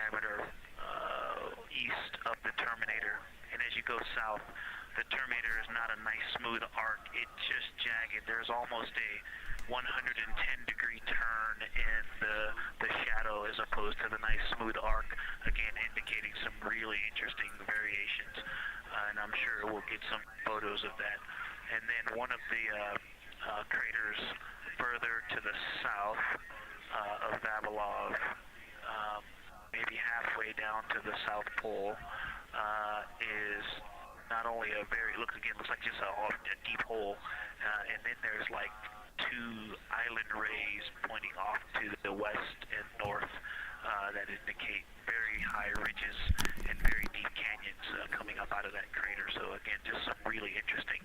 diameter east of the terminator. And as you go south, the terminator is not a nice smooth arc. It's just jagged. There's almost a 110-degree turn in the shadow as opposed to the nice smooth arc, again indicating some really interesting variations. And I'm sure we'll get some photos of that. And then one of the craters further to the south of Vavilov, maybe halfway down to the South Pole, is not only looks like just a deep hole, and then there's like two island rays pointing off to the west and north that indicate very high ridges and very deep canyons coming up out of that crater. So again, just some really interesting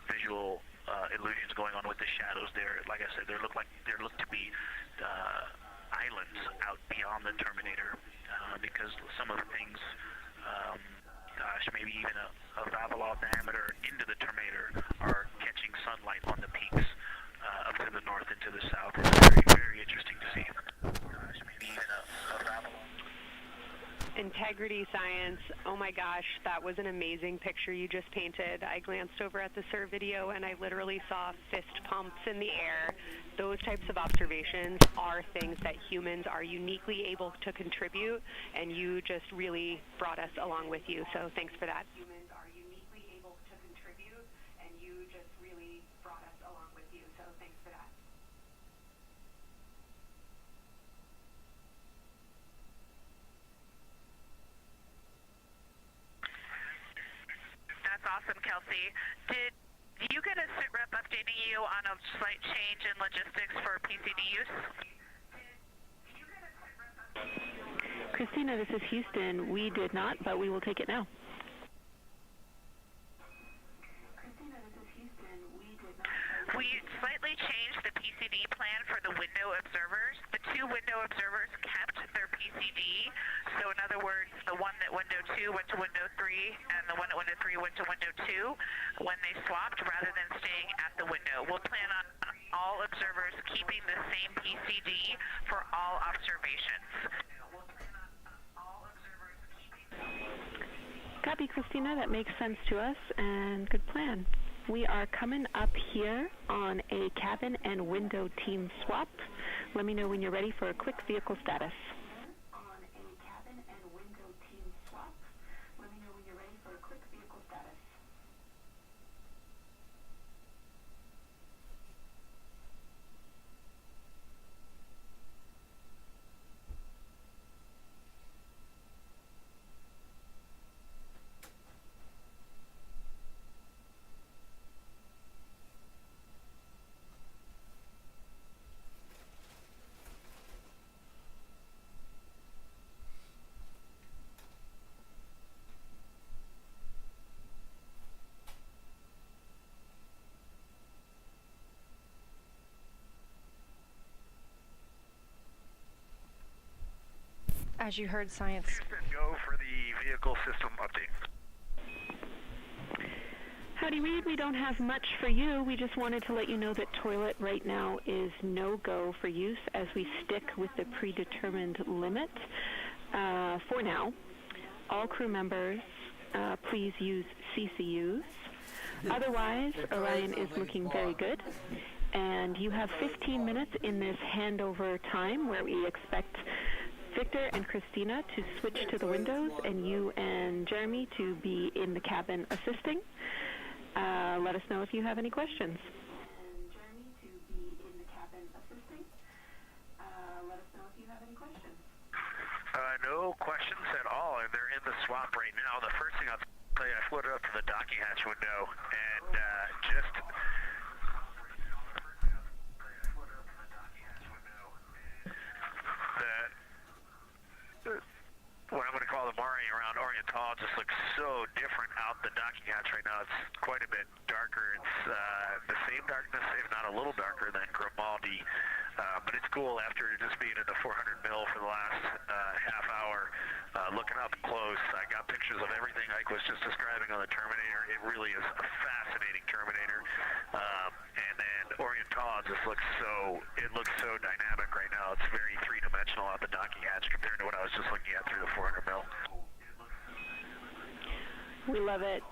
visual illusions going on with the shadows there. Like I said, there look to be islands out beyond the terminator, because some of the things, maybe even a Vavilov diameter into the terminator are catching sunlight on the peaks up to the north and to the south. It's very, very interesting to see. Maybe even a Vavilov. Integrity science. Oh my gosh, that was an amazing picture you just painted. I glanced over at the SIR video and I literally saw fist pumps in the air. Those types of observations are things that humans are uniquely able to contribute, and you just really brought us along with you. So thanks for that. Humans are uniquely able to contribute, and you just really brought us along with you. So thanks for that. That's awesome, Kelsey. Did you get a sit rep updating you on a slight change in logistics for PCD use? Christina, this is Houston. We did not, but we will take it now. We slightly changed the PCD plan for the window observers. The two window observers kept their PCD. So in other words, the one that window 2 went to window 3 and the one at window 3 went to window 2 when they swapped rather than staying at the window. We'll plan on all observers keeping the same PCD for all observations. Copy, Christina. That makes sense to us, and good plan. We are coming up here on a cabin and window team swap. Let me know when you're ready for a quick vehicle status. On a cabin and window team swap. Let me know when you're ready for a quick vehicle status. As you heard, science. Houston, go for the vehicle system update. Howdy, Reed. We don't have much for you. We just wanted to let you know that toilet right now is no-go for use as we stick with the predetermined limit for now. All crew members, please use CCUs. Otherwise, Orion is looking very good. And you have 15 minutes in this handover time where we expect Victor and Christina to switch to the windows and you and Jeremy to be in the cabin assisting. Let us know if you have any questions. No questions at all, and they're in the swap right now. The first thing I'll tell you, I floated up to the docking hatch window and just what I'm going to call the Mari around Oriental just looks so different out the docking hatch right now. It's quite a bit darker. It's the same darkness, if not a little darker than Grimaldi. But it's cool after just being in the 400 mil for the last half hour, looking up close. I got pictures of everything Ike was just describing on the Terminator. It really is a fascinating Terminator. And then Oriental just looks so dynamic right now. It's very three-dimensional out the docking hatch compared to what I was just looking love it.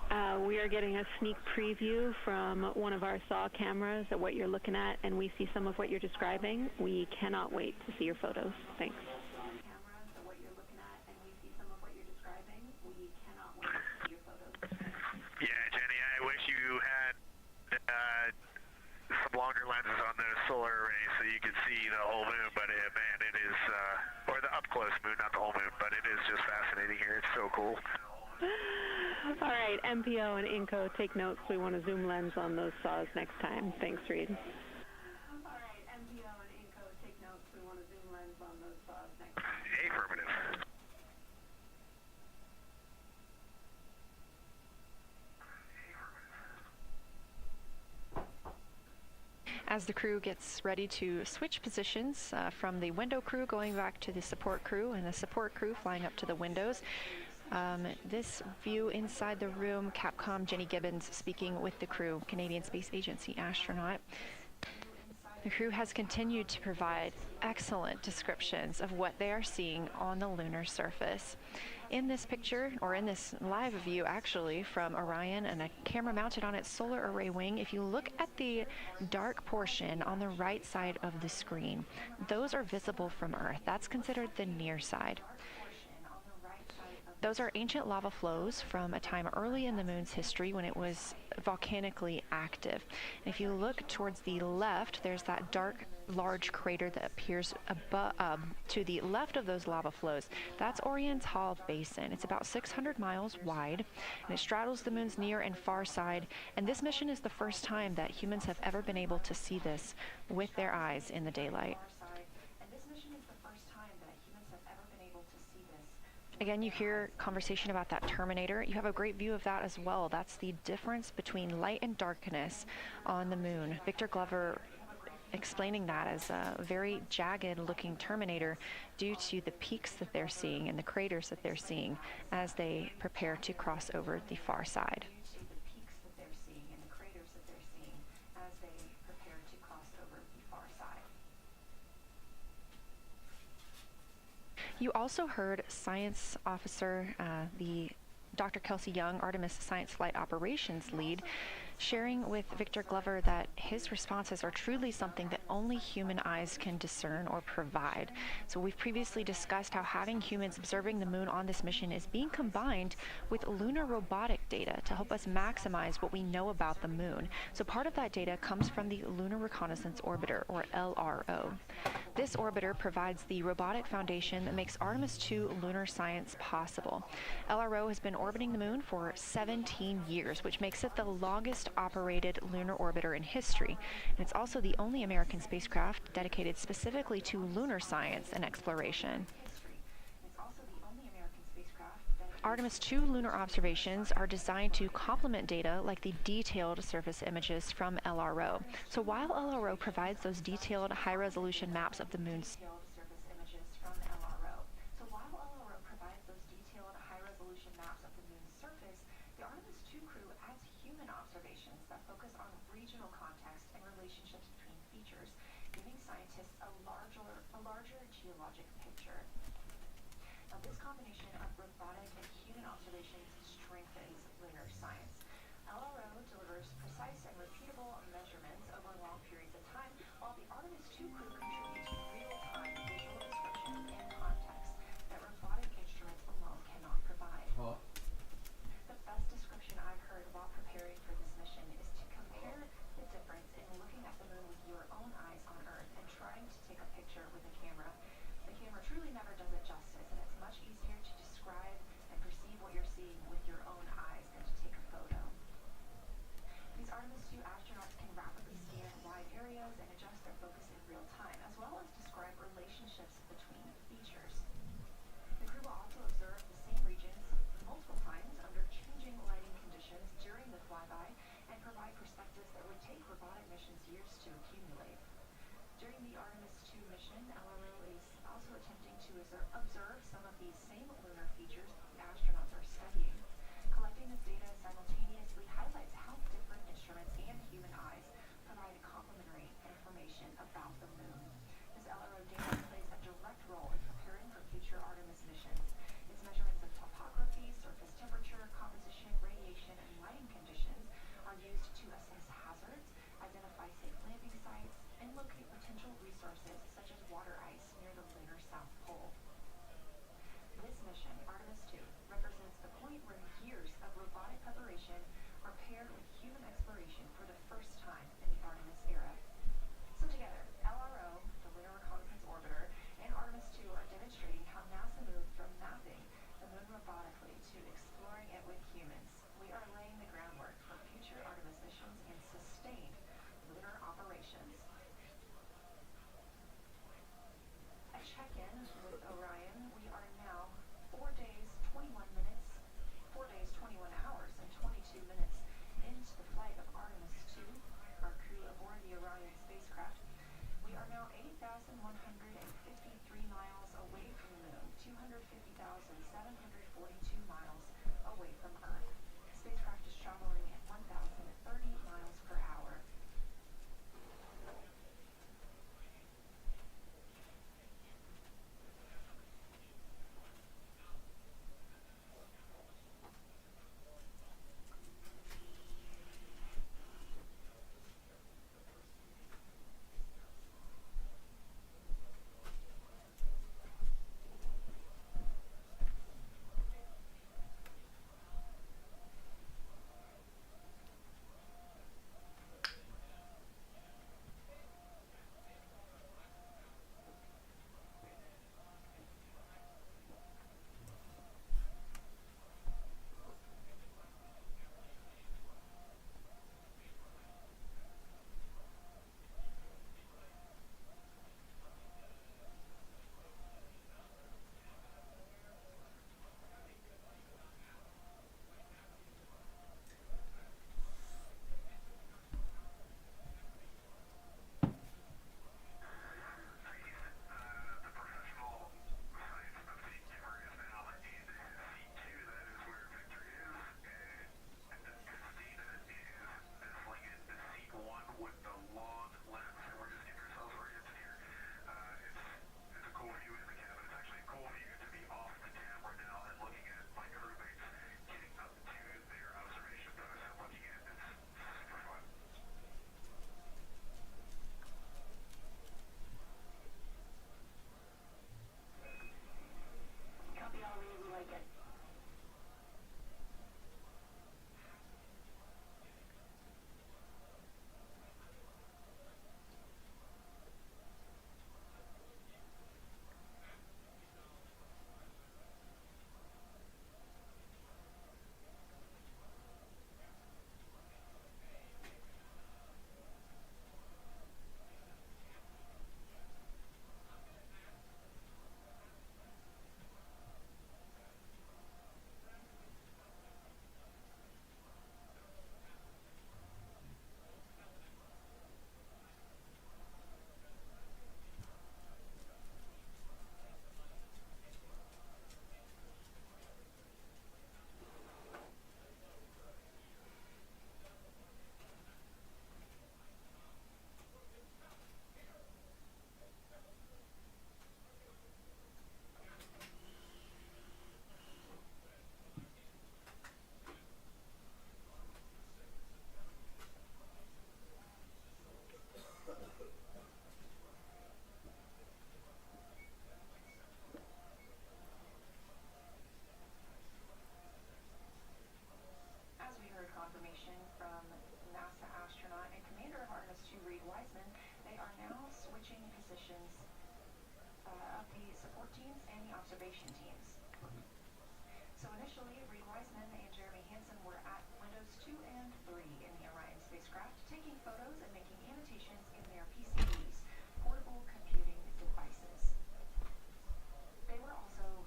We are getting a sneak preview from one of our SAW cameras at what you're looking at, and we see some of what you're describing. We cannot wait to see your photos. Thanks. Yeah, Jenny, I wish you had some longer lenses on those solar arrays so you could see the whole moon, but man, it is, or the up-close moon, not the whole moon, but it is just fascinating here. It's so cool. All right, MPO and Inco, take notes. We want a zoom lens on those saws next time. Thanks, Reed. All right, MPO and Inco, take notes. We want a zoom lens on those saws next time. Affirmative. As the crew gets ready to switch positions from the window crew going back to the support crew and the support crew flying up to the windows. This view inside the room, Capcom Jenny Gibbons speaking with the crew, Canadian Space Agency astronaut. The crew has continued to provide excellent descriptions of what they are seeing on the lunar surface. In this picture, or in this live view actually, from Orion and a camera mounted on its solar array wing, if you look at the dark portion on the right side of the screen, those are visible from Earth. That's considered the near side. Those are ancient lava flows from a time early in the moon's history when it was volcanically active. And if you look towards the left, there's that dark, large crater that appears to the left of those lava flows. That's Oriental Basin. It's about 600 miles wide, and it straddles the moon's near and far side. And this mission is the first time that humans have ever been able to see this with their eyes in the daylight. Again, you hear conversation about that Terminator. You have a great view of that as well. That's the difference between light and darkness on the moon. Victor Glover explaining that as a very jagged looking Terminator due to the peaks that they're seeing and the craters that they're seeing as they prepare to cross over the far side. You also heard science officer, the Dr. Kelsey Young, Artemis Science Flight Operations Lead, sharing with Victor Glover that his responses are truly something that only human eyes can discern or provide. So we've previously discussed how having humans observing the moon on this mission is being combined with lunar robotic data to help us maximize what we know about the moon. So part of that data comes from the Lunar Reconnaissance Orbiter, or LRO. This orbiter provides the robotic foundation that makes Artemis 2 lunar science possible. LRO has been orbiting the moon for 17 years, which makes it the longest operated lunar orbiter in history. And it's also the only American spacecraft dedicated specifically to lunar science and exploration. Artemis 2 lunar observations are designed to complement data like the detailed surface images from LRO. So while LRO provides those detailed high-resolution maps of the moon's geologic picture. Now, this combination of robotic and human observations strengthens lunar science. LRO delivers precise and repeatable measurements over long periods of time, while the Artemis 2 crew contributes real-time visual description and context that robotic instruments alone cannot provide. The best description I've heard while preparing for this mission is to compare the difference in looking at the moon with your own eyes on Earth and trying to take a picture with a camera. The camera truly never does it justice, and it's much easier to describe and perceive what you're seeing with your own eyes than to take a photo. These Artemis 2 astronauts can rapidly scan wide areas and adjust their focus in real time, as well as describe relationships between features. The crew will also observe the same regions multiple times under changing lighting conditions during the flyby and provide perspectives that would take robotic missions years to accumulate. During the Artemis 2 mission, LRO is also attempting to observe some of these same lunar features the astronauts are studying. Collecting this data simultaneously highlights how different instruments and human eyes provide complementary information about the moon. This LRO data plays a direct role in preparing for future Artemis missions. Its measurements of topography, surface temperature, composition, radiation, assess hazards, identify safe landing sites, and locate potential resources such as water ice near the lunar South Pole. This mission, Artemis 2, represents the point where years of robotic preparation are paired with human exploration for the first time in the Artemis era. So together, LRO, the Lunar Reconnaissance Orbiter, and Artemis 2 are demonstrating how NASA moved from mapping the moon robotically to exploring it with humans. We are laying the groundwork for future Artemis missions and sustained lunar operations. A check-in with Orion, we are now 4 days, 21 minutes, 4 days, 21 hours, and 22 minutes into the flight of Artemis 2, our crew aboard the Orion spacecraft. We are now 8,153 miles away from the moon, 250,742 miles away from Earth. The spacecraft is traveling at 1,030 miles per hour. Confirmation from NASA astronaut and commander of Artemis 2, Reed Wiseman. They are now switching positions of the support teams and the observation teams. So initially, Reed Wiseman and Jeremy Hansen were at windows 2 and 3 in the Orion spacecraft, taking photos and making annotations in their PCBs, portable computing devices. They were also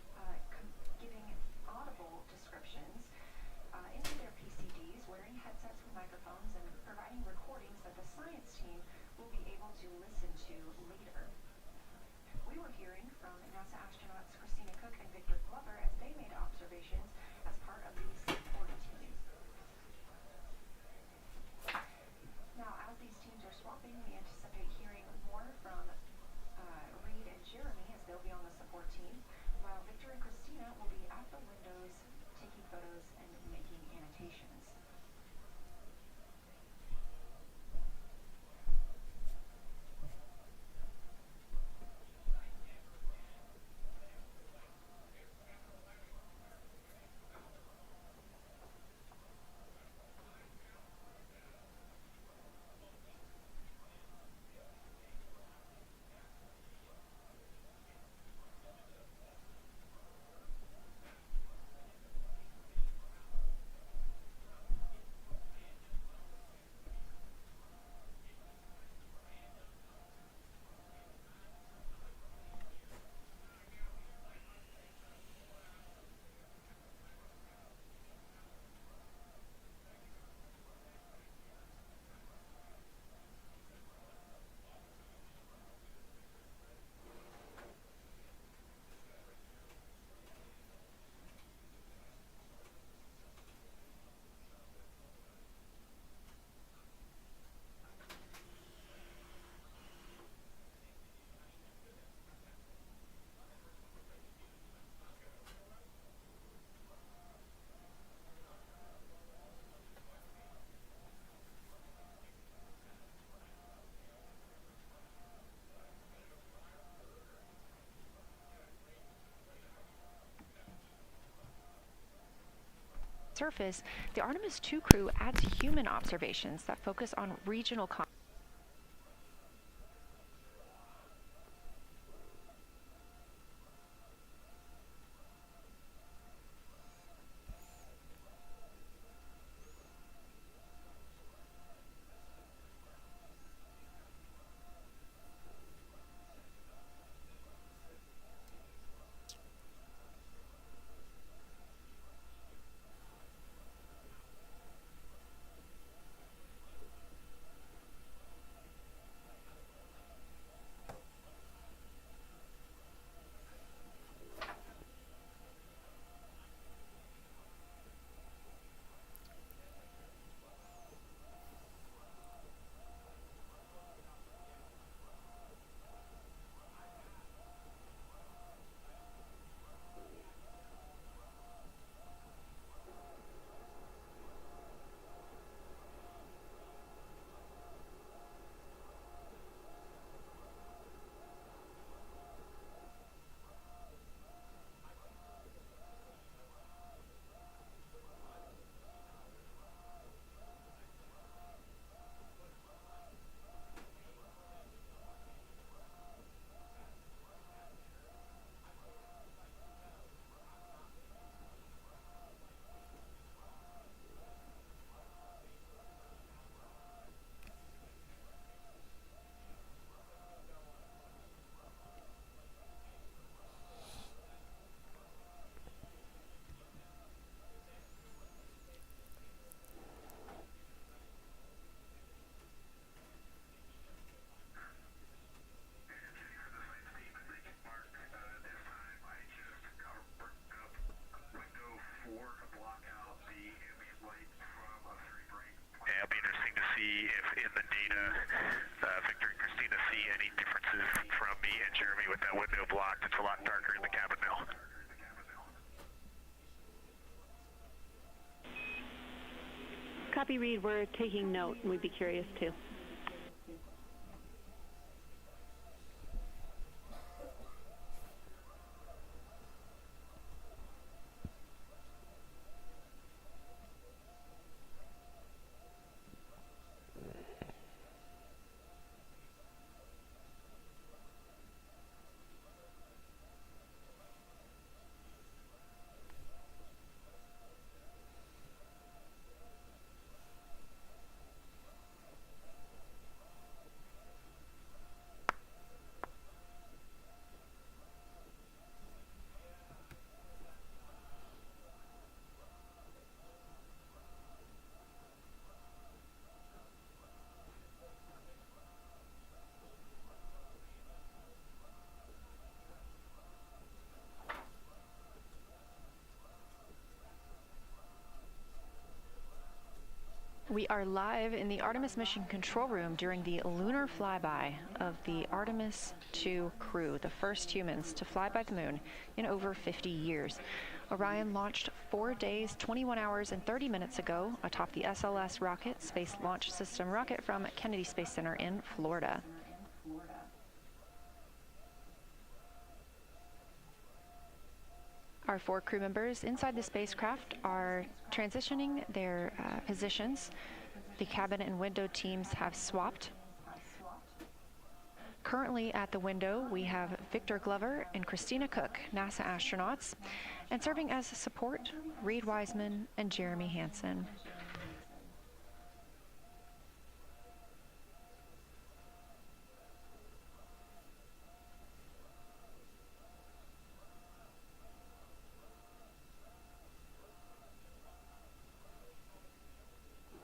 giving audible descriptions into their PCDs, wearing headsets with microphones, and providing recordings that the science team will be able to listen to later. We were hearing from NASA astronauts Christina Cook and Victor Glover as they made observations as part of the support team. Now, as these teams are swapping, we surface, the Artemis II crew adds human observations that focus on regional Copy, Reed. We're taking note, and we'd be curious too. We are live in the Artemis mission control room during the lunar flyby of the Artemis II crew, the first humans to fly by the moon in over 50 years. Orion launched 4 days, 21 hours, and 30 minutes ago atop the SLS rocket, Space Launch System rocket from Kennedy Space Center in Florida. Our 4 crew members inside the spacecraft are transitioning their positions. The cabin and window teams have swapped. Currently at the window, we have Victor Glover and Christina Cook, NASA astronauts, and serving as support, Reed Wiseman and Jeremy Hansen.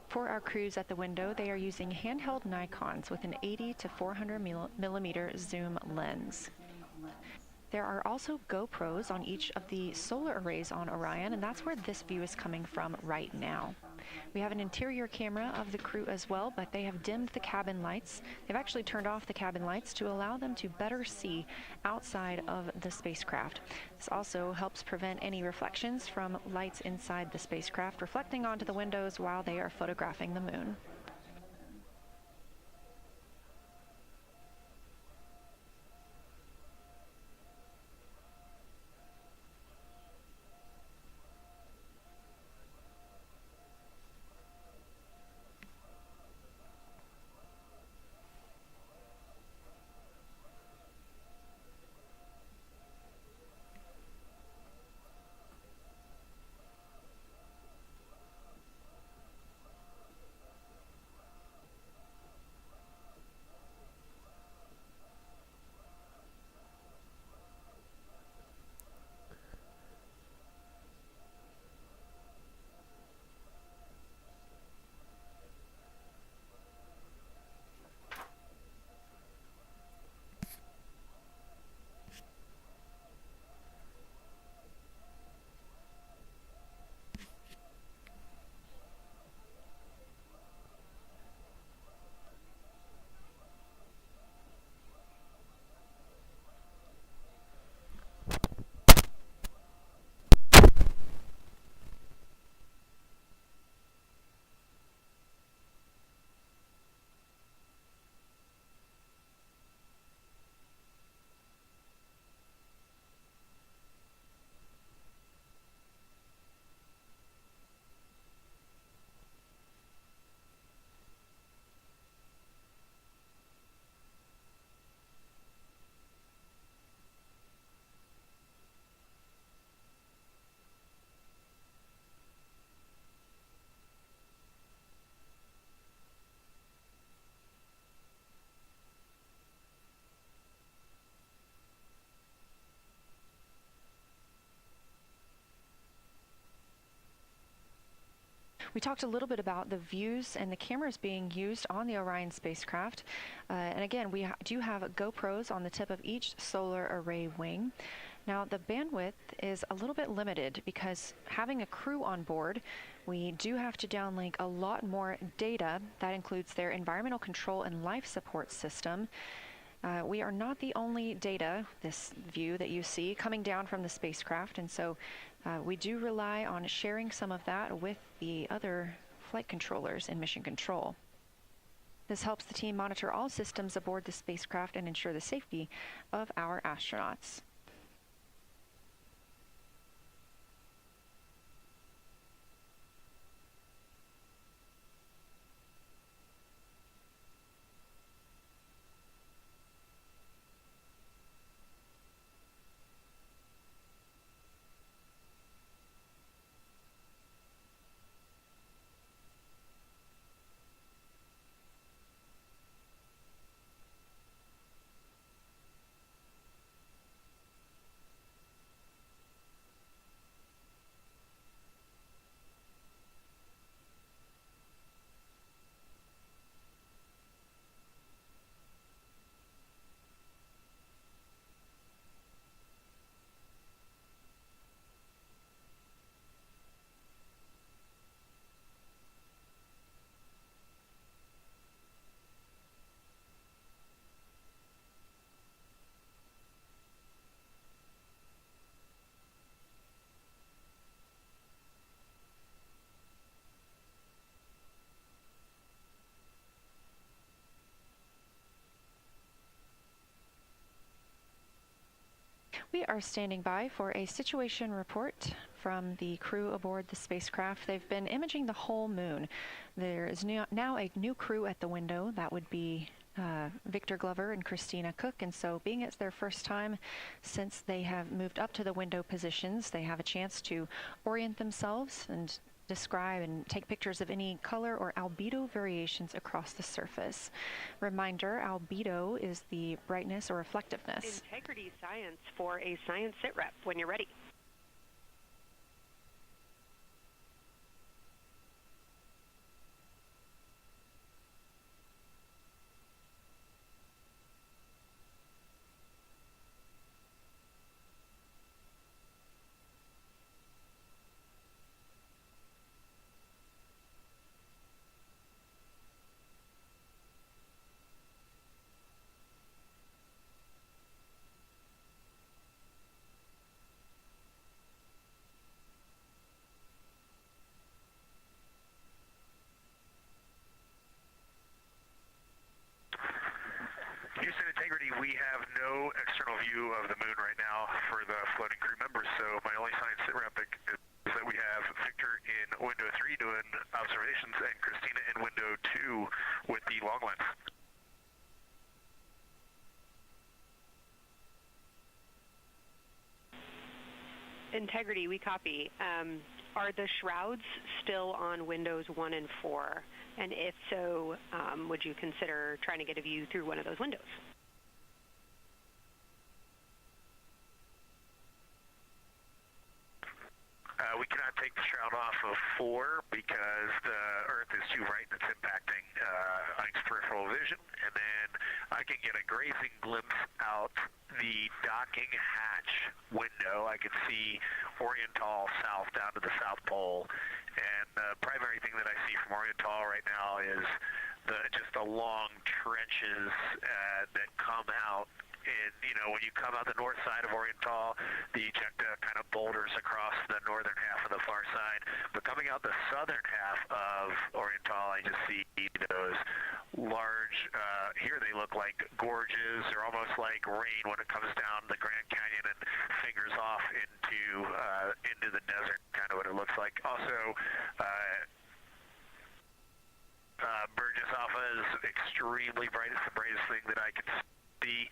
For our crews at the window, they are using handheld Nikons with an 80 to 400 millimeter zoom lens. There are also GoPros on each of the solar arrays on Orion, and that's where this view is coming from right now. We have an interior camera of the crew as well, but they have dimmed the cabin lights. They've actually turned off the cabin lights to allow them to better see outside of the spacecraft. This also helps prevent any reflections from lights inside the spacecraft reflecting onto the windows while they are photographing the moon. We talked a little bit about the views and the cameras being used on the Orion spacecraft. And again, we do have GoPros on the tip of each solar array wing. Now, the bandwidth is a little bit limited because having a crew on board, we do have to downlink a lot more data. That includes their environmental control and life support system. We are not the only data, this view that you see, coming down from the spacecraft, and so we do rely on sharing some of that with the other flight controllers in mission control. This helps the team monitor all systems aboard the spacecraft and ensure the safety of our astronauts. We are standing by for a situation report from the crew aboard the spacecraft. They've been imaging the whole moon. There is now a new crew at the window. That would be Victor Glover and Christina Cook, and so being it's their first time since they have moved up to the window positions, they have a chance to orient themselves and describe and take pictures of any color or albedo variations across the surface. Reminder, albedo is the brightness or reflectiveness. Integrity science for a science sit rep when you're ready. Houston Integrity, we have no external view of the moon right now for the floating crew members, so my only science sit rep is that we have Victor in window 3 doing observations and Christina in window 2 with the long lens. Integrity, we copy. Are the shrouds still on windows 1 and 4? And if so, would you consider trying to get a view through one of those windows? We cannot take the shroud off of 4 because the Earth is too bright and it's impacting Ike's peripheral vision. And then I can get a grazing glimpse out the docking hatch window. I can see Oriental south down to the South Pole. And the primary thing that I see from Oriental right now is just the long trenches that come out. And, you know, when you come out the north side of Oriental, the ejecta kind of boulders across the northern half of the far side. But coming out the southern half of Oriental, I just see those large, here they look like gorges. They're almost like rain when it comes down the Grand Canyon and fingers off into the desert, kind of what it looks like. Also, Burgess Alpha is extremely bright. It's the brightest thing that I can see.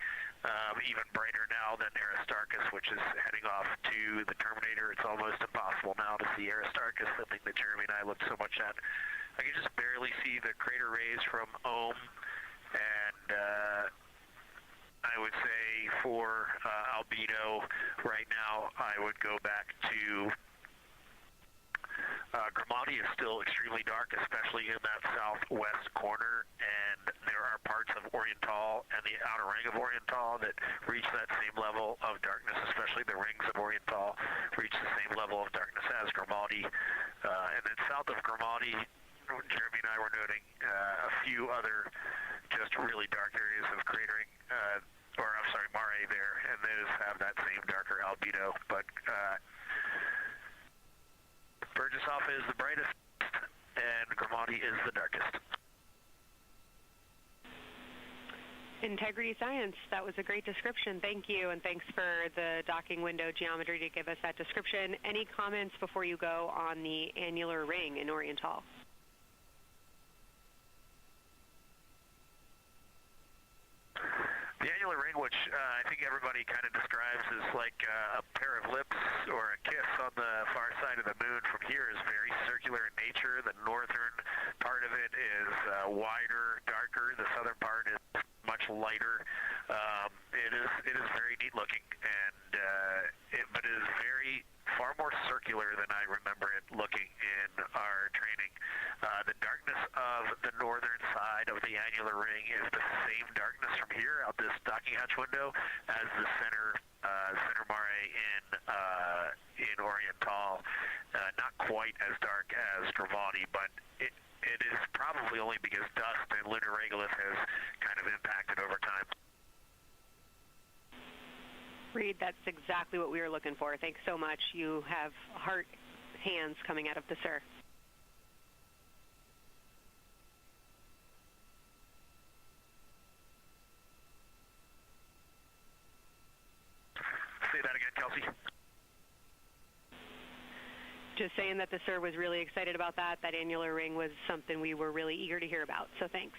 Even brighter now than Aristarchus, which is heading off to the Terminator. It's almost impossible now to see Aristarchus, the thing that Jeremy and I looked so much at. I can just barely see the crater rays from Ohm, and I would say for albedo right now, I would go back to Grimaldi is still extremely dark, especially in that southwest corner, and there are parts of Oriental and the outer ring of Oriental that reach that same level of darkness, especially the rings of Oriental reach the same level of darkness as Grimaldi. And then south of Grimaldi, Jeremy and I were noting a few other just really dark areas of cratering, mare there, and those have that same darker albedo. But Burgesshoff is the brightest, and Grimaldi is the darkest. Integrity Science, that was a great description. Thank you, and thanks for the docking window geometry to give us that description. Any comments before you go on the annular ring in Oriental? The annular ring, which I think everybody kind of describes as like a pair of lips or a kiss on the far side of the moon from here, is very circular in nature. The northern part of it is wider, darker. The southern part is much lighter. It is very neat looking, and but it is far more circular than I remember it looking in our training. The darkness of the northern side of the annular ring is the same darkness from here out this docking hatch window as the center mare in Oriental. Not quite as dark as Grimaldi, but it is probably only because dust and lunar regolith has kind of impacted over time. Reed, that's exactly what we were looking for. Thanks so much. You have heart hands coming out of the SIR. Say that again, Kelsey. Just saying that the SIR was really excited about that. That annular ring was something we were really eager to hear about, so thanks.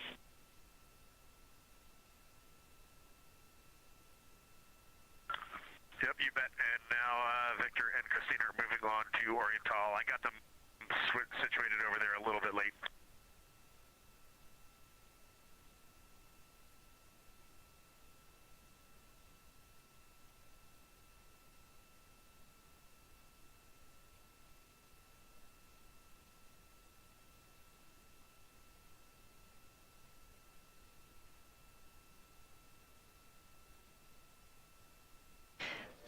Yep, you bet. And now Victor and Christina are moving on to Oriental. I got them situated over there a little bit late.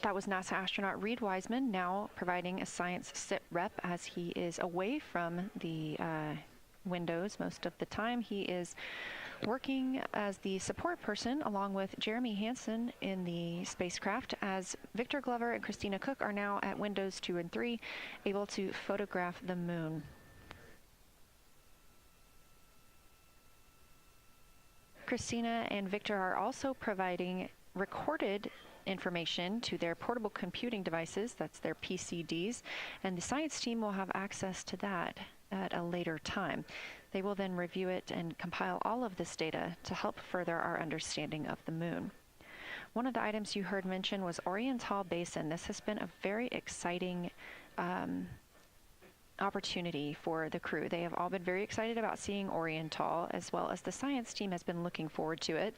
That was NASA astronaut Reed Wiseman, now providing a science sit rep as he is away from the windows most of the time. He is working as the support person along with Jeremy Hansen in the spacecraft, as Victor Glover and Christina Cook are now at windows 2 and 3, able to photograph the moon. Christina and Victor are also providing recorded information to their portable computing devices, that's their PCDs, and the science team will have access to that at a later time. They will then review it and compile all of this data to help further our understanding of the moon. One of the items you heard mentioned was Oriental Basin. This has been a very exciting opportunity for the crew. They have all been very excited about seeing Oriental, as well as the science team has been looking forward to it.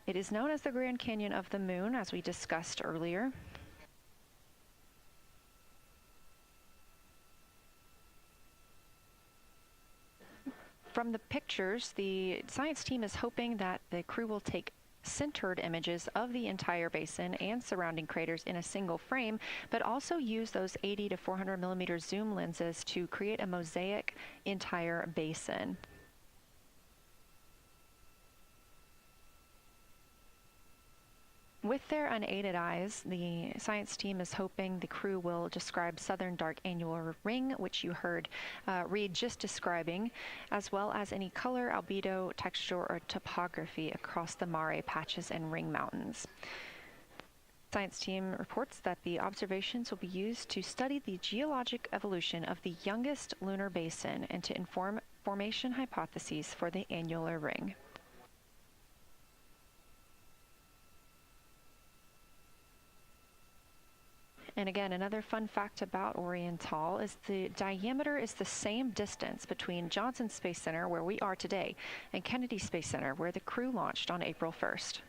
It is known as the Grand Canyon of the Moon, as we discussed earlier. From the pictures, the science team is hoping that the crew will take centered images of the entire basin and surrounding craters in a single frame, but also use those 80 to 400 millimeter zoom lenses to create a mosaic entire basin. With their unaided eyes, the science team is hoping the crew will describe southern dark annular ring, which you heard Reed just describing, as well as any color, albedo, texture, or topography across the mare patches and ring mountains. Science team reports that the observations will be used to study the geologic evolution of the youngest lunar basin and to inform formation hypotheses for the annular ring. And again, another fun fact about Oriental is the diameter is the same distance between Johnson Space Center, where we are today, and Kennedy Space Center, where the crew launched on April 1st.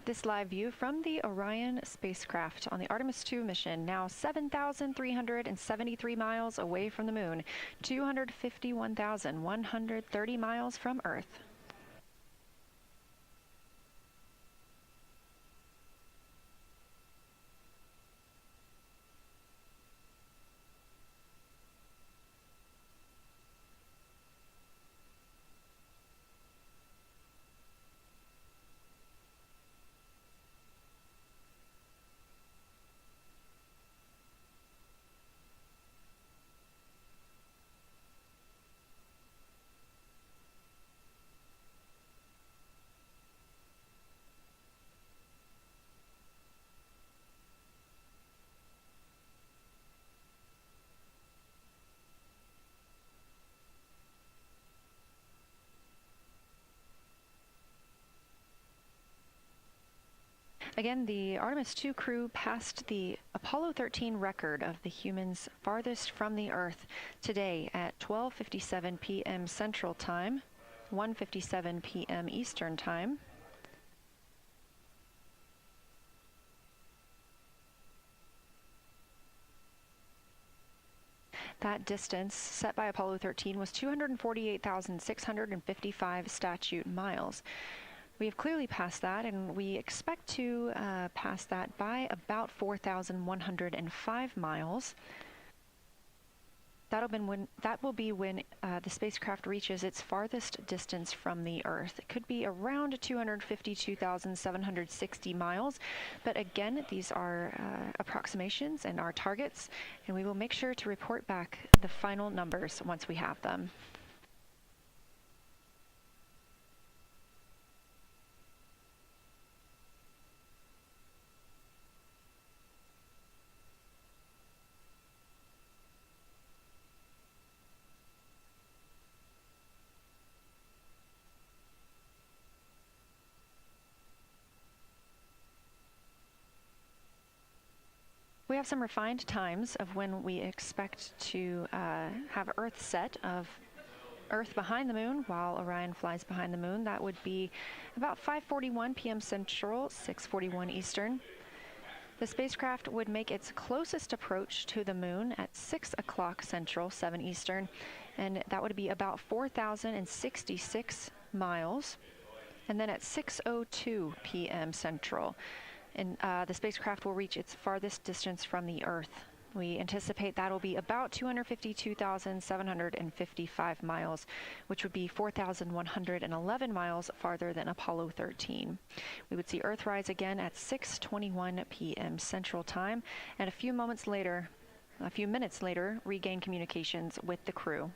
This live view from the Orion spacecraft on the Artemis 2 mission, now 7,373 miles away from the moon, 251,130 miles from Earth. Again, the Artemis 2 crew passed the Apollo 13 record of the humans farthest from the Earth today at 12:57 p.m. Central Time, 1:57 p.m. Eastern Time. That distance set by Apollo 13 was 248,655 statute miles. We have clearly passed that, and we expect to pass that by about 4,105 miles. That will be when the spacecraft reaches its farthest distance from the Earth. It could be around 252,760 miles, but again, these are approximations and our targets, and we will make sure to report back the final numbers once we have them. We have some refined times of when we expect to have Earth set of Earth behind the moon while Orion flies behind the moon. That would be about 5:41 p.m. Central, 6:41 Eastern. The spacecraft would make its closest approach to the moon at 6 o'clock Central, 7 Eastern, and that would be about 4,066 miles. And then at 6:02 p.m. Central, and the spacecraft will reach its farthest distance from the Earth. We anticipate that'll be about 252,755 miles, which would be 4,111 miles farther than Apollo 13. We would see Earthrise again at 6:21 p.m. Central Time, and a few minutes later, regain communications with the crew.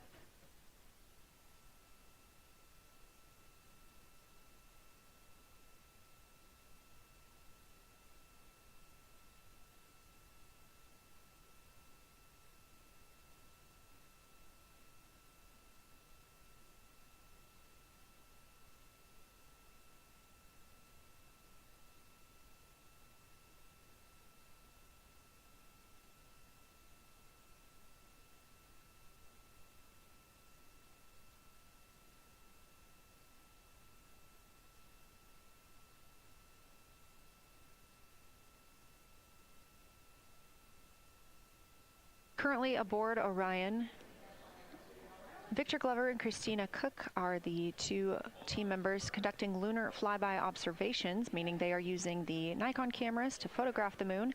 Currently aboard Orion, Victor Glover and Christina Cook are the two team members conducting lunar flyby observations, meaning they are using the Nikon cameras to photograph the moon,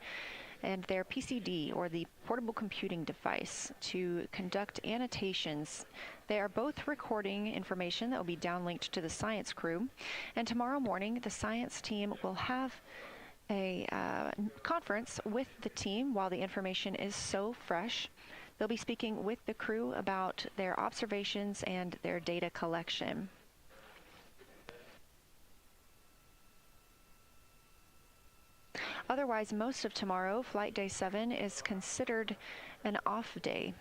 and their PCD, or the portable computing device, to conduct annotations. They are both recording information that will be downlinked to the science crew, and tomorrow morning the science team will have a conference with the team while the information is so fresh. They'll be speaking with the crew about their observations and their data collection. Otherwise, most of tomorrow, Flight Day 7, is considered an off day.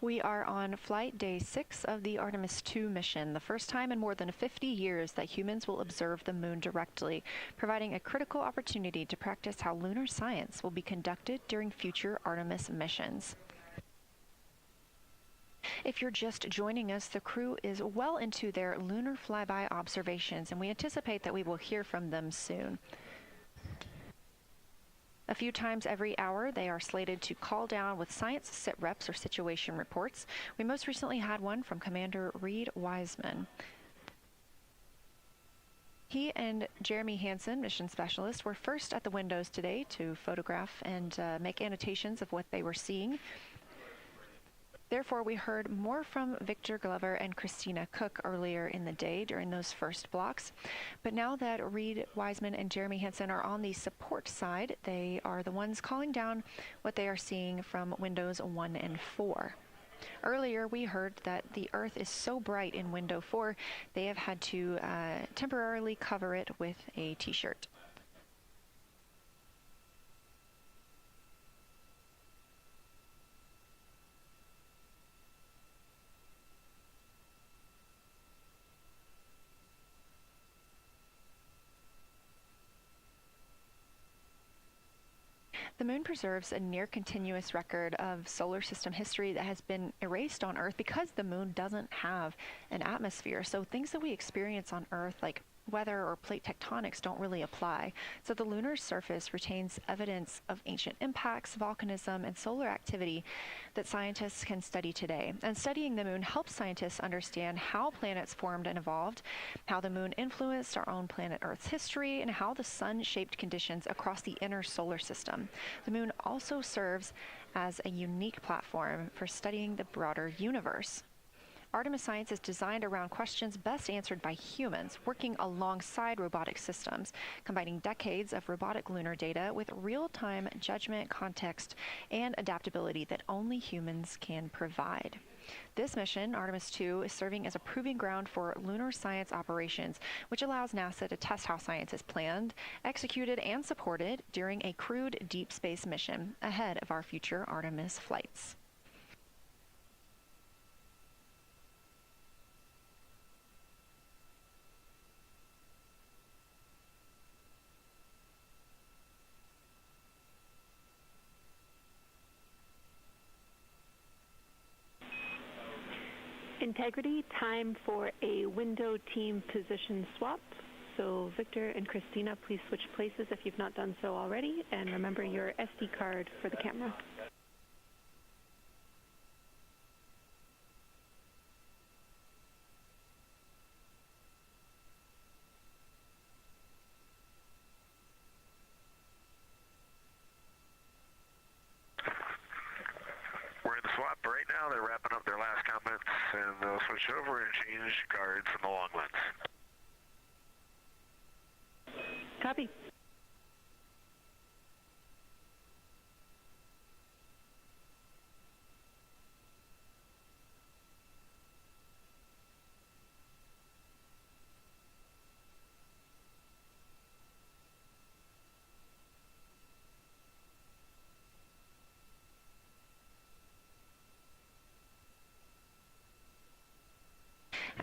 We are on flight day 6 of the Artemis 2 mission, the first time in more than 50 years that humans will observe the moon directly, providing a critical opportunity to practice how lunar science will be conducted during future Artemis missions. If you're just joining us, the crew is well into their lunar flyby observations, and we anticipate that we will hear from them soon. A few times every hour, they are slated to call down with science sit reps or situation reports. We most recently had one from Commander Reed Wiseman. He and Jeremy Hansen, mission specialist, were first at the windows today to photograph and make annotations of what they were seeing. Therefore, we heard more from Victor Glover and Christina Cook earlier in the day during those first blocks. But now that Reed Wiseman and Jeremy Hansen are on the support side, they are the ones calling down what they are seeing from windows 1 and 4. Earlier, we heard that the Earth is so bright in window 4, they have had to temporarily cover it with a t-shirt. The moon preserves a near-continuous record of solar system history that has been erased on Earth because the moon doesn't have an atmosphere. So things that we experience on Earth, like weather or plate tectonics, don't really apply. So the lunar surface retains evidence of ancient impacts, volcanism, and solar activity that scientists can study today. And studying the moon helps scientists understand how planets formed and evolved, how the moon influenced our own planet Earth's history, and how the sun shaped conditions across the inner solar system. The moon also serves as a unique platform for studying the broader universe. Artemis science is designed around questions best answered by humans, working alongside robotic systems, combining decades of robotic lunar data with real-time judgment, context, and adaptability that only humans can provide. This mission, Artemis 2, is serving as a proving ground for lunar science operations, which allows NASA to test how science is planned, executed, and supported during a crewed deep space mission ahead of our future Artemis flights. Integrity, time for a window team position swap. So Victor and Christina, please switch places if you've not done so already, and remember your SD card for the camera. We're in the swap right now. They're wrapping up their last comments, and they'll switch over and change cards from the long lens. Copy.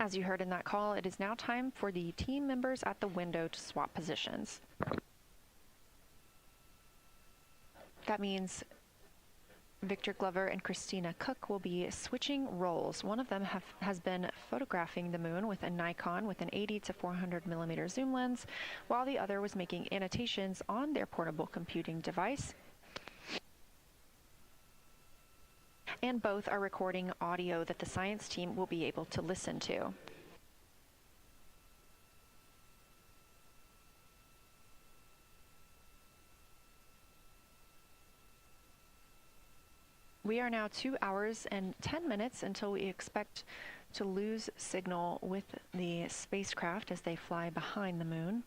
As you heard in that call, it is now time for the team members at the window to swap positions. That means Victor Glover and Christina Cook will be switching roles. One of them has been photographing the moon with a Nikon with an 80 to 400 millimeter zoom lens, while the other was making annotations on their portable computing device. And both are recording audio that the science team will be able to listen to. We are now 2 hours and 10 minutes until we expect to lose signal with the spacecraft as they fly behind the moon.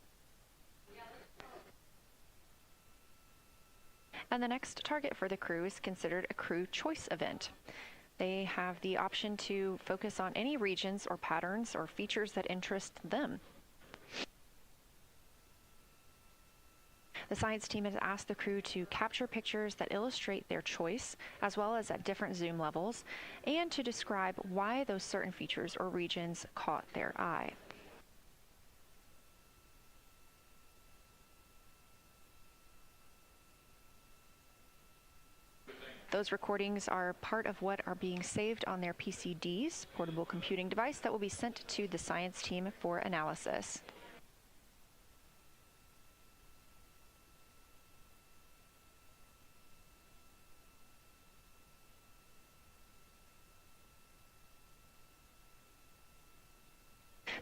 And the next target for the crew is considered a crew choice event. They have the option to focus on any regions or patterns or features that interest them. The science team has asked the crew to capture pictures that illustrate their choice, as well as at different zoom levels, and to describe why those certain features or regions caught their eye. Those recordings are part of what are being saved on their PCDs, portable computing device, that will be sent to the science team for analysis.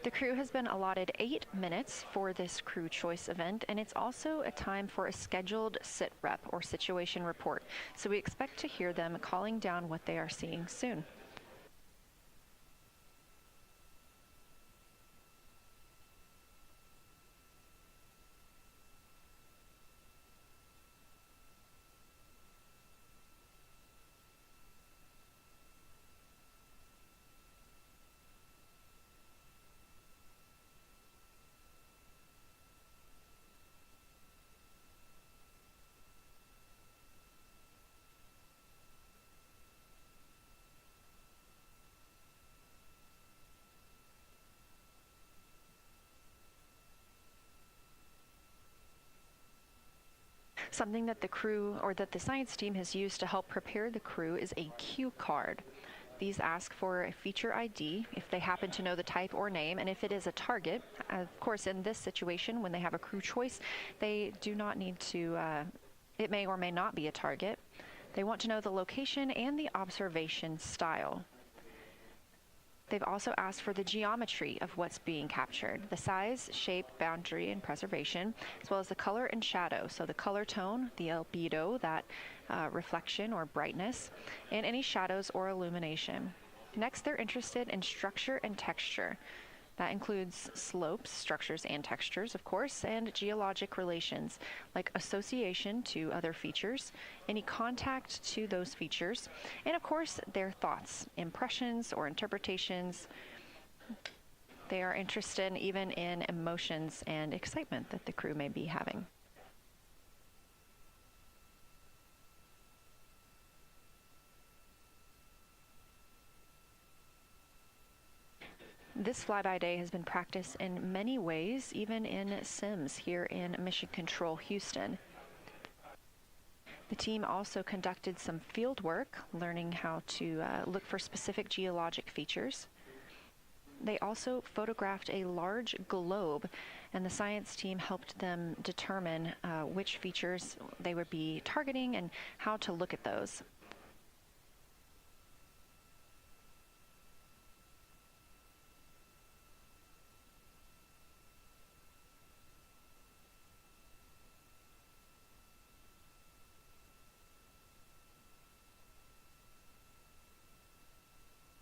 The crew has been allotted 8 minutes for this crew choice event, and it's also a time for a scheduled sit rep or situation report. So we expect to hear them calling down what they are seeing soon. Something that the crew or that the science team has used to help prepare the crew is a cue card. These ask for a feature ID if they happen to know the type or name, and if it is a target. Of course, in this situation, when they have a crew choice, they do not need to, it may or may not be a target. They want to know the location and the observation style. They've also asked for the geometry of what's being captured, the size, shape, boundary, and preservation, as well as the color and shadow, so the color tone, the albedo, that reflection or brightness, and any shadows or illumination. Next, they're interested in structure and texture. That includes slopes, structures, and textures, of course, and geologic relations, like association to other features, any contact to those features, and of course, their thoughts, impressions, or interpretations. They are interested even in emotions and excitement that the crew may be having. This flyby day has been practiced in many ways, even in Sims here in Mission Control Houston. The team also conducted some field work, learning how to look for specific geologic features. They also photographed a large globe, and the science team helped them determine which features they would be targeting and how to look at those.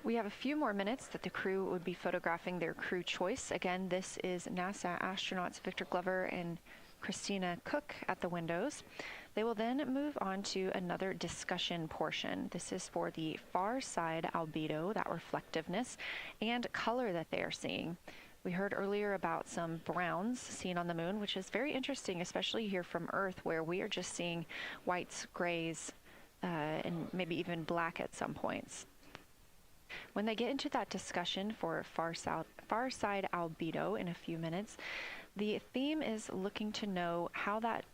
We have a few more minutes that the crew would be photographing their crew choice. Again, this is NASA astronauts Victor Glover and Christina Cook at the windows. They will then move on to another discussion portion. This is for the far side albedo, that reflectiveness, and color that they are seeing. We heard earlier about some browns seen on the moon, which is very interesting, especially here from Earth, where we are just seeing whites, grays, and maybe even black at some points. When they get into that discussion for far side albedo in a few minutes, the theme is looking to know how that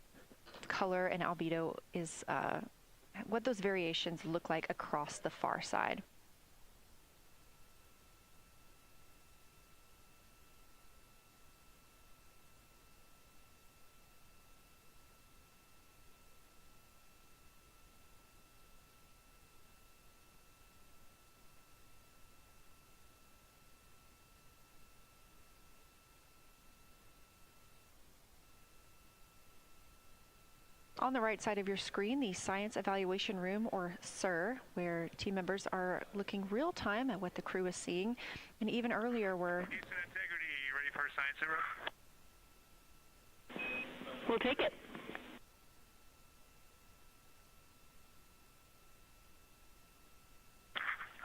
color and albedo is, what those variations look like across the far side. On the right side of your screen, the Science Evaluation Room, or SIR, where team members are looking real time at what the crew is seeing. And even earlier, we're... Houston Integrity, you ready for a science zero? We'll take it.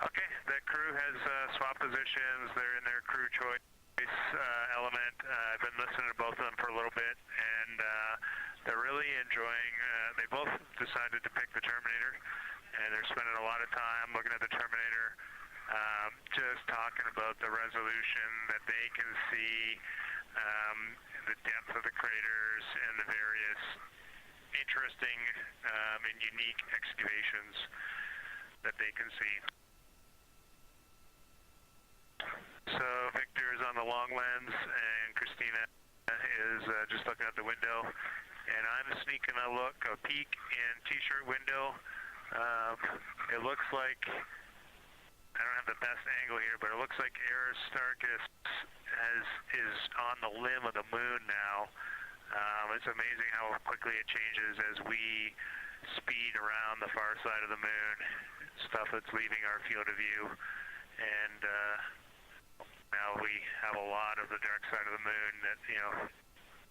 Okay, the crew has swapped positions. They're in their crew choice element. I've been listening to both of them for a little bit, and they're really enjoying, they both decided to pick the Terminator, and they're spending a lot of time looking at the Terminator, just talking about the resolution that they can see, the depth of the craters, and the various interesting and unique excavations that they can see. So Victor is on the long lens, and Christina is just looking out the window, and I'm sneaking a peek in T-shirt window. It looks like, I don't have the best angle here, but it looks like Aristarchus is on the limb of the moon now. It's amazing how quickly it changes as we speed around the far side of the moon, stuff that's leaving our field of view, and now we have a lot of the dark side of the moon that,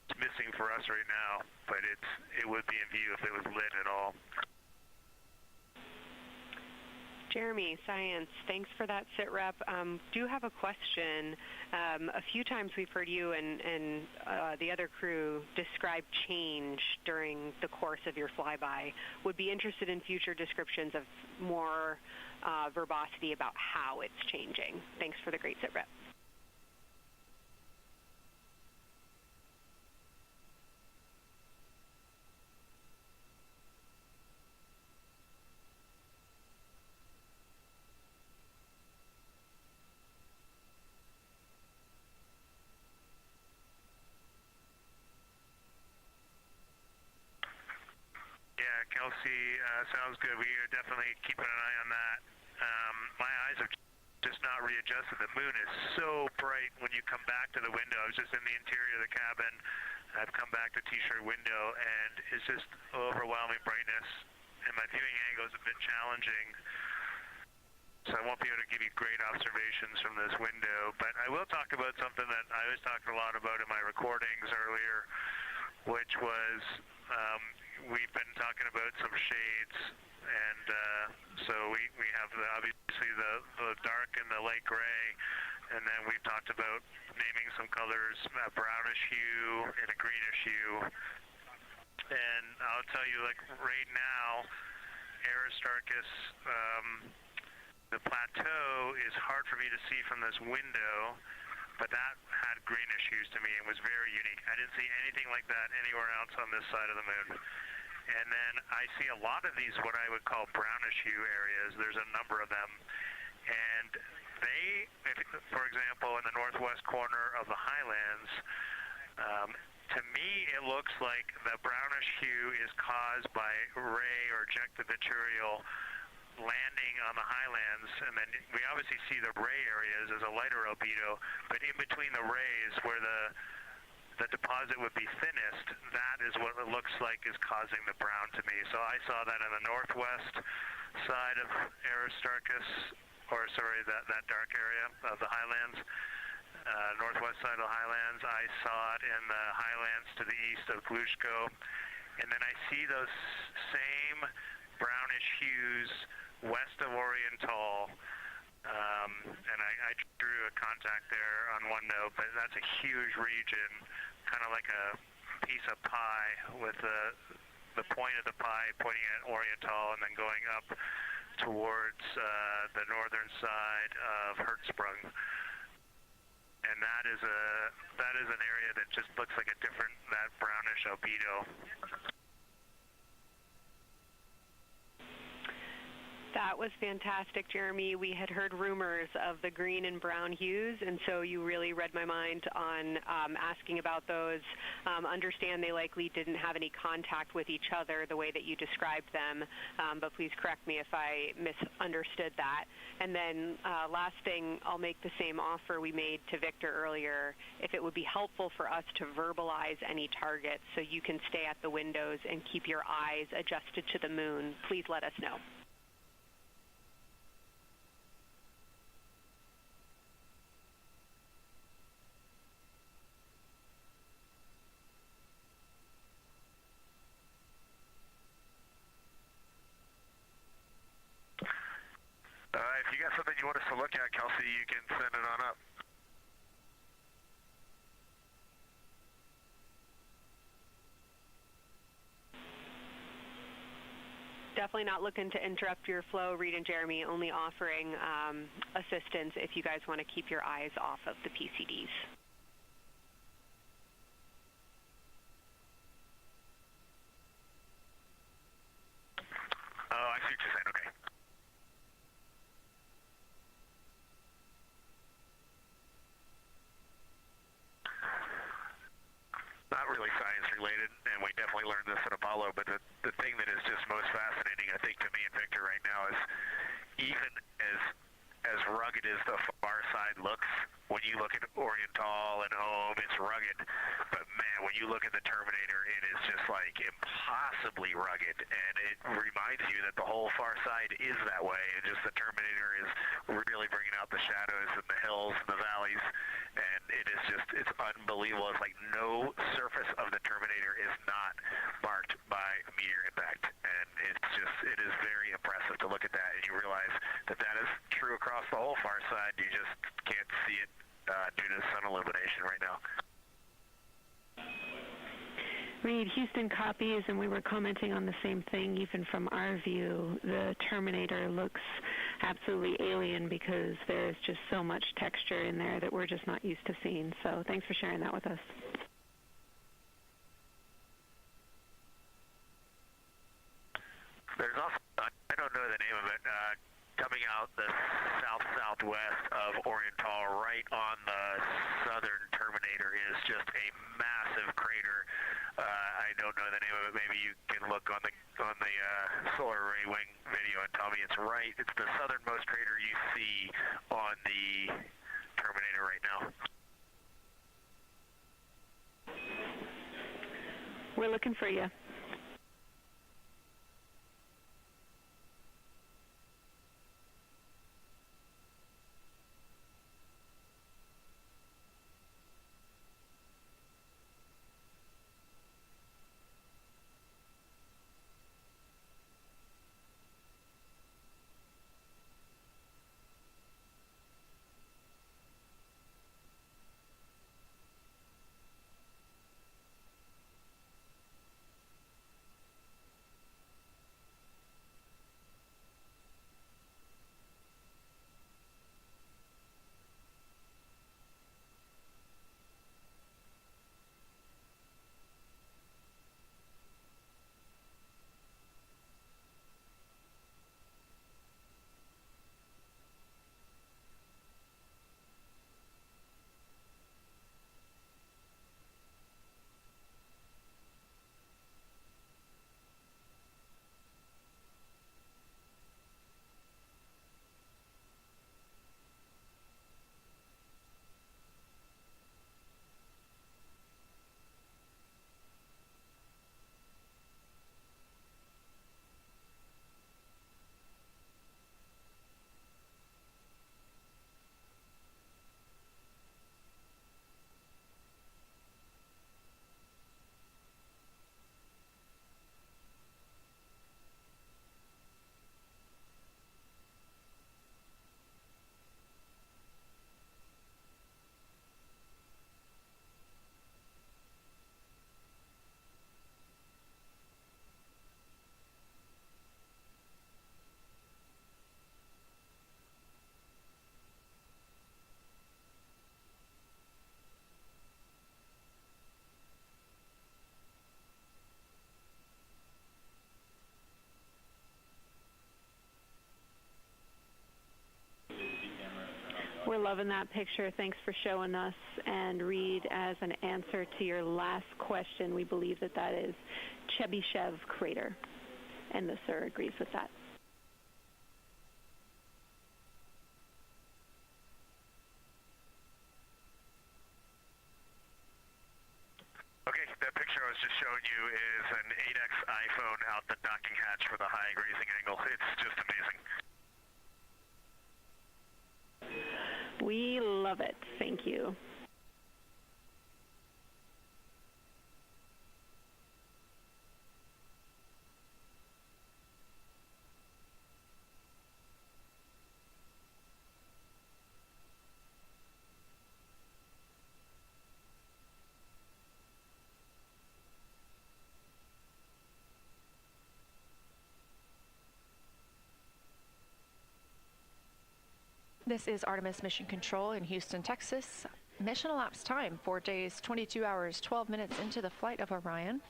it's missing for us right now, but it would be in view if it was lit at all. Jeremy, Science, thanks for that sit rep. Do have a question. A few times we've heard you and the other crew describe change during the course of your flyby. Would be interested in future descriptions of more verbosity about how it's changing. Thanks for the great sit rep. Kelsey, sounds good. We are definitely keeping an eye on that. My eyes have just not readjusted. The moon is so bright when you come back to the window. I was just in the interior of the cabin. I've come back to T-shirt window, and it's just overwhelming brightness, and my viewing angle is a bit challenging, so I won't be able to give you great observations from this window. But I will talk about something that I was talking a lot about in my recordings earlier, which was we've been talking about some shades, and so we have obviously the dark and the light gray, and then we've talked about naming some colors, a brownish hue and a greenish hue. And I'll tell you, like right now, Aristarchus, the plateau is hard for me to see from this window, but that had greenish hues to me and was very unique. I didn't see anything like that anywhere else on this side of the moon. And then I see a lot of these, what I would call brownish hue areas. There's a number of them. And they, for example, in the northwest corner of the highlands, to me it looks like the brownish hue is caused by ray or ejected material landing on the highlands, and then we obviously see the ray areas as a lighter albedo, but in between the rays where the deposit would be thinnest, that is what it looks like is causing the brown to me. So I saw that in the northwest side of Aristarchus, or sorry, that dark area of the highlands, northwest side of the highlands. I saw it in the highlands to the east of Glushko, and then I see those same brownish hues west of Oriental, and I drew a contact there on OneNote, but that's a huge region, kind of like a piece of pie with the point of the pie pointing at Oriental and then going up towards the northern side of Hertzsprung. And that is an area that just looks like that brownish albedo. That was fantastic, Jeremy. We had heard rumors of the green and brown hues, and so you really read my mind on asking about those. Understand they likely didn't have any contact with each other the way that you described them, but please correct me if I misunderstood that. And then last thing, I'll make the same offer we made to Victor earlier. If it would be helpful for us to verbalize any targets so you can stay at the windows and keep your eyes adjusted to the moon, please let us know. If you got something you want us to look at, Kelsey, you can send it on up. definitely not looking to interrupt your flow, Reed and Jeremy, only offering assistance if you guys want to keep your eyes off of the PCDs. Oh, I see what you're saying. Okay. Not really science related, and we definitely learned this at Apollo, but the thing that is just most fascinating, I think, to me and Victor right now is even as rugged as the far side looks, when you look at Oriental and home, it's rugged. But man, when you look at the Terminator, it is just like impossibly rugged, and it reminds you that the whole far side is that way, and just the Terminator is really bringing out the shadows and the hills and the valleys, and it is just, it's unbelievable. It's like no surface of the Terminator is not marked by meteor impact, and it's just, it is very impressive to look at that, and you realize that that is true across the whole far side. You just can't see it due to sun illumination right now. Reed, Houston copies, and we were commenting on the same thing. Even from our view, the Terminator looks absolutely alien because there's just so much texture in there that we're just not used to seeing. So thanks for sharing that with us. There's also, I don't know the name of it, coming out the south-southwest of Oriental, right on the southern Terminator, is just a massive crater. I don't know the name of it. Maybe you can look on the solar array wing video and tell me it's right. It's the southernmost crater you see on the Terminator right now. We're looking for you. We're loving that picture. Thanks for showing us. And Reed, as an answer to your last question, we believe that that is Chebyshev crater. And the sir agrees with that. Okay, that picture I was just showing you is an 8X iPhone out the docking hatch for the high grazing angle. It's just amazing. We love it. Thank you. This is Artemis Mission Control in Houston, Texas. Mission elapsed time, 4 days, 22 hours, 12 minutes into the flight of Orion.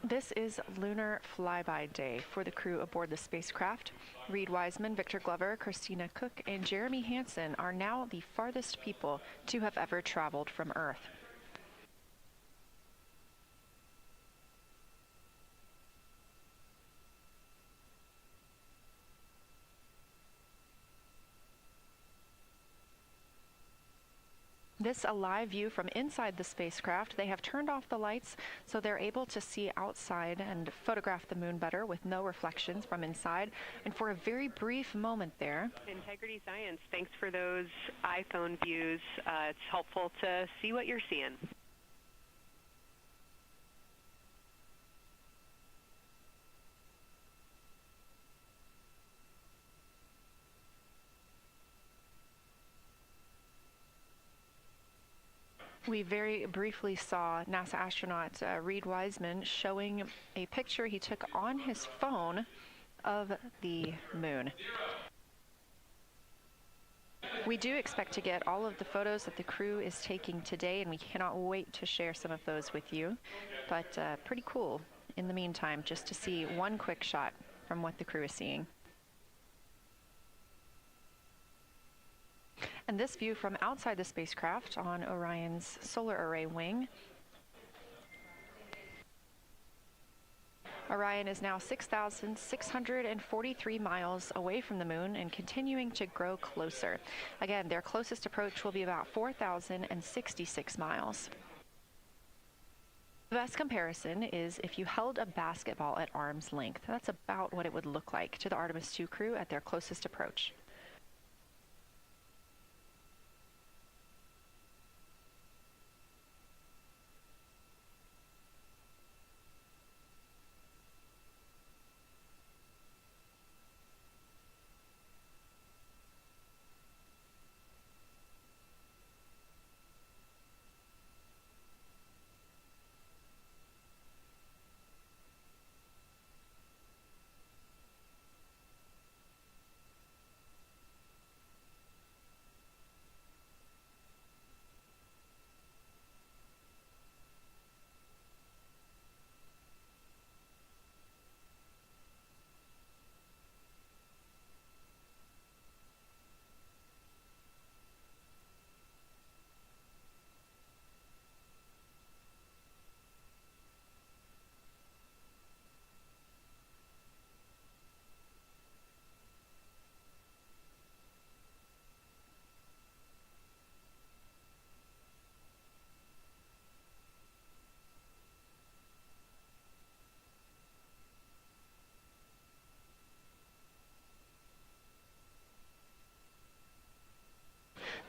This is lunar flyby day for the crew aboard the spacecraft. Reed Wiseman, Victor Glover, Christina Cook, and Jeremy Hansen are now the farthest people to have ever traveled from Earth. This a live view from inside the spacecraft. They have turned off the lights so they're able to see outside and photograph the moon better with no reflections from inside. And for a very brief moment there. Integrity Science, thanks for those iPhone views. It's helpful to see what you're seeing. We very briefly saw NASA astronaut Reed Wiseman showing a picture he took on his phone of the moon. We do expect to get all of the photos that the crew is taking today, and we cannot wait to share some of those with you. But pretty cool in the meantime, just to see one quick shot from what the crew is seeing. And this view from outside the spacecraft on Orion's solar array wing. Orion is now 6,643 miles away from the moon and continuing to grow closer. Again, their closest approach will be about 4,066 miles. The best comparison is if you held a basketball at arm's length. That's about what it would look like to the Artemis 2 crew at their closest approach.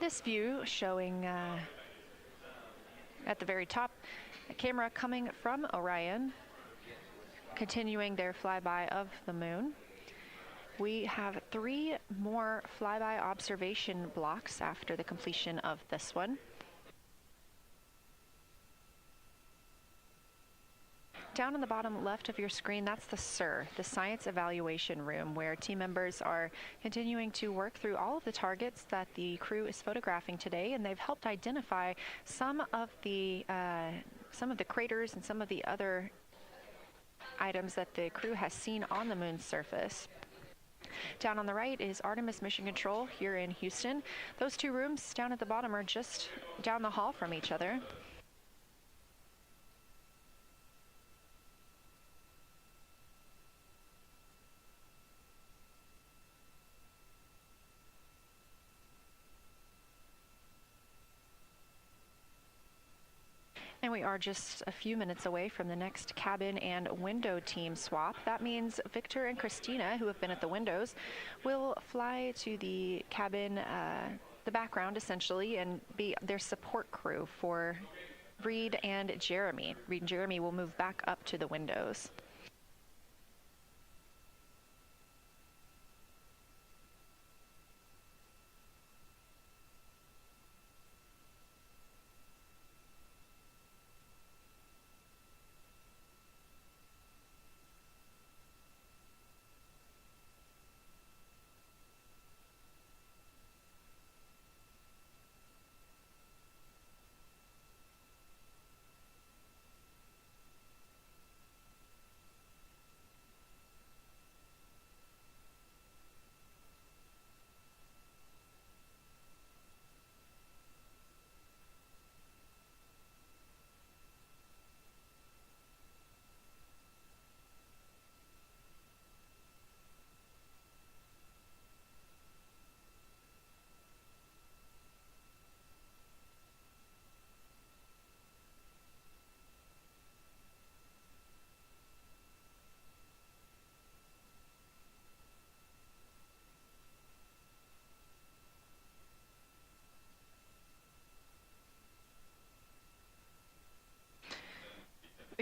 This view showing at the very top, a camera coming from Orion, continuing their flyby of the moon. We have 3 more flyby observation blocks after the completion of this one. Down on the bottom left of your screen, that's the SIR, the Science Evaluation Room, where team members are continuing to work through all of the targets that the crew is photographing today, and they've helped identify some of the craters and some of the other items that the crew has seen on the moon's surface. Down on the right is Artemis Mission Control here in Houston. Those 2 rooms down at the bottom are just down the hall from each other. And we are just a few minutes away from the next cabin and window team swap. That means Victor and Christina, who have been at the windows, will fly to the cabin, the background essentially, and be their support crew for Reed and Jeremy. Reed and Jeremy will move back up to the windows.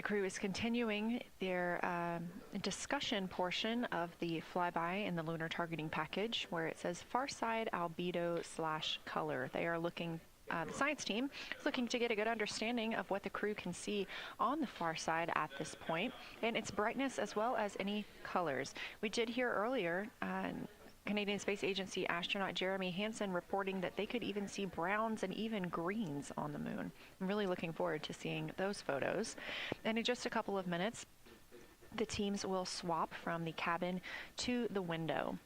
crew is continuing their discussion portion of the flyby in the lunar targeting package, where it says far side albedo / color. They are looking, the science team is looking to get a good understanding of what the crew can see on the far side at this point, and its brightness as well as any colors. We did hear earlier Canadian Space Agency astronaut Jeremy Hansen reporting that they could even see browns and even greens on the moon. I'm really looking forward to seeing those photos. And in just a couple of minutes, the teams will swap from the cabin to the window.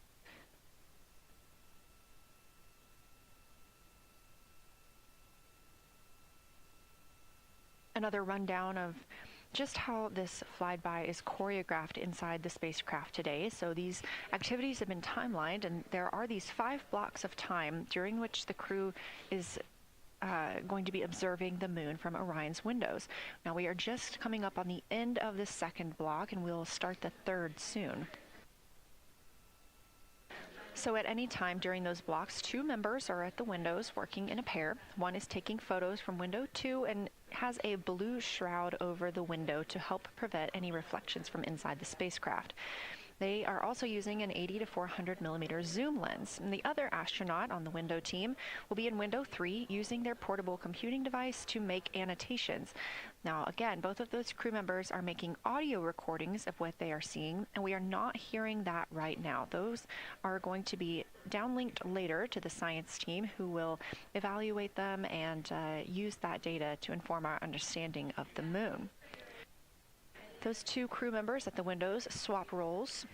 Another rundown of just how this flyby is choreographed inside the spacecraft today. So these activities have been timelined, and there are these 5 blocks of time during which the crew is going to be observing the moon from Orion's windows. Now we are just coming up on the end of the 2nd block, and we'll start the 3rd soon. So at any time during those blocks, 2 members are at the windows working in a pair. One is taking photos from window 2 and has a blue shroud over the window to help prevent any reflections from inside the spacecraft. They are also using an 80 to 400 millimeter zoom lens. And the other astronaut on the window team will be in window 3 using their portable computing device to make annotations. Now, again, both of those crew members are making audio recordings of what they are seeing, and we are not hearing that right now. Those are going to be downlinked later to the science team, who will evaluate them and use that data to inform our understanding of the moon. Those 2 crew members at the windows swap roles.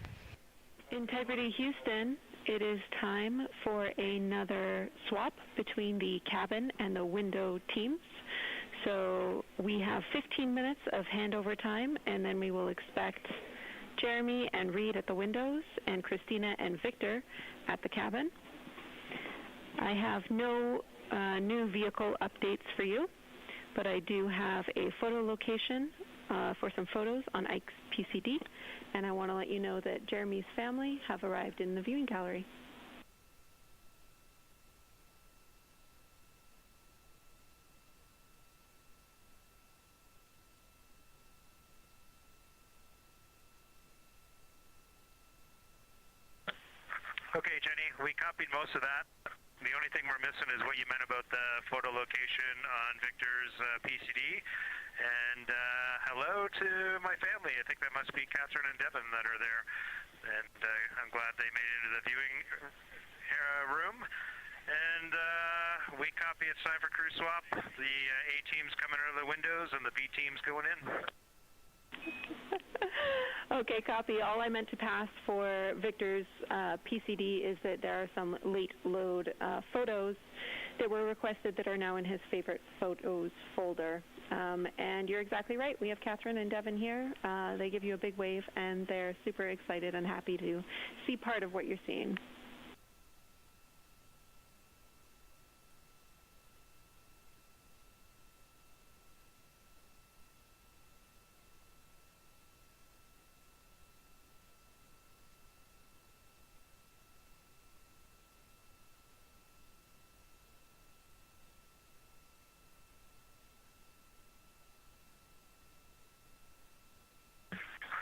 Integrity Houston, it is time for another swap between the cabin and the window teams. So we have 15 minutes of handover time, and then we will expect Jeremy and Reed at the windows and Christina and Victor at the cabin. I have no new vehicle updates for you, but I do have a photo location for some photos on Ike's PCD, and I want to let you know that Jeremy's family have arrived in the viewing gallery. Okay, Jenny, we copied most of that. The only thing we're missing is what you meant about the photo location on Victor's PCD. And hello to my family. I think that must be Catherine and Devin that are there. And I'm glad they made it into the viewing room. And we copy. It's time for crew swap. The A team's coming out of the windows and the B team's going in. Okay, copy. All I meant to pass for Victor's PCD is that there are some late load photos that were requested that are now in his favorite photos folder. And you're exactly right. We have Catherine and Devin here. They give you a big wave, and they're super excited and happy to see part of what you're seeing.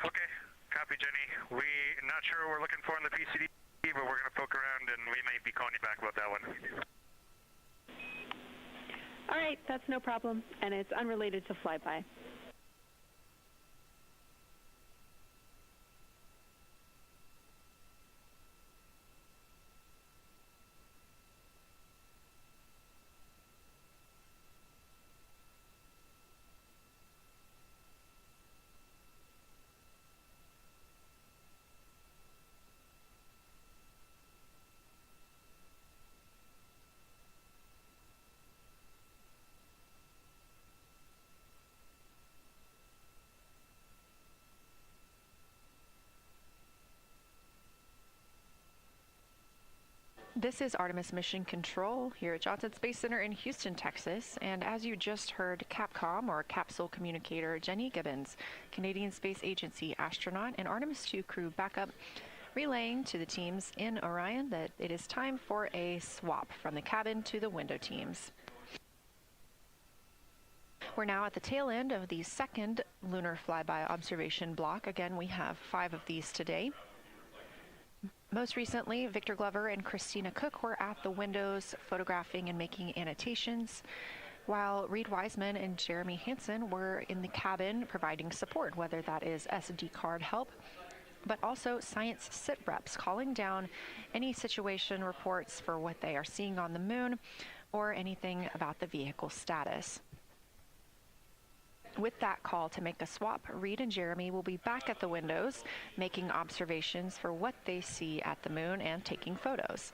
Okay, copy, Jenny. We're not sure what we're looking for in the PCD, but we're going to poke around, and we may be calling you back about that one. All right, that's no problem, and it's unrelated to flyby. This is Artemis Mission Control here at Johnson Space Center in Houston, Texas. And as you just heard, Capcom, or Capsule Communicator Jenny Gibbons, Canadian Space Agency astronaut and Artemis II crew backup, relaying to the teams in Orion that it is time for a swap from the cabin to the window teams. We're now at the tail end of the second lunar flyby observation block. Again, we have 5 of these today. Most recently, Victor Glover and Christina Cook were at the windows photographing and making annotations, while Reed Wiseman and Jeremy Hansen were in the cabin providing support, whether that is SD card help, but also science sit reps, calling down any situation reports for what they are seeing on the moon or anything about the vehicle status. With that call to make a swap, Reed and Jeremy will be back at the windows, making observations for what they see at the moon and taking photos.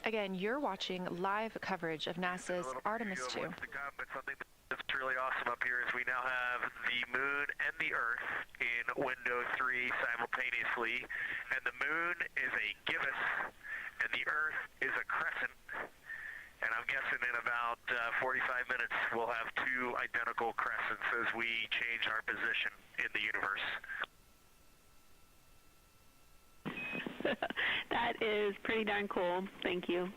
Again, you're watching live coverage of NASA's Artemis 2. Something that's really awesome up here is we now have the moon and the Earth in window 3 simultaneously, and the moon is a gibbous, and the Earth is a crescent. And I'm guessing in about 45 minutes we'll have 2 identical crescents as we change our position in the universe. That is pretty darn cool. Thank you.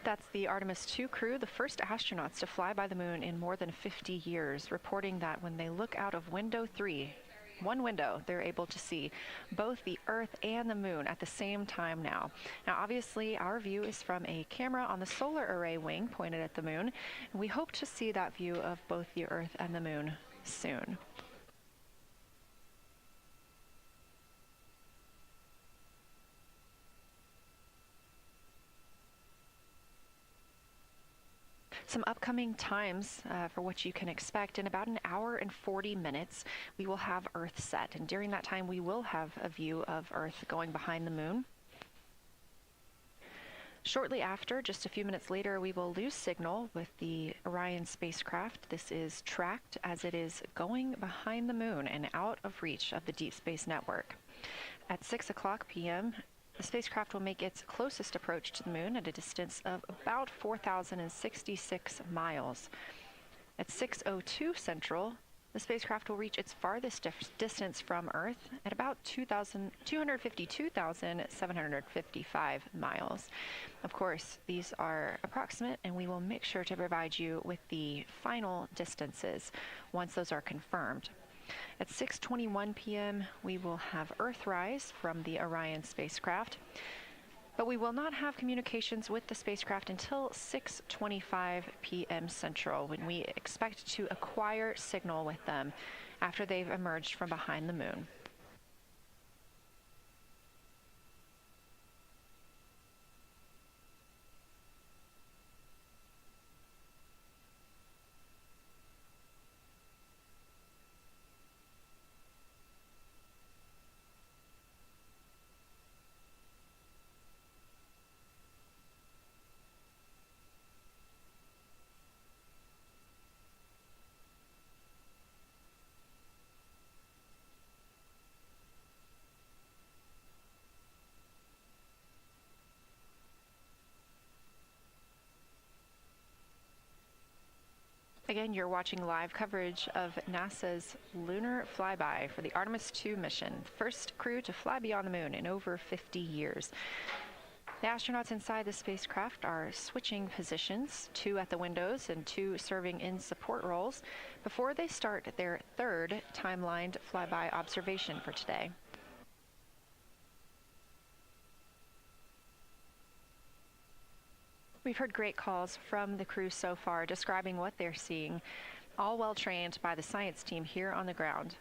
That's the Artemis 2 crew, the first astronauts to fly by the moon in more than 50 years, reporting that when they look out of window 3, one window, they're able to see both the Earth and the moon at the same time now. Now, obviously, our view is from a camera on the solar array wing pointed at the moon, and we hope to see that view of both the Earth and the moon soon. Some upcoming times for what you can expect. In about an hour and 40 minutes, we will have Earth set. And during that time, we will have a view of Earth going behind the moon. Shortly after, just a few minutes later, we will lose signal with the Orion spacecraft. This is tracked as it is going behind the moon and out of reach of the Deep Space Network. At 6 o'clock p.m., the spacecraft will make its closest approach to the moon at a distance of about 4,066 miles. At 6:02 Central, the spacecraft will reach its farthest distance from Earth at about 252,755 miles. Of course, these are approximate, and we will make sure to provide you with the final distances once those are confirmed. At 6:21 p.m., we will have Earthrise from the Orion spacecraft, but we will not have communications with the spacecraft until 6:25 p.m. Central, when we expect to acquire signal with them after they've emerged from behind the moon. Again, you're watching live coverage of NASA's lunar flyby for the Artemis 2 mission, first crew to fly beyond the moon in over 50 years. The astronauts inside the spacecraft are switching positions, 2 at the windows and 2 serving in support roles, before they start their third timelined flyby observation for today. We've heard great calls from the crew so far describing what they're seeing, all well trained by the science team here on the ground.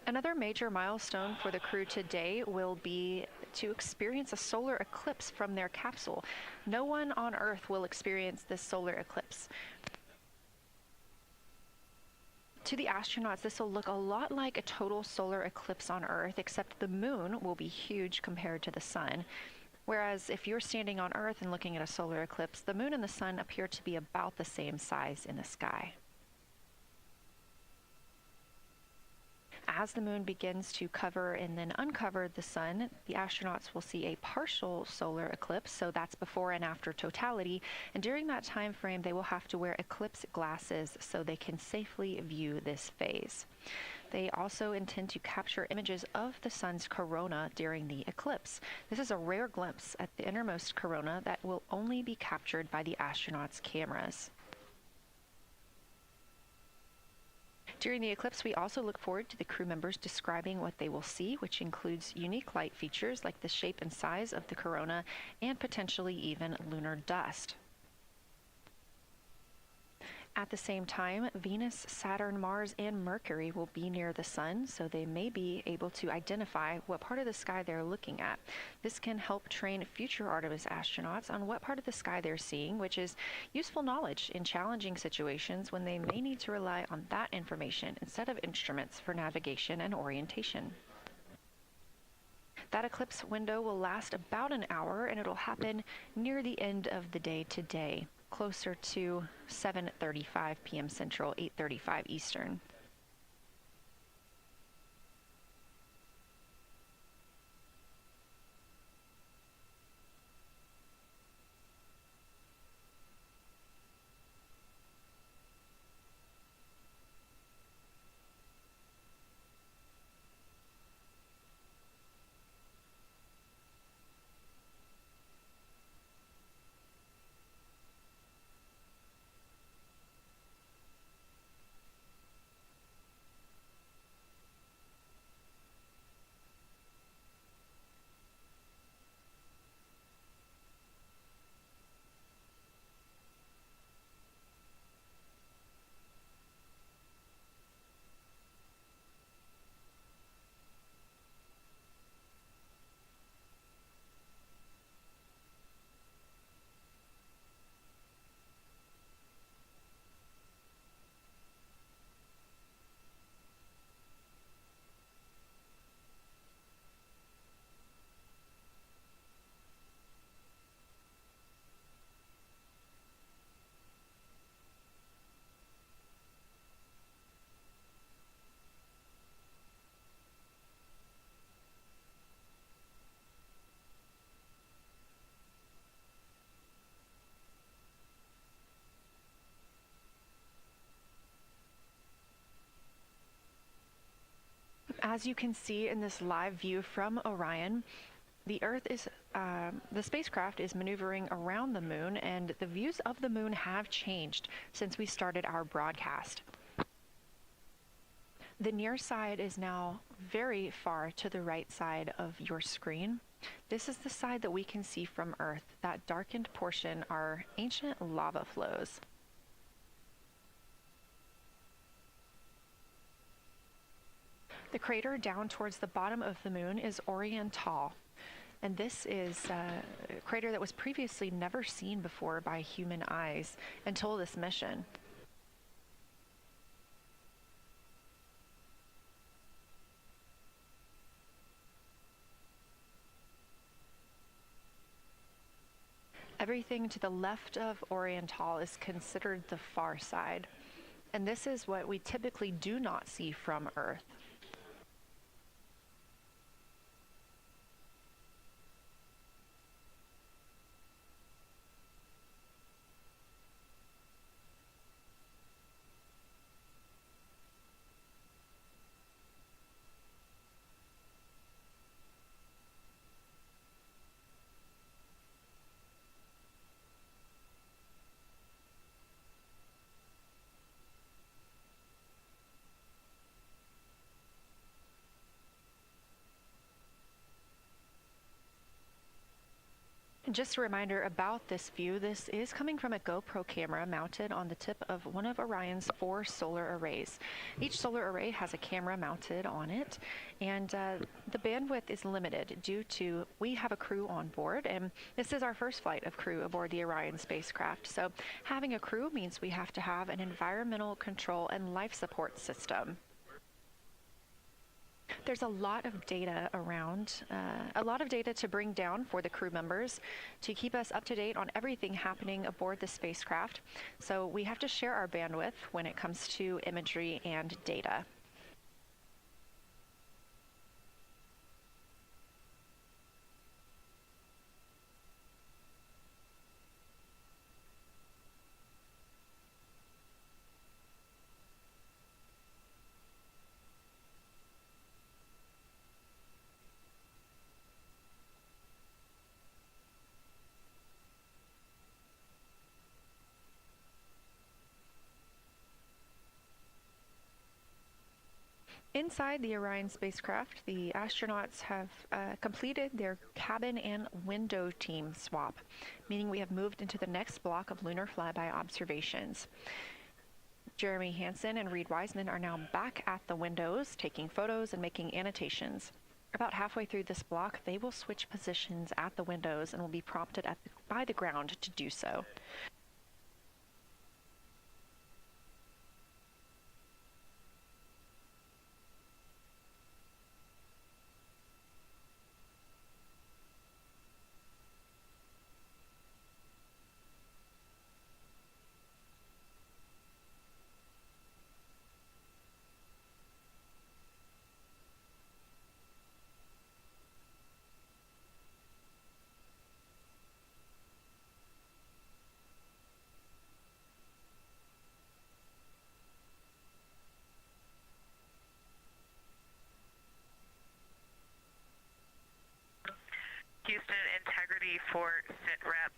Another major milestone for the crew today will be to experience a solar eclipse from their capsule. No one on Earth will experience this solar eclipse. To the astronauts, this will look a lot like a total solar eclipse on Earth, except the moon will be huge compared to the sun. Whereas if you're standing on Earth and looking at a solar eclipse, the moon and the sun appear to be about the same size in the sky. As the moon begins to cover and then uncover the sun, the astronauts will see a partial solar eclipse, so that's before and after totality, and during that time frame they will have to wear eclipse glasses so they can safely view this phase. They also intend to capture images of the sun's corona during the eclipse. This is a rare glimpse at the innermost corona that will only be captured by the astronauts' cameras. During the eclipse, we also look forward to the crew members describing what they will see, which includes unique light features like the shape and size of the corona and potentially even lunar dust. At the same time, Venus, Saturn, Mars, and Mercury will be near the sun, so they may be able to identify what part of the sky they're looking at. This can help train future Artemis astronauts on what part of the sky they're seeing, which is useful knowledge in challenging situations when they may need to rely on that information instead of instruments for navigation and orientation. That eclipse window will last about an hour, and it'll happen near the end of the day today, closer to 7:35 p.m. Central, 8:35 Eastern. As you can see in this live view from Orion, the spacecraft is maneuvering around the moon, and the views of the moon have changed since we started our broadcast. The near side is now very far to the right side of your screen. This is the side that we can see from Earth. That darkened portion are ancient lava flows. The crater down towards the bottom of the moon is Oriental, and this is a crater that was previously never seen before by human eyes until this mission. Everything to the left of Oriental is considered the far side. And this is what we typically do not see from Earth. Just a reminder about this view, this is coming from a GoPro camera mounted on the tip of one of Orion's 4 solar arrays. Each solar array has a camera mounted on it, and the bandwidth is limited due to we have a crew on board, and this is our first flight of crew aboard the Orion spacecraft. So having a crew means we have to have an environmental control and life support system. There's a lot of data around, a lot of data to bring down for the crew members to keep us up to date on everything happening aboard the spacecraft. So we have to share our bandwidth when it comes to imagery and data. Inside the Orion spacecraft, the astronauts have completed their cabin and window team swap, meaning we have moved into the next block of lunar flyby observations. Jeremy Hansen and Reed Wiseman are now back at the windows, taking photos and making annotations. About halfway through this block, they will switch positions at the windows and will be prompted by the ground to do so. Houston integrity for SITREP.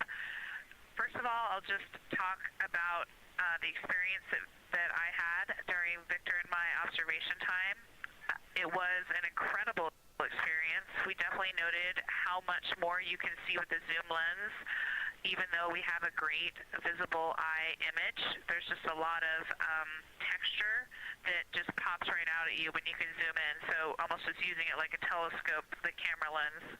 First of all, I'll just talk about the experience that I had during Victor and my observation time. It was an incredible experience. We definitely noted how much more you can see with the zoom lens. Even though we have a great visible eye image, there's just a lot of texture that just pops right out at you when you can zoom in. So almost just using it like a telescope, the camera lens.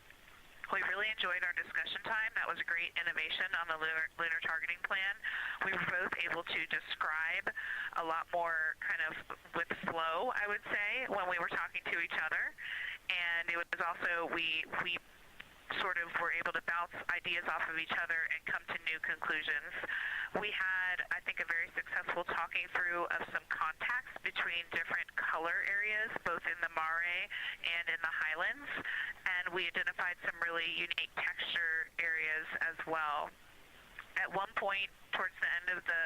We really enjoyed our discussion time. That was a great innovation on the lunar targeting plan. We were both able to describe a lot more kind of with flow, I would say, when we were talking to each other. And it was also, we sort of were able to bounce ideas off of each other and come to new conclusions. We had, I think, a very successful talking through of some contacts between different color areas, both in the mare and in the highlands, and we identified some really unique texture areas as well. At one point, towards the end of the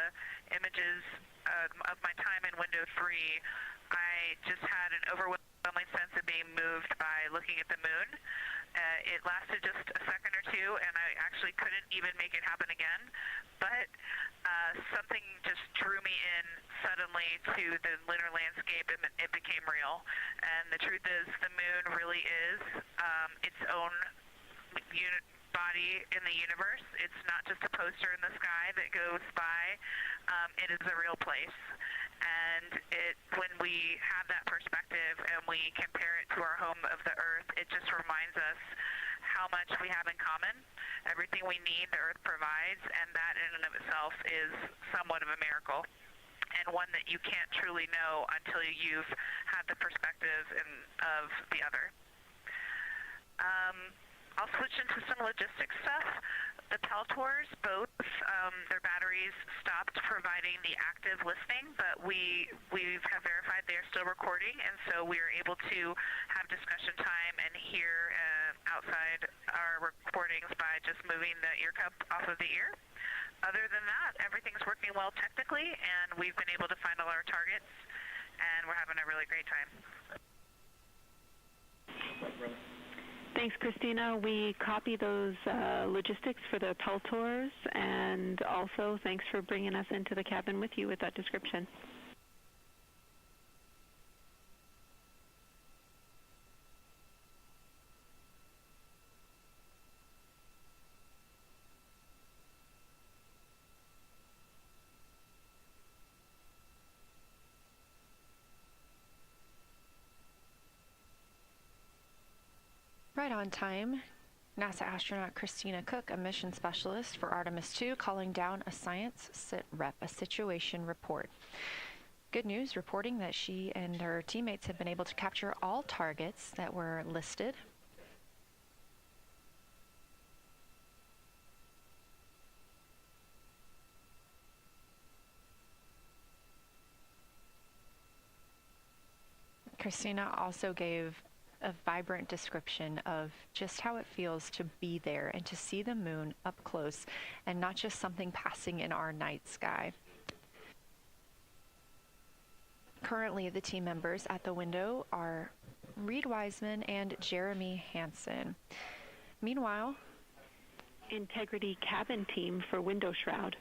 images of my time in window 3, I just had an overwhelming sense of being moved by looking at the moon. It lasted just a second or two, and I actually couldn't even make it happen again. But something just drew me in suddenly to the lunar landscape, and it became real. And the truth is, the moon really is its own body in the universe. It's not just a poster in the sky that goes by. It is a real place. And when we have that perspective and we compare it to our home of the Earth, it just reminds us how much we have in common. Everything we need, the Earth provides, and that in and of itself is somewhat of a miracle, and one that you can't truly know until you've had the perspective of the other. I'll switch into some logistics stuff. The Peltors, both their batteries stopped providing the active listening, but we have verified they are still recording, and so we are able to have discussion time and hear outside our recordings by just moving the ear cup off of the ear. Other than that, everything's working well technically, and we've been able to find all our targets, and we're having a really great time. Thanks, Christina. We copy those logistics for the Peltors, and also thanks for bringing us into the cabin with you with that description. Right on time. NASA astronaut Christina Cook, a mission specialist for Artemis 2, calling down a science a situation report. Good news, reporting that she and her teammates have been able to capture all targets that were listed. Christina also gave a vibrant description of just how it feels to be there and to see the moon up close and not just something passing in our night sky. Currently, the team members at the window are Reed Wiseman and Jeremy Hansen. Meanwhile, Integrity cabin team for window shroud.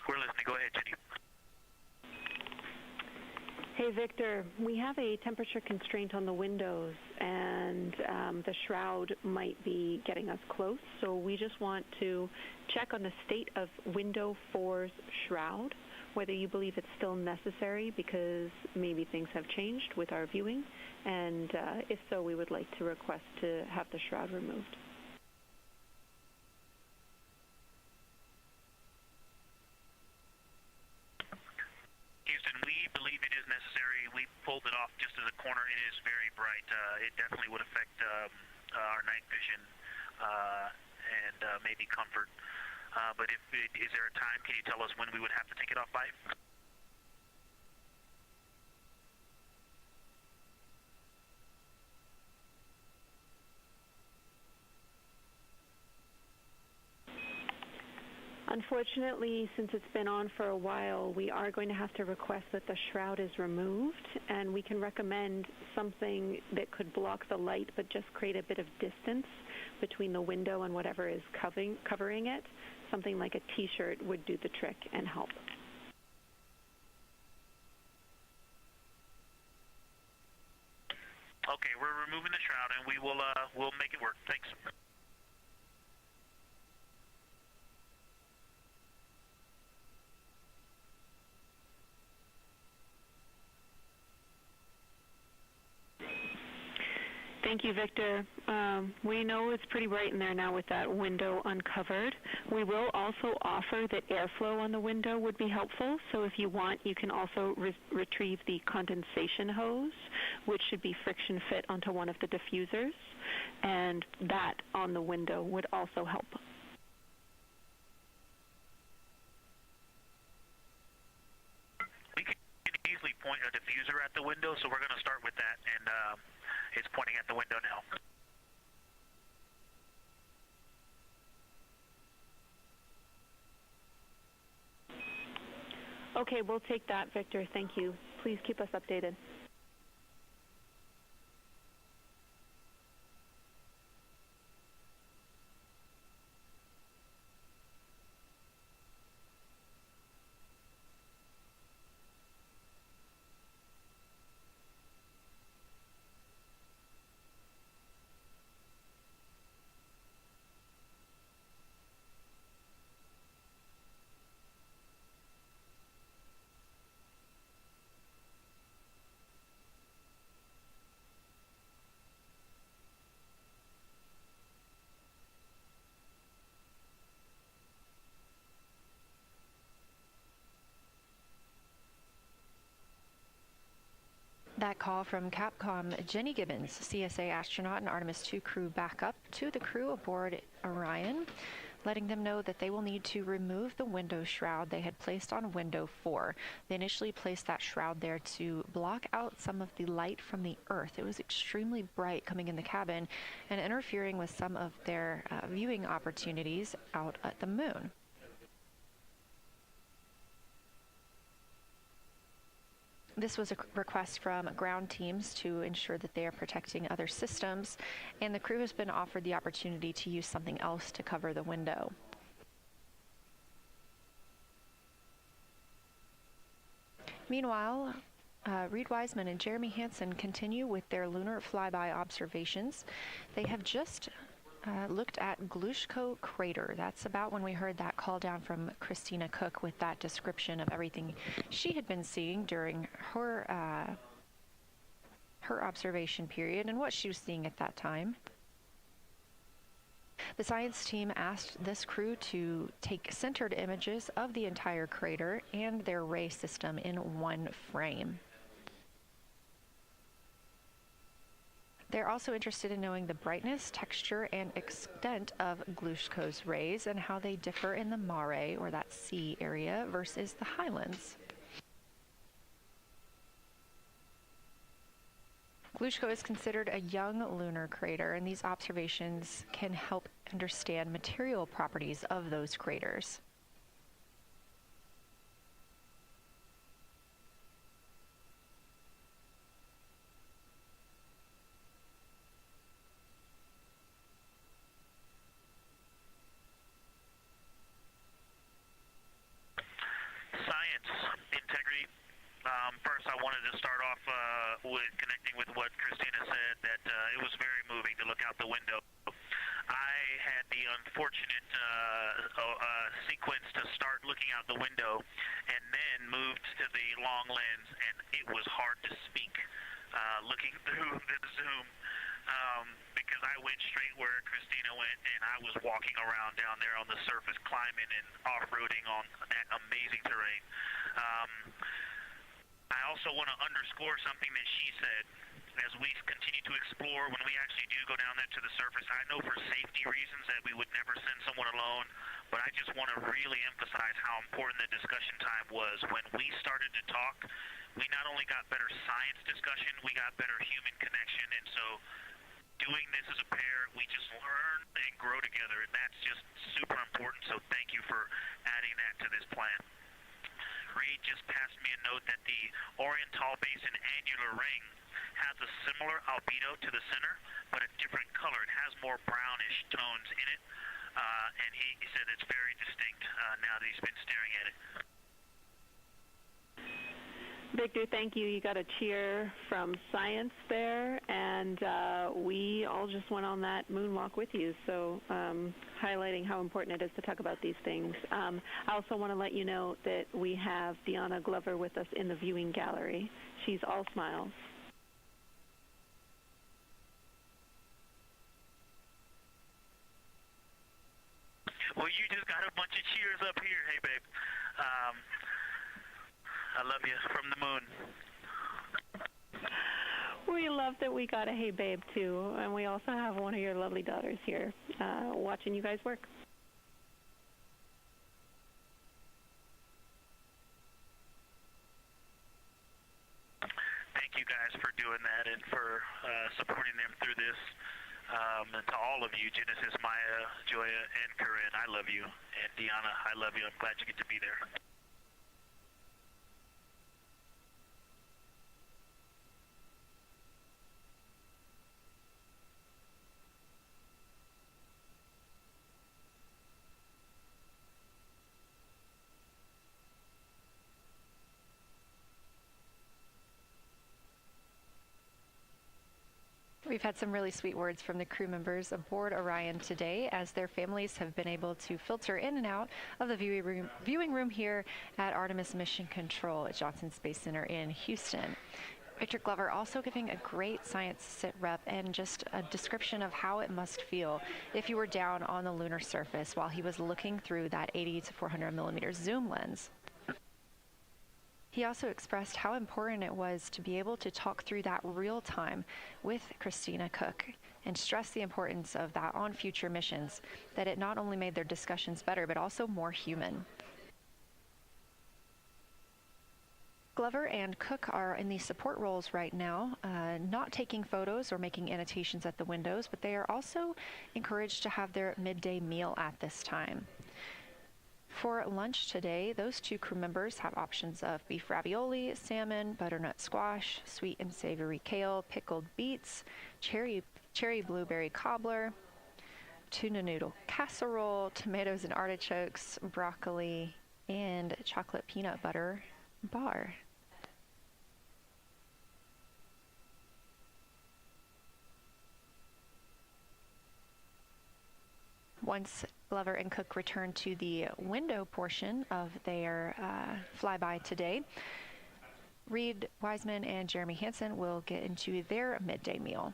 We're listening. Go ahead, Jenny. Hey, Victor, we have a temperature constraint on the windows, and the shroud might be getting us close, so we just want to check on the state of window 4's shroud, whether you believe it's still necessary because maybe things have changed with our viewing, and if so, we would like to request to have the shroud removed. Houston, we believe it is necessary. We pulled it off just as a corner. It is very bright. It definitely would affect our night vision and maybe comfort. But is there a time? Can you tell us when we would have to take it off by? Unfortunately, since it's been on for a while, we are going to have to request that the shroud is removed, and we can recommend something that could block the light but just create a bit of distance between the window and whatever is covering it. Something like a t-shirt would do the trick and help. Okay, we're removing the shroud, and we will we'll make it work. Thanks. Thank you, Victor. We know it's pretty bright in there now with that window uncovered. We will also offer that airflow on the window would be helpful. So if you want, you can also retrieve the condensation hose, which should be friction fit onto one of the diffusers. And that on the window would also help. We can easily point a diffuser at the window, so we're going to start with that, and it's pointing at the window now. Okay, we'll take that, Victor. Thank you. Please keep us updated. that call from Capcom, Jenny Gibbons, CSA astronaut and Artemis 2 crew, back up to the crew aboard Orion, letting them know that they will need to remove the window shroud they had placed on window 4. They initially placed that shroud there to block out some of the light from the Earth. It was extremely bright coming in the cabin and interfering with some of their viewing opportunities out at the moon. This was a request from ground teams to ensure that they are protecting other systems, and the crew has been offered the opportunity to use something else to cover the window. Meanwhile, Reed Wiseman and Jeremy Hansen continue with their lunar flyby observations. They have just looked at Glushko Crater. That's about when we heard that call down from Christina Cook with that description of everything she had been seeing during her observation period and what she was seeing at that time. The science team asked this crew to take centered images of the entire crater and their ray system in one frame. They're also interested in knowing the brightness, texture, and extent of Glushko's rays and how they differ in the mare, or that sea area, versus the highlands. Glushko is considered a young lunar crater, and these observations can help understand material properties of those craters. First, I wanted to start off with connecting with what Christina said, that it was very moving to look out the window. I had the unfortunate sequence to start looking out the window and then moved to the long lens, and it was hard to speak looking through the zoom because I went straight where Christina went, and I was walking around down there on the surface, climbing and off-roading on that amazing terrain. I also want to underscore something that she said. As we continue to explore, when we actually do go down there to the surface, I know for safety reasons that we would never send someone alone, but I just want to really emphasize how important the discussion time was. When we started to talk, we not only got better science discussion, we got better human connection, and so doing this as a pair, we just learn and grow together, and that's just super important, so thank you for adding that to this plan. Reed just passed me a note that the Oriental Basin annular ring has a similar albedo to the center, but a different color. It has more brownish tones in it, and he said it's very distinct now that he's been staring at it. Victor, thank you. You got a cheer from science there, and we all just went on that moonwalk with you, so highlighting how important it is to talk about these things. I also want to let you know that we have Deanna Glover with us in the viewing gallery. She's all smiles. Well, you just got a bunch of cheers up here. Hey, babe. I love you from the moon. We love that we got a hey babe too, and we also have one of your lovely daughters here watching you guys work. Thank you guys for doing that and for supporting them through this. And to all of you, Genesis, Maya, Joya, and Corinne, I love you. And Deanna, I love you. I'm glad you get to be there. We've had some really sweet words from the crew members aboard Orion today, as their families have been able to filter in and out of the viewing room here at Artemis Mission Control at Johnson Space Center in Houston. Victor Glover also giving a great science sit rep and just a description of how it must feel if you were down on the lunar surface while he was looking through that 80 to 400 millimeter zoom lens. He also expressed how important it was to be able to talk through that real time with Christina Cook and stress the importance of that on future missions, that it not only made their discussions better, but also more human. Glover and Cook are in the support roles right now, not taking photos or making annotations at the windows, but they are also encouraged to have their midday meal at this time. For lunch today, those two crew members have options of beef ravioli, salmon, butternut squash, sweet and savory kale, pickled beets, cherry blueberry cobbler, tuna noodle casserole, tomatoes and artichokes, broccoli, and chocolate peanut butter bar. Once Glover and Cook return to the window portion of their flyby today, Reed Wiseman and Jeremy Hansen will get into their midday meal.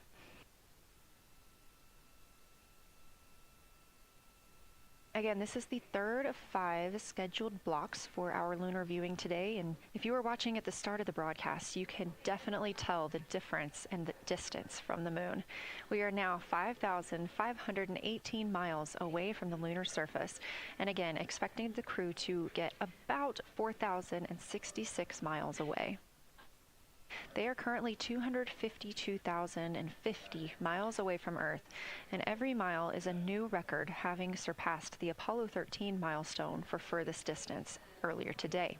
Again, this is the third of 5 scheduled blocks for our lunar viewing today, and if you were watching at the start of the broadcast, you can definitely tell the difference and the distance from the moon. We are now 5,518 miles away from the lunar surface, and again, expecting the crew to get about 4,066 miles away. They are currently 252,050 miles away from Earth, and every mile is a new record, having surpassed the Apollo 13 milestone for furthest distance earlier today.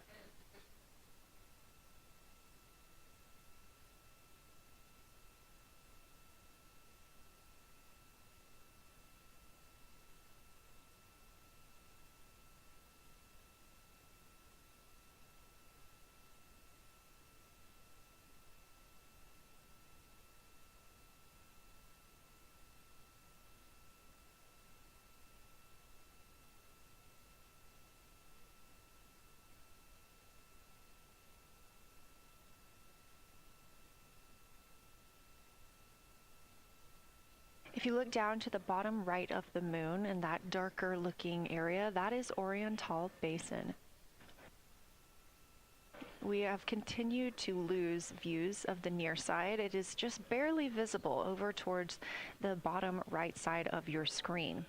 If you look down to the bottom right of the moon in that darker looking area, that is Oriental Basin. We have continued to lose views of the near side. It is just barely visible over towards the bottom right side of your screen.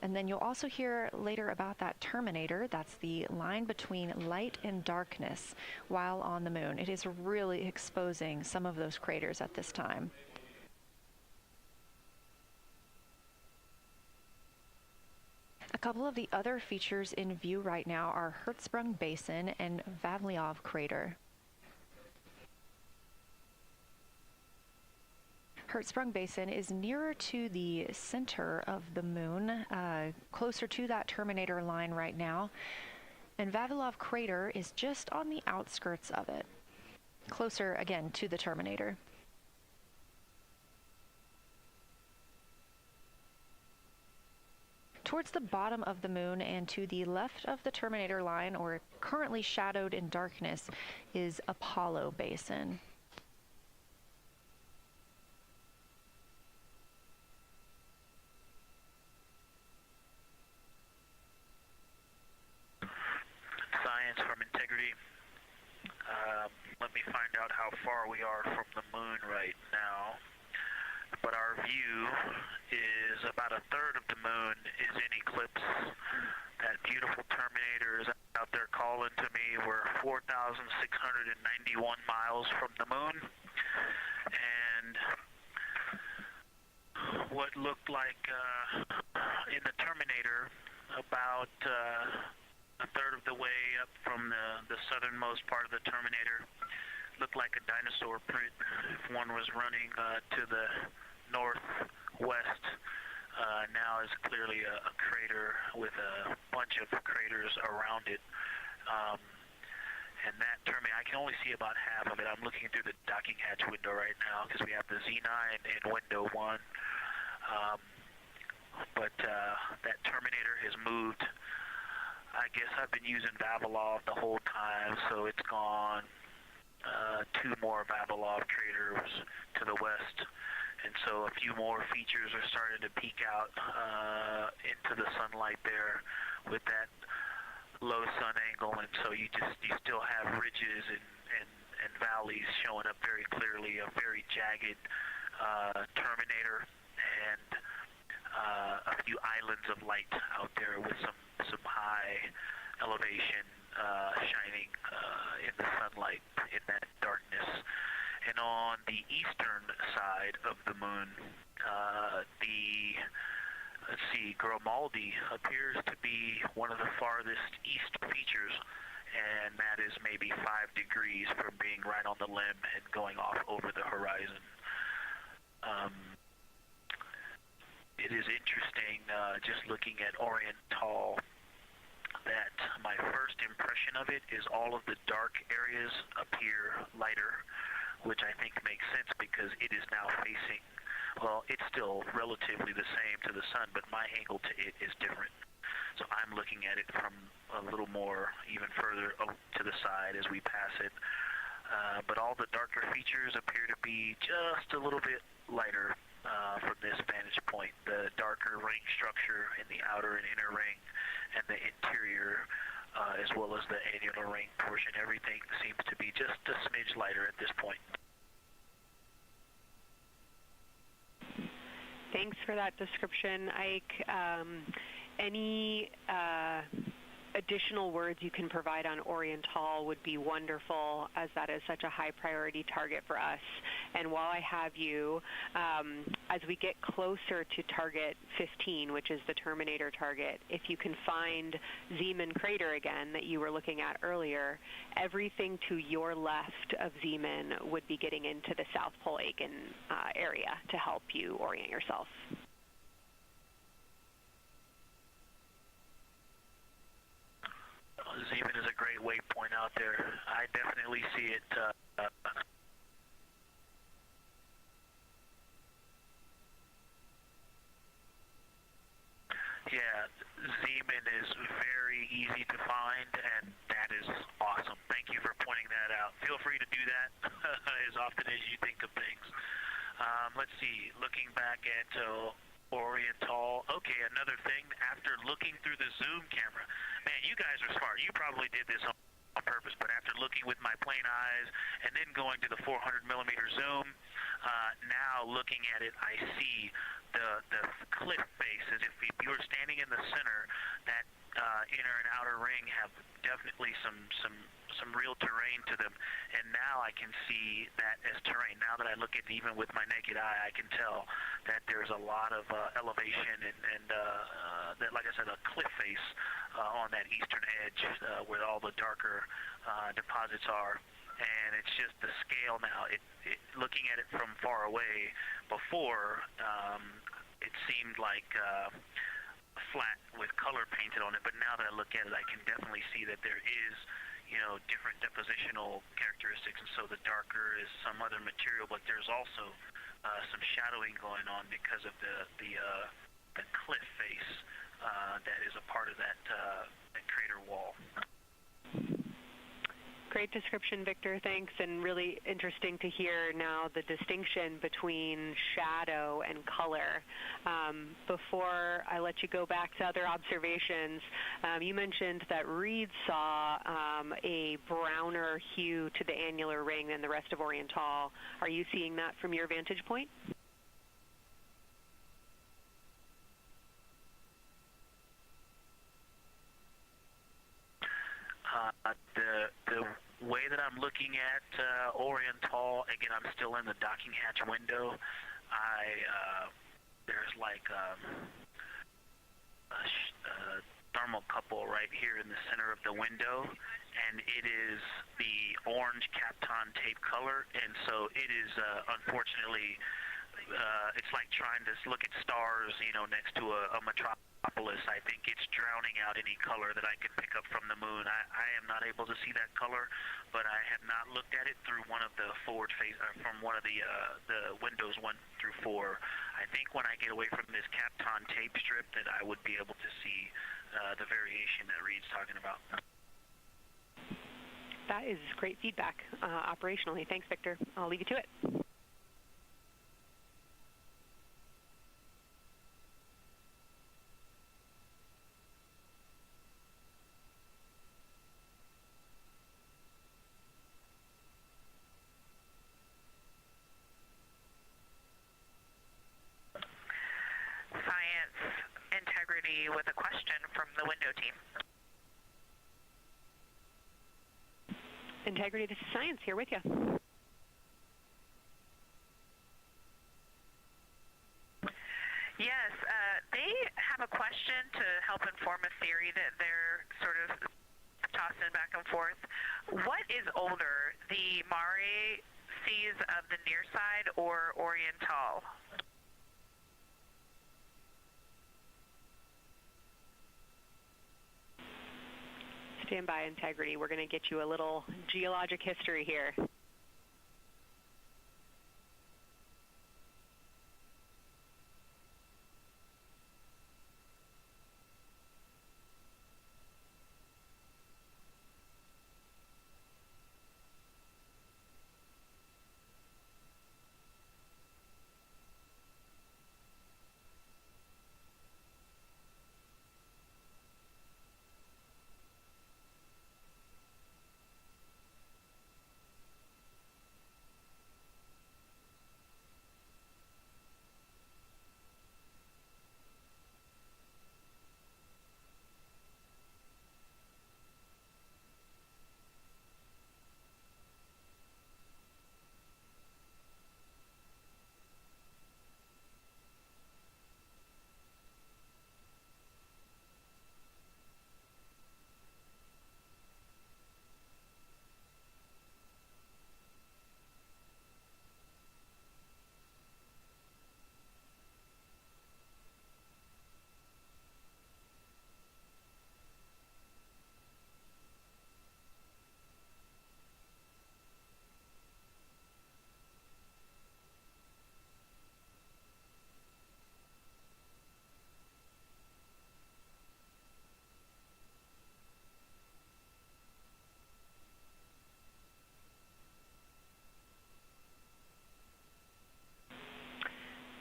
And then you'll also hear later about that terminator. That's the line between light and darkness while on the moon. It is really exposing some of those craters at this time. A couple of the other features in view right now are Hertzsprung Basin and Vavilov Crater. Hertzsprung Basin is nearer to the center of the moon, closer to that terminator line right now, and Vavilov Crater is just on the outskirts of it, closer again to the terminator. Towards the bottom of the moon and to the left of the terminator line, or currently shadowed in darkness, is Apollo Basin. Science from integrity. Let me find out how far we are from the moon right now. But our view is about a third of the moon is in eclipse. That beautiful terminator is out there calling to me. We're 4,691 miles from the moon. And what looked like in the terminator about a third of the way up from the southernmost part of the terminator looked like a dinosaur print if one was running to the northwest. Now is clearly a crater with a bunch of craters around it. And that terminator, I can only see about half of it. I'm looking through the docking hatch window right now because we have the Z9 in window 1. But that terminator has moved. I guess I've been using Vavilov the whole time, so it's gone 2 more Vavilov craters to the west. And so a few more features are starting to peek out into the sunlight there with that low sun angle, and so you still have ridges and valleys showing up very clearly. A very jagged terminator, and a few islands of light out there with some high elevation shining in the sunlight in that darkness. And on the eastern side of the moon, let's see, Grimaldi appears to be one of the farthest east features, and that is maybe 5 degrees from being right on the limb and going off over the horizon. It is interesting, just looking at Oriental, that my first impression of it is all of the dark areas appear lighter, which I think makes sense because it is now facing, well, it's still relatively the same to the sun, but my angle to it is different. So I'm looking at it from a little more, even further to the side as we pass it. But all the darker features appear to be just a little bit lighter from this vantage point. The darker ring structure in the outer and inner ring and the interior, as well as the annular ring portion, everything seems to be just a smidge lighter at this point. Thanks for that description, Ike. Any additional words you can provide on Oriental would be wonderful, as that is such a high priority target for us. And while I have you, as we get closer to target 15, which is the Terminator target, if you can find Zeeman Crater again that you were looking at earlier, everything to your left of Zeeman would be getting into the South Pole Aiken area to help you orient yourself. Zeeman is a great waypoint out there. I definitely see it. Yeah, Zeeman is very easy to find, and that is awesome. Thank you for pointing that out. Feel free to do that as often as you think of things. Let's see, looking back at Oriental. Okay, another thing, after looking through the zoom camera, man, you guys are smart. You probably did this on purpose, but after looking with my plain eyes and then going to the 400 millimeter zoom, now looking at it, I see the cliff face as if you were standing in the center. That inner and outer ring have definitely some real terrain to them, and now I can see that as terrain. Now that I look at it even with my naked eye, I can tell that there's a lot of elevation and that, like I said, a cliff face on that eastern edge where all the darker deposits are. And it's just the scale now. Looking at it from far away before, it seemed like flat with color painted on it, but now that I look at it, I can definitely see that there is, different depositional characteristics, and so the darker is some other material, but there's also some shadowing going on because of the cliff face that is a part of that crater wall. Great description, Victor. Thanks, and really interesting to hear now the distinction between shadow and color. Before I let you go back to other observations, you mentioned that Reed saw a browner hue to the annular ring than the rest of Oriental. Are you seeing that from your vantage point? The way that I'm looking at Oriental, again, I'm still in the docking hatch window. There's like a thermocouple right here in the center of the window, and it is the orange Kapton tape color, and so it is unfortunately, it's like trying to look at stars, next to a metropolis. I think it's drowning out any color that I can pick up from the moon. I am not able to see that color, but I have not looked at it through one of the forward face, from one of the windows 1 through 4. I think when I get away from this Kapton tape strip that I would be able to see the variation that Reed's talking about. That is great feedback operationally. Thanks, Victor. I'll leave you to it. the window team. Integrity, this is Science here with you. Yes, they have a question to help inform a theory that they're sort of tossing back and forth. What is older, the Mare seas of the near side or Oriental? Stand by, Integrity. We're going to get you a little geologic history here.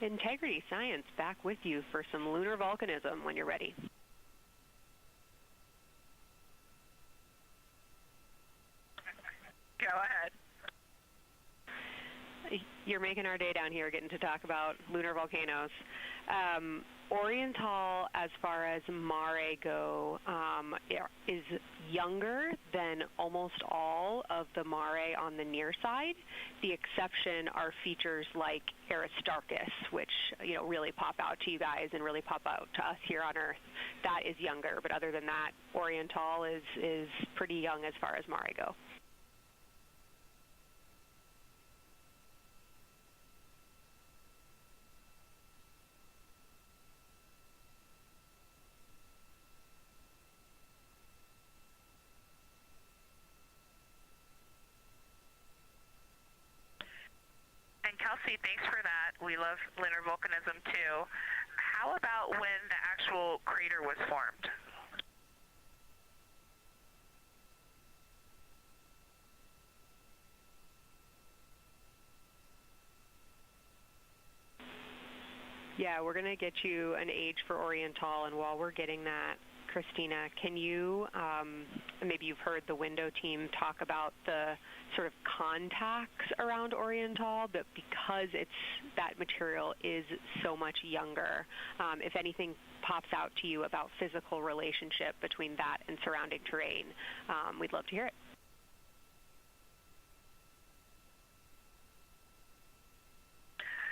Integrity Science back with you for some lunar volcanism when you're ready. Go ahead. You're making our day down here getting to talk about lunar volcanoes. Oriental, as far as Mare go, is younger than almost all of the Mare on the near side. The exception are features like Aristarchus, which really pop out to you guys and really pop out to us here on Earth. That is younger, but other than that, Oriental is pretty young as far as Mare go. Kelsey, thanks for that. We love lunar volcanism too. How about when the actual crater was formed? Yeah, we're going to get you an age for Oriental, and while we're getting that, Christina, can you, maybe you've heard the window team talk about the sort of contacts around Oriental, but because that material is so much younger, if anything pops out to you about physical relationship between that and surrounding terrain, we'd love to hear it.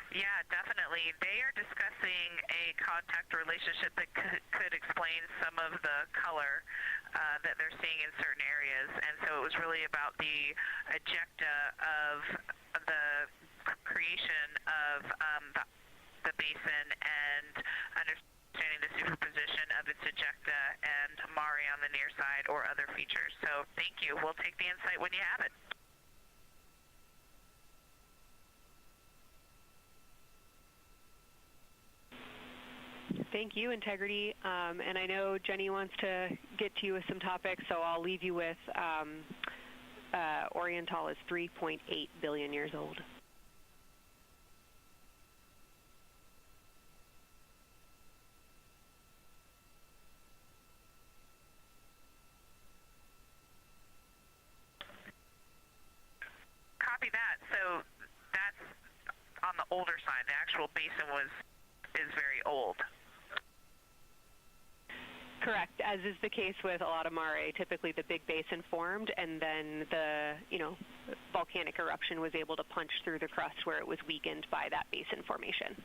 Yeah, definitely. They are discussing a contact relationship that could explain some of the color that they're seeing in certain areas. And so it was really about the ejecta of the creation of the basin and understanding the superposition of its ejecta and Mare on the near side or other features. So thank you. We'll take the insight when you have it. Thank you, Integrity. And I know Jenny wants to get to you with some topics, so I'll leave you with Oriental is 3.8 billion years old. Copy that. So that's on the older side. The actual basin is very old. Correct, as is the case with a lot of mare. Typically the big basin formed and then the, volcanic eruption was able to punch through the crust where it was weakened by that basin formation.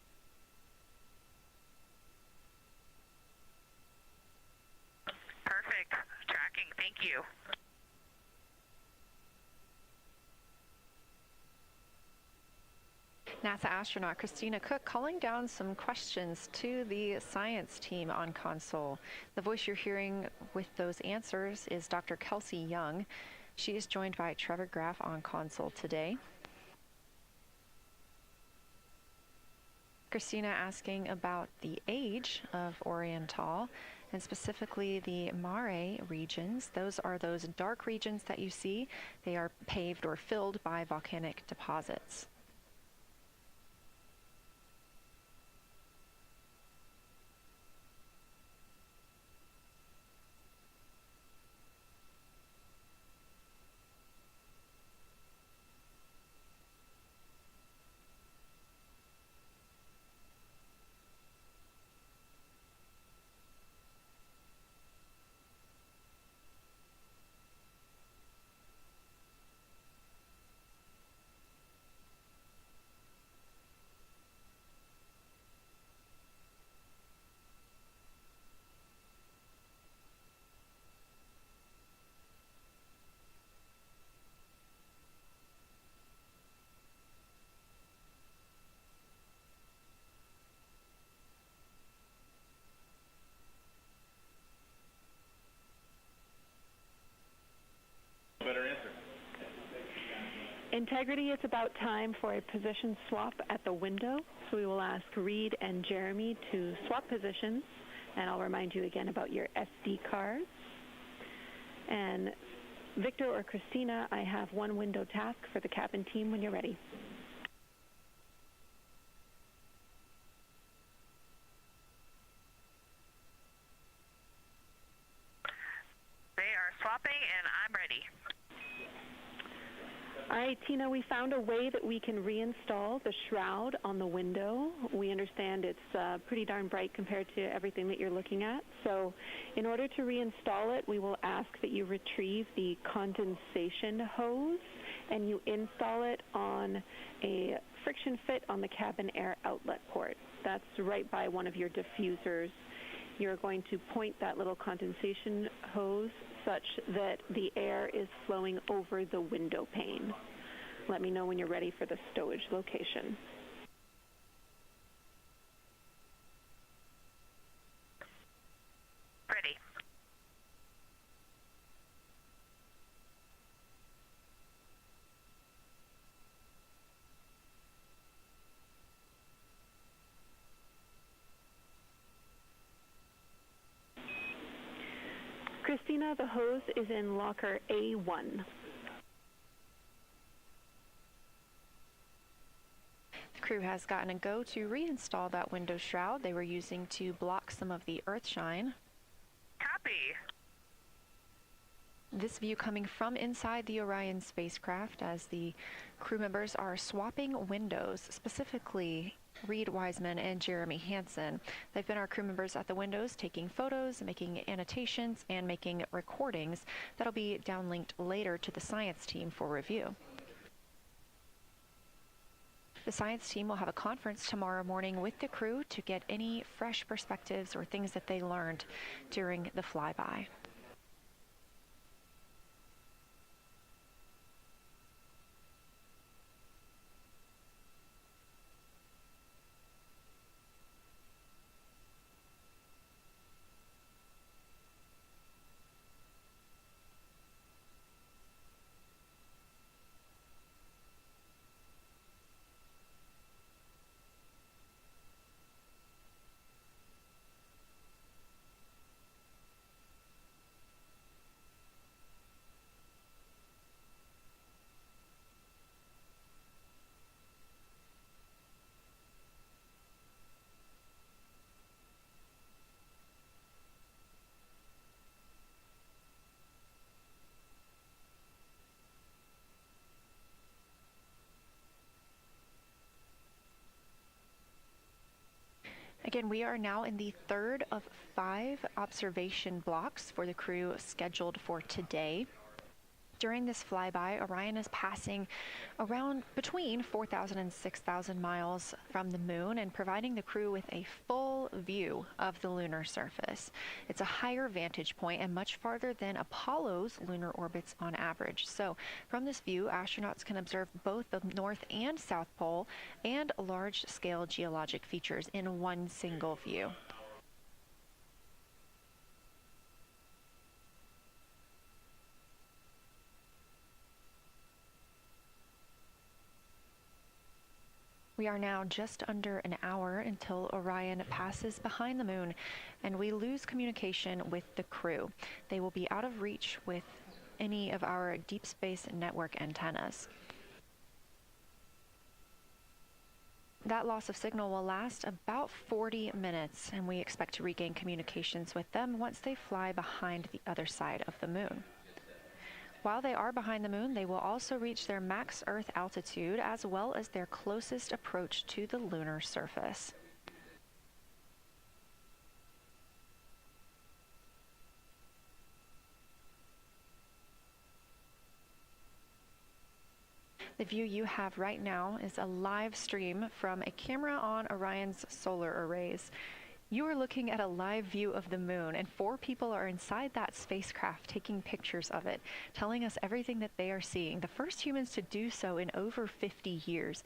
Perfect. Tracking. Thank you. NASA astronaut Christina Cook calling down some questions to the science team on console. The voice you're hearing with those answers is Dr. Kelsey Young. She is joined by Trevor Graff on console today. Christina asking about the age of Oriental and specifically the mare regions. Those are those dark regions that you see. They are paved or filled by volcanic deposits. Integrity, it's about time for a position swap at the window. So we will ask Reed and Jeremy to swap positions. And I'll remind you again about your SD cards. And Victor or Christina, I have one window task for the cabin team when you're ready. They are swapping and I'm ready. All right, Tina, we found a way that we can reinstall the shroud on the window. We understand it's pretty darn bright compared to everything that you're looking at. So in order to reinstall it, we will ask that you retrieve the condensation hose and you install it on a friction fit on the cabin air outlet port. That's right by one of your diffusers. You're going to point that little condensation hose such that the air is flowing over the window pane. Let me know when you're ready for the stowage location. Ready. Christina, the hose is in locker A1. The crew has gotten a go to reinstall that window shroud they were using to block some of the earth shine. Copy. This view coming from inside the Orion spacecraft as the crew members are swapping windows, specifically Reed Wiseman and Jeremy Hansen. They've been our crew members at the windows taking photos, making annotations, and making recordings that'll be downlinked later to the science team for review. The science team will have a conference tomorrow morning with the crew to get any fresh perspectives or things that they learned during the flyby. Again, we are now in the third of 5 observation blocks for the crew scheduled for today. During this flyby, Orion is passing around between 4,000 and 6,000 miles from the moon and providing the crew with a full view of the lunar surface. It's a higher vantage point and much farther than Apollo's lunar orbits on average. So from this view, astronauts can observe both the North and South Pole and large-scale geologic features in one single view. We are now just under an hour until Orion passes behind the moon, and we lose communication with the crew. They will be out of reach with any of our deep space network antennas. That loss of signal will last about 40 minutes, and we expect to regain communications with them once they fly behind the other side of the moon. While they are behind the moon, they will also reach their max Earth altitude as well as their closest approach to the lunar surface. The view you have right now is a live stream from a camera on Orion's solar arrays. You are looking at a live view of the moon, and 4 people are inside that spacecraft taking pictures of it, telling us everything that they are seeing. The first humans to do so in over 50 years.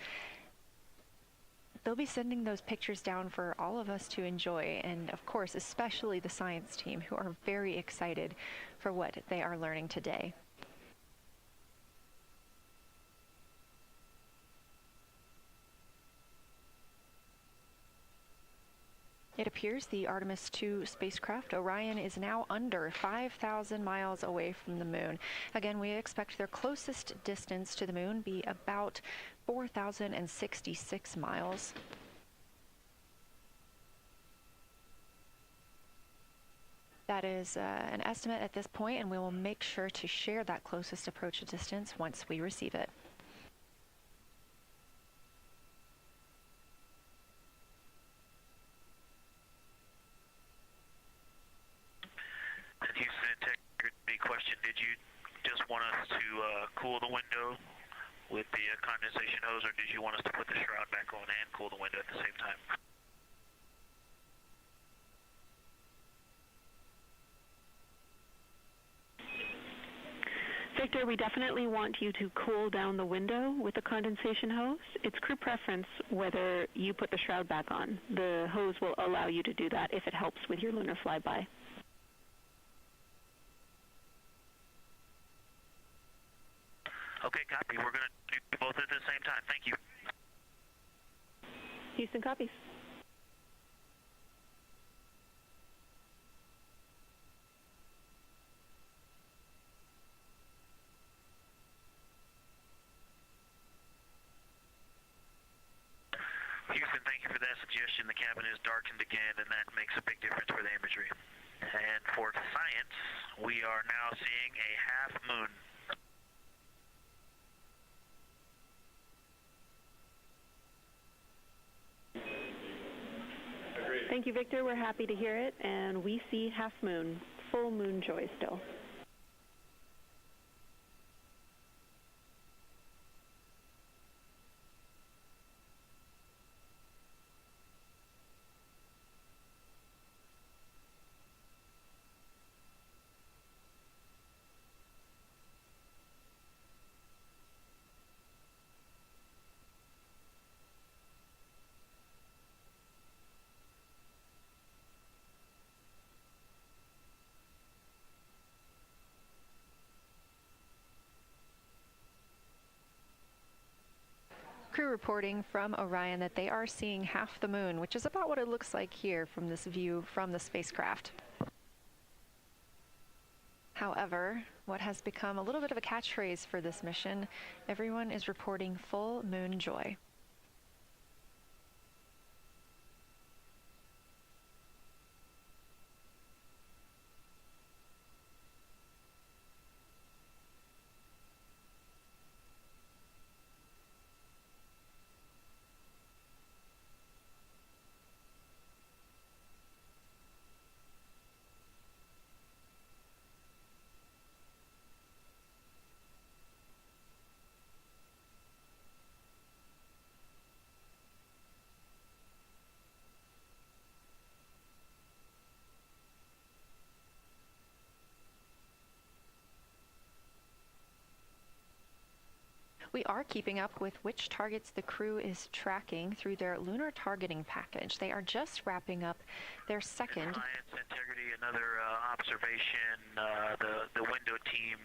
They'll be sending those pictures down for all of us to enjoy, and of course, especially the science team, who are very excited for what they are learning today. It appears the Artemis 2 spacecraft, Orion, is now under 5,000 miles away from the moon. Again, we expect their closest distance to the moon be about 4,066 miles. That is an estimate at this point, and we will make sure to share that closest approach distance once we receive it. Houston integrity question, did you just want us to cool the window with the condensation hose, or did you want us to put the shroud back on and cool the window at the same time? Victor, we definitely want you to cool down the window with the condensation hose. It's crew preference whether you put the shroud back on. The hose will allow you to do that if it helps with your lunar flyby. Okay, copy. We're going to do both at the same time. Thank you. Houston copies. Houston, thank you for that suggestion. The cabin is darkened again, and that makes a big difference for the imagery. And for science, we are now seeing a half moon. Thank you, Victor. We're happy to hear it, and we see half moon, full moon joy still. Crew reporting from Orion that they are seeing half the moon, which is about what it looks like here from this view from the spacecraft. However, what has become a little bit of a catchphrase for this mission, everyone is reporting full moon joy. We are keeping up with which targets the crew is tracking through their lunar targeting package. They are just wrapping up their second. Science integrity, another observation the window team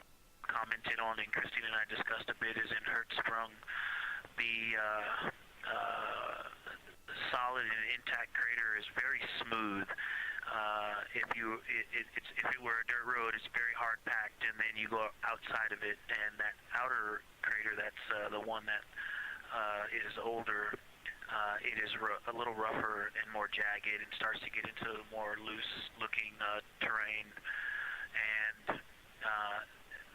commented on, and Christine and I discussed a bit, is in Hertzsprung. The solid and intact crater is very smooth. If it were a dirt road, it's very hard packed, and then you go outside of it, and that outer crater, that's the one that is older. It is a little rougher and more jagged, and starts to get into more loose-looking terrain. And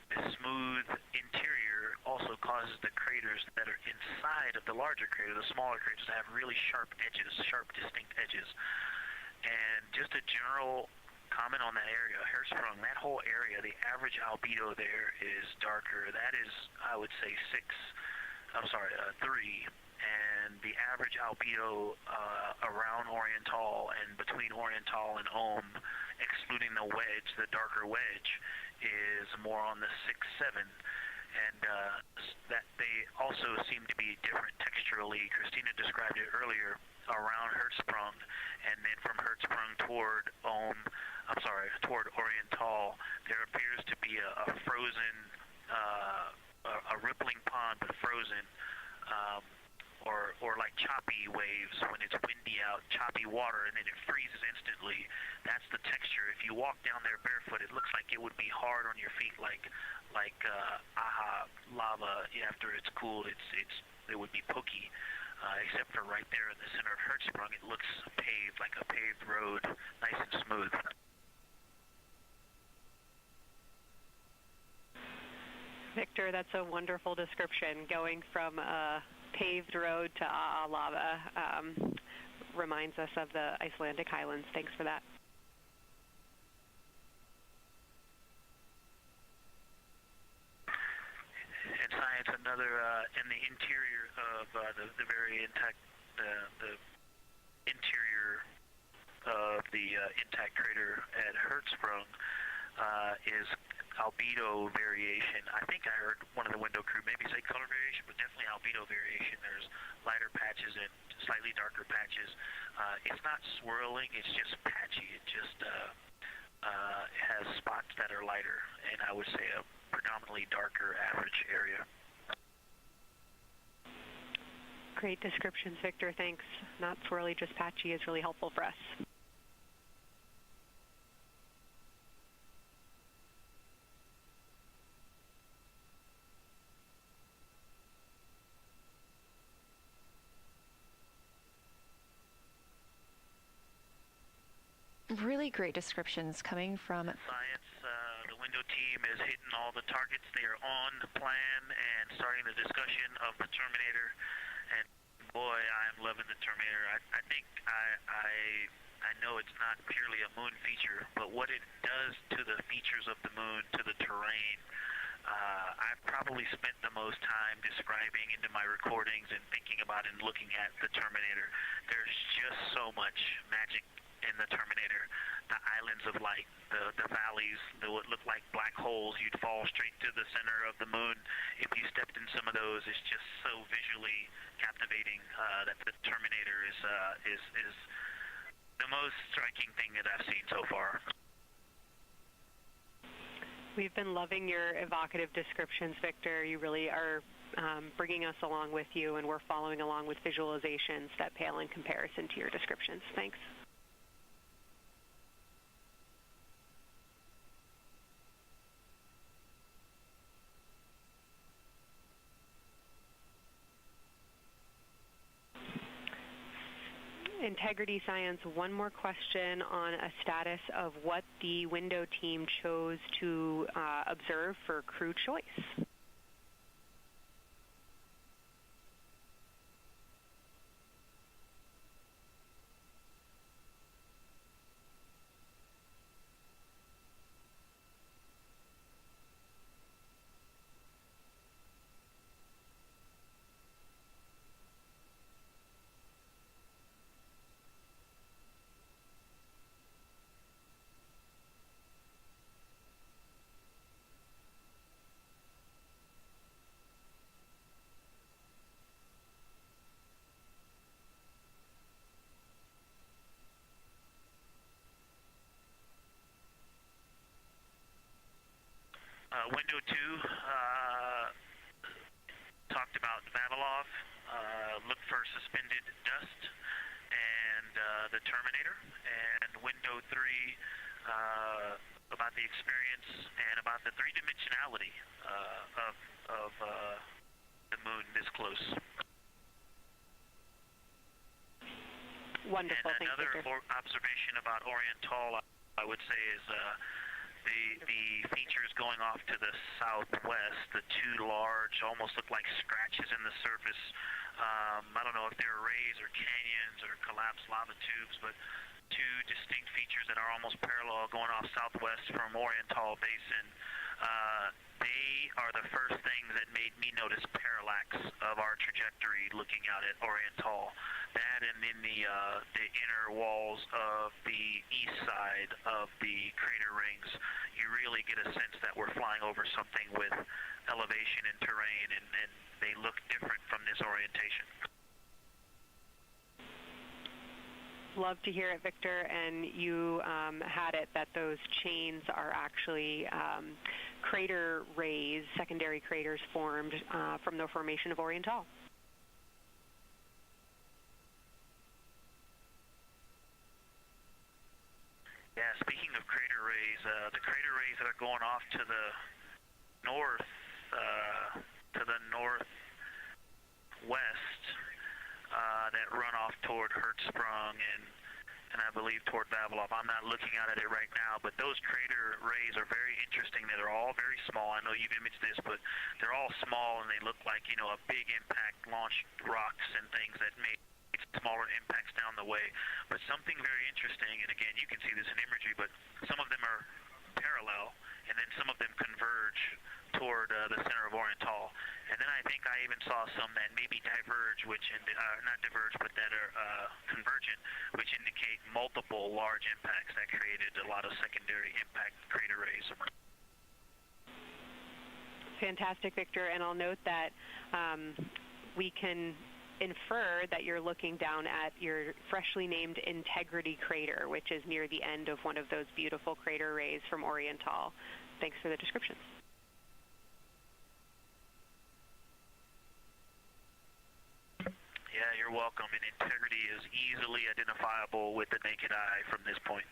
the smooth interior also causes the craters that are inside of the larger crater, the smaller craters, to have really sharp edges, sharp, distinct edges. And just a general comment on that area, Hertzsprung, that whole area, the average albedo there is darker. That is, I would say, 3. And the average albedo around Oriental and between Oriental and Ohm, excluding the wedge, the darker wedge, is more on the 6-7. And that they also seem to be different texturally. Christina described it earlier around Hertzsprung, and then from Hertzsprung toward Oriental, there appears to be a frozen, a rippling pond, but frozen, or like choppy waves when it's windy out, choppy water, and then it freezes instantly. That's the texture. If you walk down there barefoot, it looks like it would be hard on your feet, like lava. After it's cooled, it would be pokey. Except for right there in the center of Hertzsprung, it looks paved, like a paved road, nice and smooth. Victor, that's a wonderful description. Going from a paved road to lava reminds us of the Icelandic highlands. Thanks for that. And science, another in the interior of the very intact, the interior of the intact crater at Hertzsprung is albedo variation. I think I heard one of the window crew maybe say color variation, but definitely albedo variation. There's lighter patches and slightly darker patches. It's not swirling, it's just patchy. It just has spots that are lighter, and I would say a predominantly darker average area. Great descriptions, Victor. Thanks. Not swirly, just patchy is really helpful for us. Really great descriptions coming from Science. The window team is hitting all the targets. They are on the plan and starting the discussion of the Terminator. And boy, I'm loving the Terminator. I think I know it's not purely a moon feature, but what it does to the features of the moon, to the terrain, I've probably spent the most time describing into my recordings and thinking about and looking at the Terminator. There's just so much magic in the Terminator. The islands of light, the valleys, what look like black holes. You'd fall straight to the center of the moon if you stepped in some of those. It's just so visually captivating that the Terminator is the most striking thing that I've seen so far. We've been loving your evocative descriptions, Victor. You really are bringing us along with you, and we're following along with visualizations that pale in comparison to your descriptions. Thanks. Integrity Science, one more question on a status of what the window team chose to observe for crew choice. Window 2 talked about Vavilov, look for suspended dust, and the Terminator. And window 3 about the experience and about the three-dimensionality of the moon this close. Wonderful. And another observation about Oriental, I would say, is the features going off to the southwest, the two large, almost look like scratches in the surface. I don't know if they're rays or canyons or collapsed lava tubes, but two distinct features that are almost parallel going off southwest from Oriental Basin. They are the first things that made me notice parallax of our trajectory looking out at Oriental. That and in the inner walls of the east side of the crater rings, you really get a sense that we're flying over something with elevation and terrain, and they look different from this orientation. Love to hear it, Victor. And you had it that those chains are actually crater rays, secondary craters formed from the formation of Oriental. Yeah, speaking of crater rays, the crater rays that are going off to the north, northwest, that run off toward Hertzsprung and I believe toward Vavilov. I'm not looking at it right now, but those crater rays are very interesting. They're all very small. I know you've imaged this, but they're all small and they look like, you know, a big impact launched rocks and things that made smaller impacts down the way. But something very interesting, and again, you can see this in imagery, but some of them are parallel, and then some of them converge toward the center of Oriental. And then I think I even saw some that maybe diverge, which not diverge, but that are convergent, which indicate multiple large impacts that created a lot of secondary impact crater rays. Fantastic, Victor. And I'll note that we can infer that you're looking down at your freshly named Integrity crater, which is near the end of one of those beautiful crater rays from Oriental. Thanks for the description. Yeah, you're welcome. And Integrity is easily identifiable with the naked eye from this point.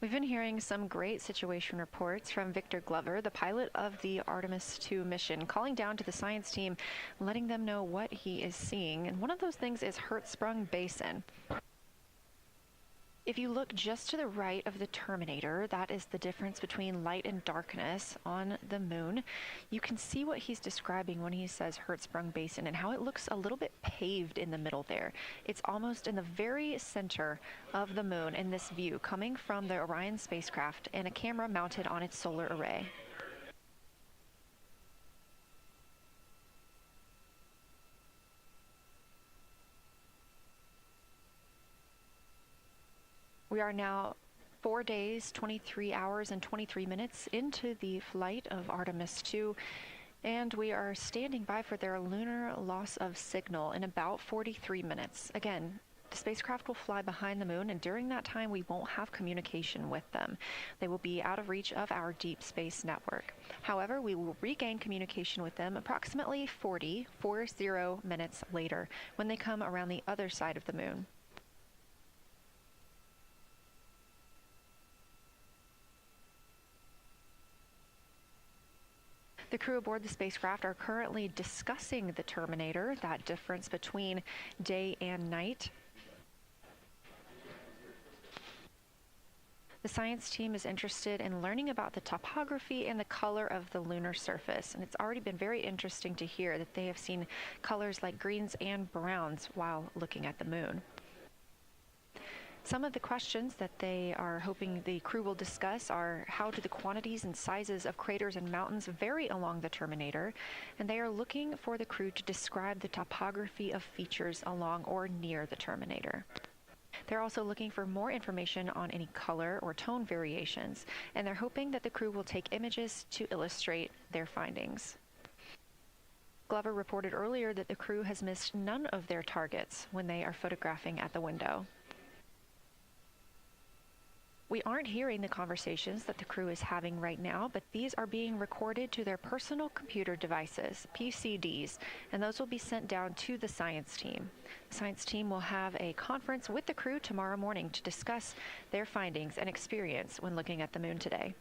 We've been hearing some great situation reports from Victor Glover, the pilot of the Artemis 2 mission, calling down to the science team, letting them know what he is seeing. And one of those things is Hertzsprung Basin. If you look just to the right of the Terminator, that is the difference between light and darkness on the moon. You can see what he's describing when he says Hertzsprung Basin and how it looks a little bit paved in the middle there. It's almost in the very center of the moon in this view, coming from the Orion spacecraft and a camera mounted on its solar array. We are now 4 days, 23 hours, and 23 minutes into the flight of Artemis 2, and we are standing by for their lunar loss of signal in about 43 minutes. Again, the spacecraft will fly behind the moon, and during that time, we won't have communication with them. They will be out of reach of our deep space network. However, we will regain communication with them approximately 40 minutes later when they come around the other side of the moon. The crew aboard the spacecraft are currently discussing the Terminator, that difference between day and night. The science team is interested in learning about the topography and the color of the lunar surface, and it's already been very interesting to hear that they have seen colors like greens and browns while looking at the moon. Some of the questions that they are hoping the crew will discuss are how do the quantities and sizes of craters and mountains vary along the Terminator, and they are looking for the crew to describe the topography of features along or near the Terminator. They're also looking for more information on any color or tone variations, and they're hoping that the crew will take images to illustrate their findings. Glover reported earlier that the crew has missed none of their targets when they are photographing at the window. We aren't hearing the conversations that the crew is having right now, but these are being recorded to their personal computer devices, PCDs, and those will be sent down to the science team. The science team will have a conference with the crew tomorrow morning to discuss their findings and experience when looking at the moon today.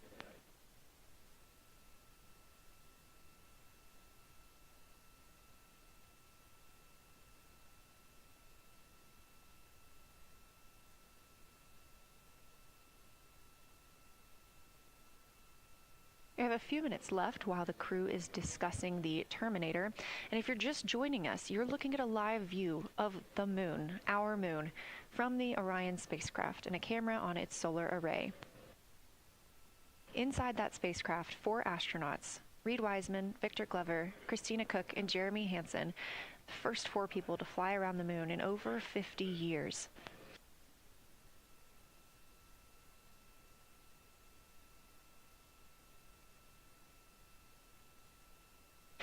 We have a few minutes left while the crew is discussing the Terminator, and if you're just joining us, you're looking at a live view of the moon, our moon, from the Orion spacecraft and a camera on its solar array. Inside that spacecraft, 4 astronauts, Reed Wiseman, Victor Glover, Christina Cook, and Jeremy Hansen, the first 4 people to fly around the moon in over 50 years.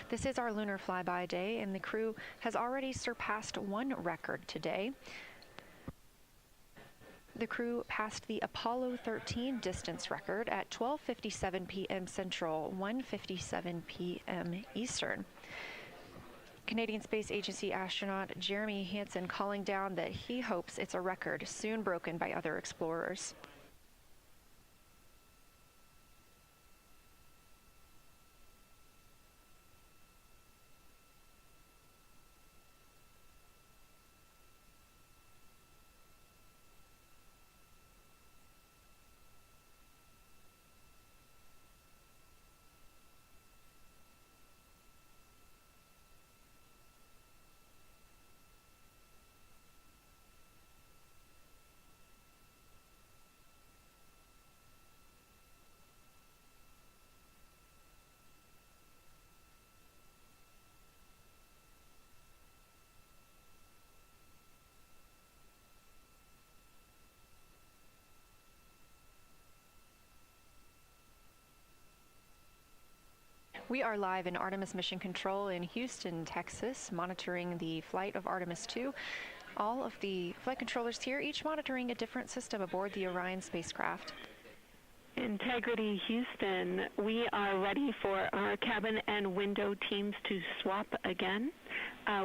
This is our lunar flyby day, and the crew has already surpassed one record today. The crew passed the Apollo 13 distance record at 12:57 p.m. Central, 1:57 p.m. Eastern. Canadian Space Agency astronaut Jeremy Hansen calling down that he hopes it's a record soon broken by other explorers. We are live in Artemis Mission Control in Houston, Texas, monitoring the flight of Artemis 2. All of the flight controllers here, each monitoring a different system aboard the Orion spacecraft. Integrity Houston, we are ready for our cabin and window teams to swap again.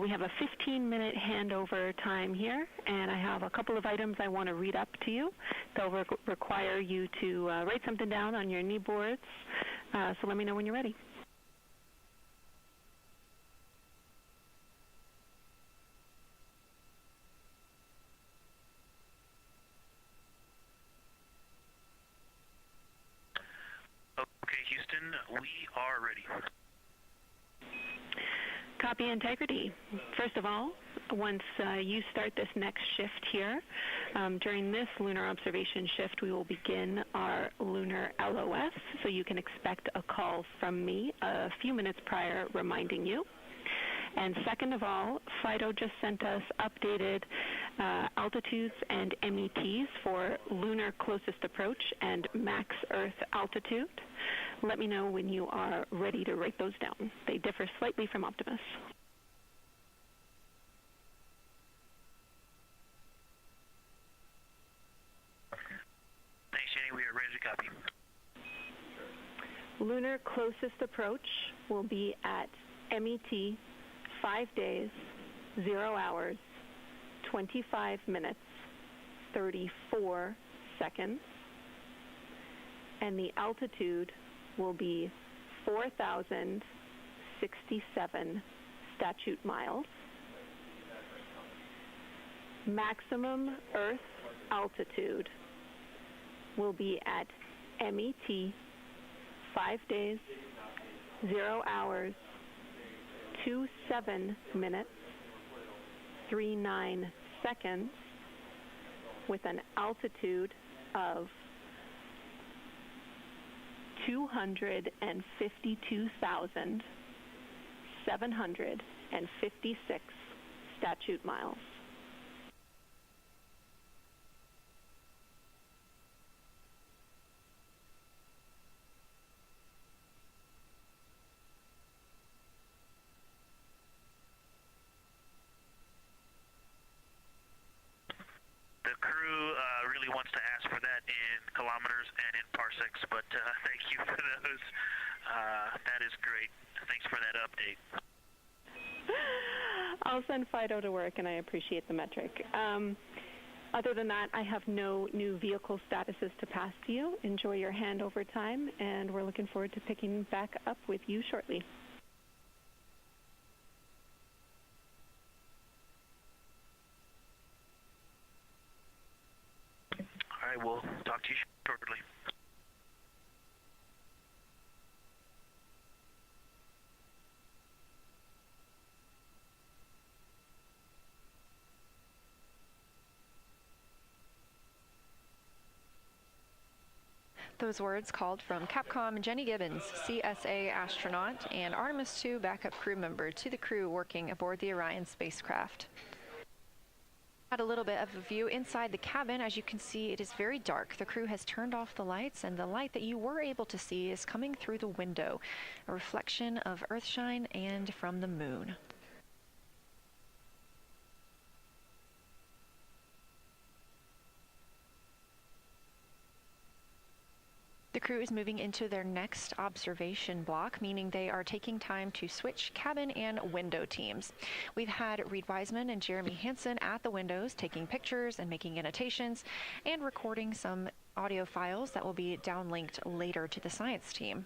We have a 15-minute handover time here, and I have a couple of items I want to read up to you. They'll require you to write something down on your knee boards, so let me know when you're ready. Okay, Houston, we are ready. Copy, Integrity. First of all, once you start this next shift here, during this lunar observation shift, we will begin our lunar LOS, so you can expect a call from me a few minutes prior reminding you. And second of all, FIDO just sent us updated altitudes and METs for lunar closest approach and max Earth altitude. Let me know when you are ready to write those down. They differ slightly from Optimus. Thanks, Jenny. We are ready to copy. Lunar closest approach will be at MET 5 days, 0 hours, 25 minutes, 34 seconds, and the altitude will be 4,067 statute miles. Maximum Earth altitude will be at MET 5 days, 0 hours, 27 minutes, 39 seconds, with an altitude of 252,756 statute miles. The crew really wants to ask for that in kilometers and in parsecs, but thank you for those. That is great. Thanks for that update. I'll send Fido to work, and I appreciate the metric. Other than that, I have no new vehicle statuses to pass to you. Enjoy your handover time, and we're looking forward to picking back up with you shortly. All right, we'll talk to you shortly. Those words called from Capcom Jenny Gibbons, CSA astronaut and Artemis II backup crew member, to the crew working aboard the Orion spacecraft. Had a little bit of a view inside the cabin. As you can see, it is very dark. The crew has turned off the lights, and the light that you were able to see is coming through the window, a reflection of Earthshine and from the moon. The crew is moving into their next observation block, meaning they are taking time to switch cabin and window teams. We've had Reed Wiseman and Jeremy Hansen at the windows taking pictures and making annotations and recording some audio files that will be downlinked later to the science team.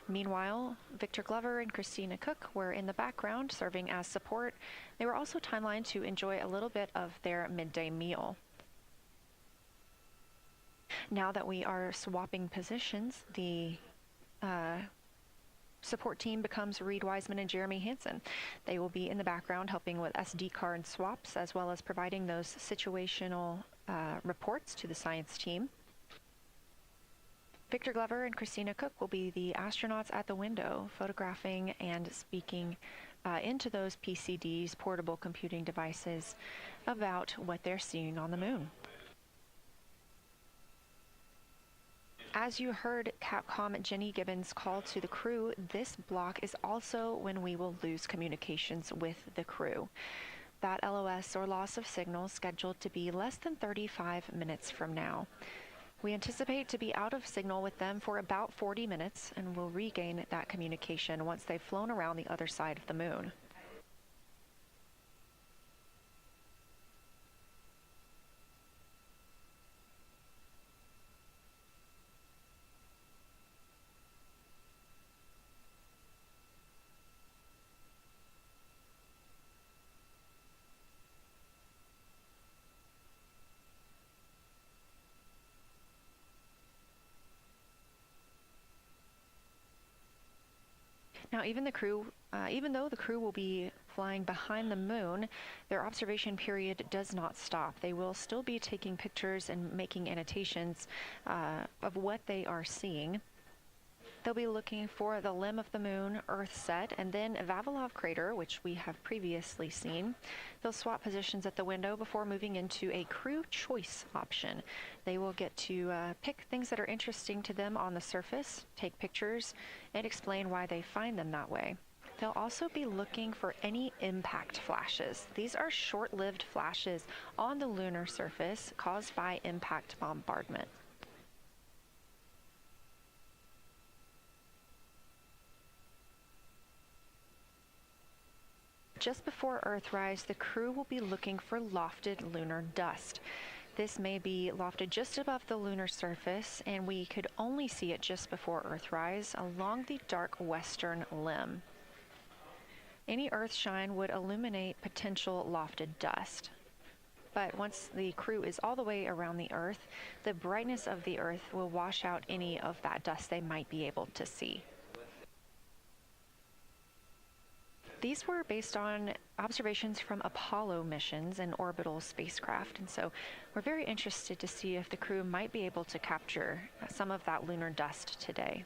Meanwhile, Victor Glover and Christina Cook were in the background serving as support. They were also timelined to enjoy a little bit of their midday meal. Now that we are swapping positions, the support team becomes Reed Wiseman and Jeremy Hansen. They will be in the background helping with SD card swaps, as well as providing those situational reports to the science team. Victor Glover and Christina Cook will be the astronauts at the window, photographing and speaking into those PCDs, portable computing devices, about what they're seeing on the moon. As you heard Capcom Jenny Gibbons call to the crew, this block is also when we will lose communications with the crew. That LOS, or loss of signal, is scheduled to be less than 35 minutes from now. We anticipate to be out of signal with them for about 40 minutes, and will regain that communication once they've flown around the other side of the moon. Now, even though the crew will be flying behind the moon, their observation period does not stop. They will still be taking pictures and making annotations of what they are seeing. They'll be looking for the limb of the moon, Earth set, and then Vavilov crater, which we have previously seen. They'll swap positions at the window before moving into a crew choice option. They will get to pick things that are interesting to them on the surface, take pictures, and explain why they find them that way. They'll also be looking for any impact flashes. These are short-lived flashes on the lunar surface caused by impact bombardment. Just before Earthrise, the crew will be looking for lofted lunar dust. This may be lofted just above the lunar surface, and we could only see it just before Earthrise along the dark western limb. Any Earthshine would illuminate potential lofted dust. But once the crew is all the way around the Earth, the brightness of the Earth will wash out any of that dust they might be able to see. These were based on observations from Apollo missions and orbital spacecraft, and so we're very interested to see if the crew might be able to capture some of that lunar dust today.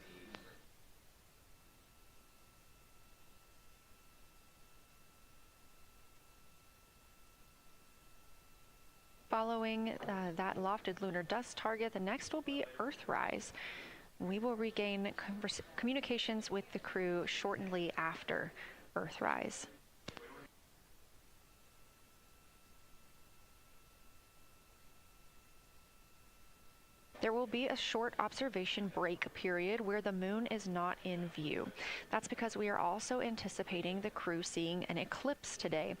Following that lofted lunar dust target, the next will be Earthrise. We will regain communications with the crew shortly after Earthrise. There will be a short observation break period where the moon is not in view. That's because we are also anticipating the crew seeing an eclipse today.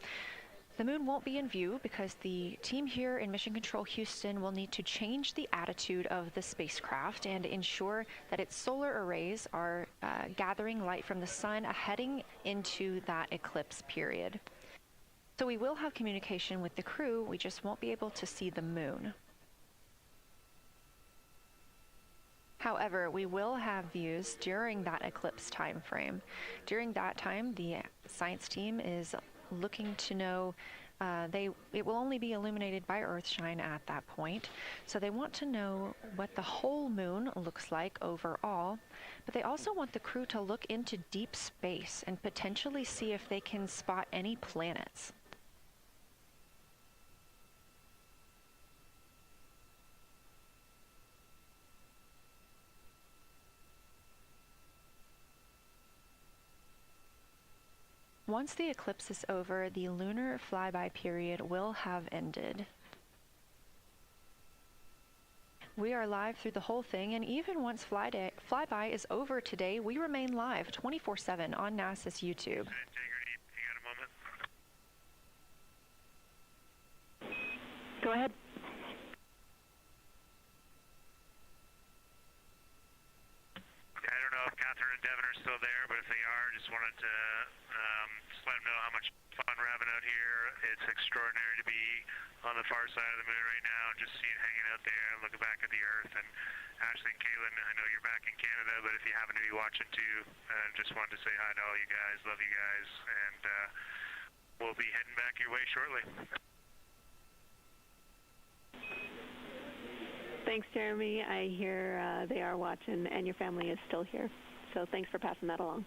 The moon won't be in view because the team here in Mission Control Houston will need to change the attitude of the spacecraft and ensure that its solar arrays are gathering light from the sun heading into that eclipse period. So we will have communication with the crew, we just won't be able to see the moon. However, we will have views during that eclipse time frame. During that time, the science team is looking to know it will only be illuminated by Earthshine at that point, so they want to know what the whole moon looks like overall, but they also want the crew to look into deep space and potentially see if they can spot any planets. Once the eclipse is over, the lunar flyby period will have ended. We are live through the whole thing, and even once flyby is over today, we remain live 24/7 on NASA's YouTube. Go ahead. I don't know if Catherine and Devin are still there, but if they are, just wanted to just let them know how much fun we're having out here. It's extraordinary to be on the far side of the moon right now and just seeing hanging out there and looking back at the Earth. And Ashley and Kaylin, I know you're back in Canada, but if you happen to be watching too, just wanted to say hi to all you guys. Love you guys, and we'll be heading back your way shortly. Thanks, Jeremy. I hear they are watching, and your family is still here. So thanks for passing that along.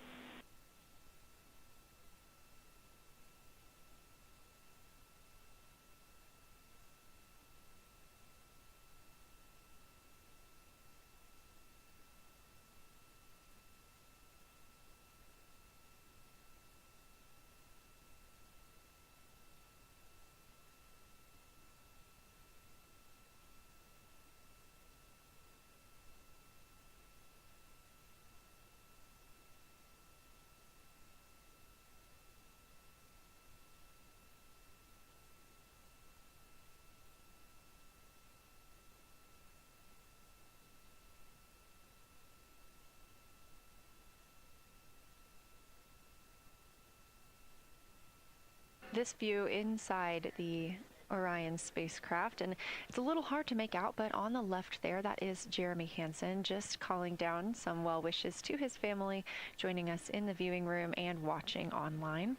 This view inside the Orion spacecraft, and it's a little hard to make out, but on the left there, that is Jeremy Hansen just calling down some well wishes to his family, joining us in the viewing room and watching online.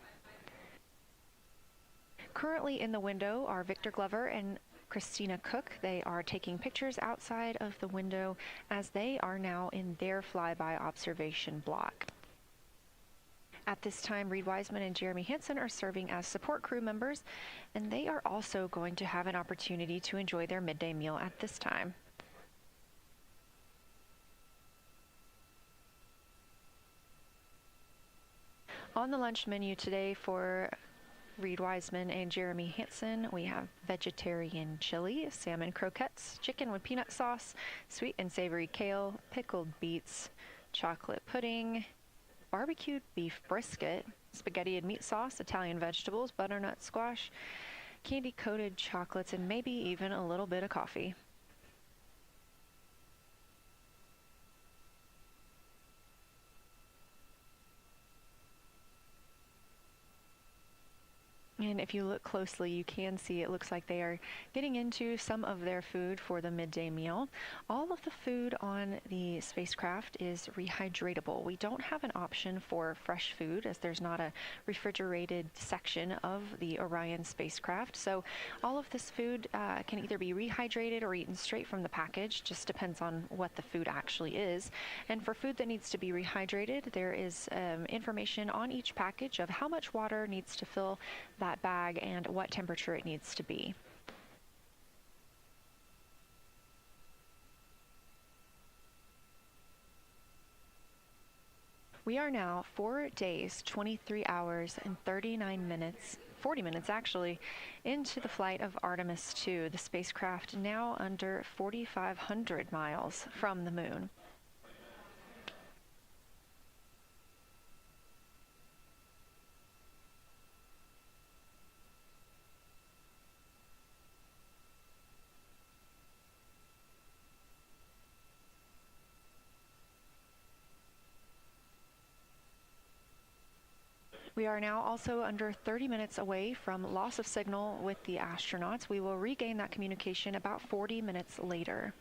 Currently in the window are Victor Glover and Christina Cook. They are taking pictures outside of the window as they are now in their flyby observation block. At this time, Reed Wiseman and Jeremy Hansen are serving as support crew members, and they are also going to have an opportunity to enjoy their midday meal at this time. On the lunch menu today for Reed Wiseman and Jeremy Hansen, we have vegetarian chili, salmon croquettes, chicken with peanut sauce, sweet and savory kale, pickled beets, chocolate pudding, barbecued beef brisket, spaghetti and meat sauce, Italian vegetables, butternut squash, candy-coated chocolates, and maybe even a little bit of coffee. And if you look closely, you can see it looks like they are getting into some of their food for the midday meal. All of the food on the spacecraft is rehydratable. We don't have an option for fresh food as there's not a refrigerated section of the Orion spacecraft. So all of this food can either be rehydrated or eaten straight from the package, just depends on what the food actually is. And for food that needs to be rehydrated, there is information on each package of how much water needs to fill that bag and what temperature it needs to be. We are now 4 days, 23 hours, and 39 minutes, 40 minutes actually, into the flight of Artemis 2, the spacecraft now under 4,500 miles from the moon. We are now also under 30 minutes away from loss of signal with the astronauts. We will regain that communication about 40 minutes later.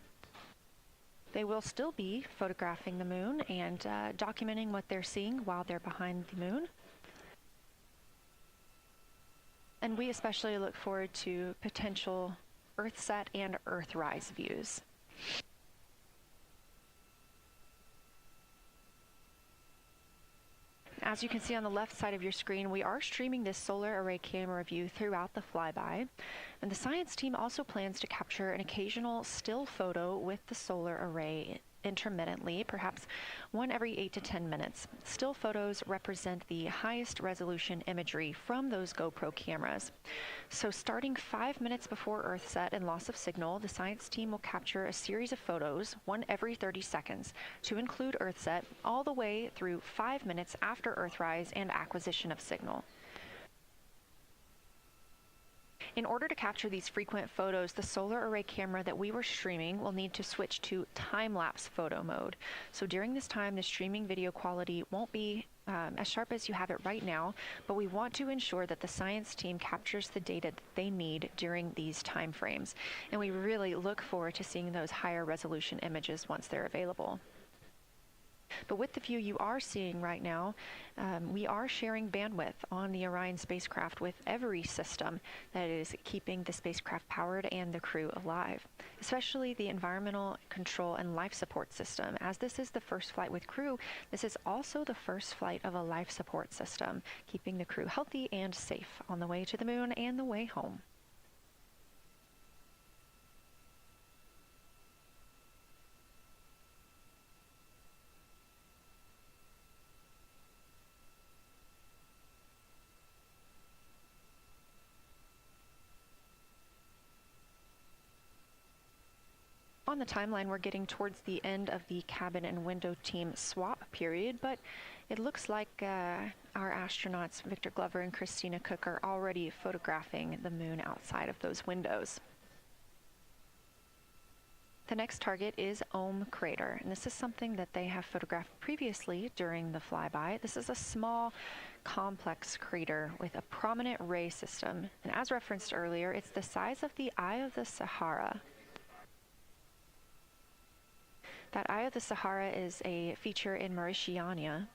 They will still be photographing the moon and documenting what they're seeing while they're behind the moon. And we especially look forward to potential Earthset and Earthrise views. As you can see on the left side of your screen, we are streaming this solar array camera view throughout the flyby. And the science team also plans to capture an occasional still photo with the solar array intermittently, perhaps one every 8 to 10 minutes. Still photos represent the highest resolution imagery from those GoPro cameras. So starting 5 minutes before Earthset and loss of signal, the science team will capture a series of photos, one every 30 seconds, to include Earthset, all the way through 5 minutes after Earthrise and acquisition of signal. In order to capture these frequent photos, the solar array camera that we were streaming will need to switch to time-lapse photo mode. So during this time, the streaming video quality won't be as sharp as you have it right now, but we want to ensure that the science team captures the data that they need during these time frames. And we really look forward to seeing those higher resolution images once they're available. But with the view you are seeing right now, we are sharing bandwidth on the Orion spacecraft with every system that is keeping the spacecraft powered and the crew alive, especially the environmental control and life support system. As this is the first flight with crew, this is also the first flight of a life support system, keeping the crew healthy and safe on the way to the moon and the way home. On the timeline, we're getting towards the end of the cabin and window team swap period, but it looks like our astronauts, Victor Glover and Christina Cook, are already photographing the moon outside of those windows. The next target is Ohm Crater, and this is something that they have photographed previously during the flyby. This is a small, complex crater with a prominent ray system, and as referenced earlier, it's the size of the Eye of the Sahara. That Eye of the Sahara is a feature in Mauritania.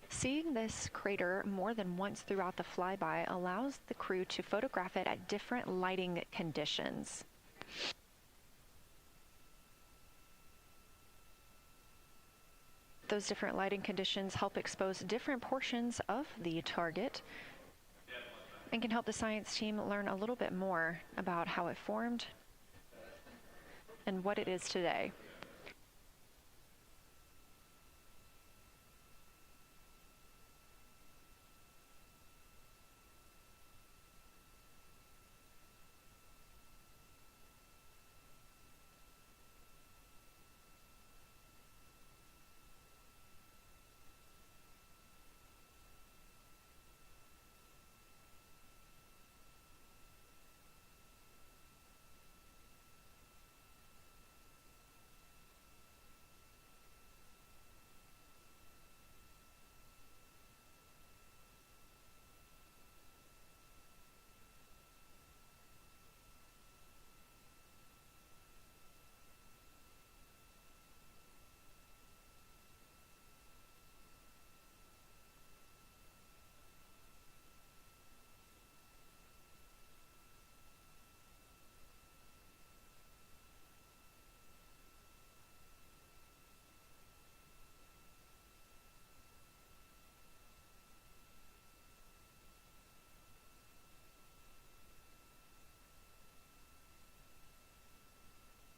Seeing this crater more than once throughout the flyby allows the crew to photograph it at different lighting conditions. Those different lighting conditions help expose different portions of the target and can help the science team learn a little bit more about how it formed and what it is today.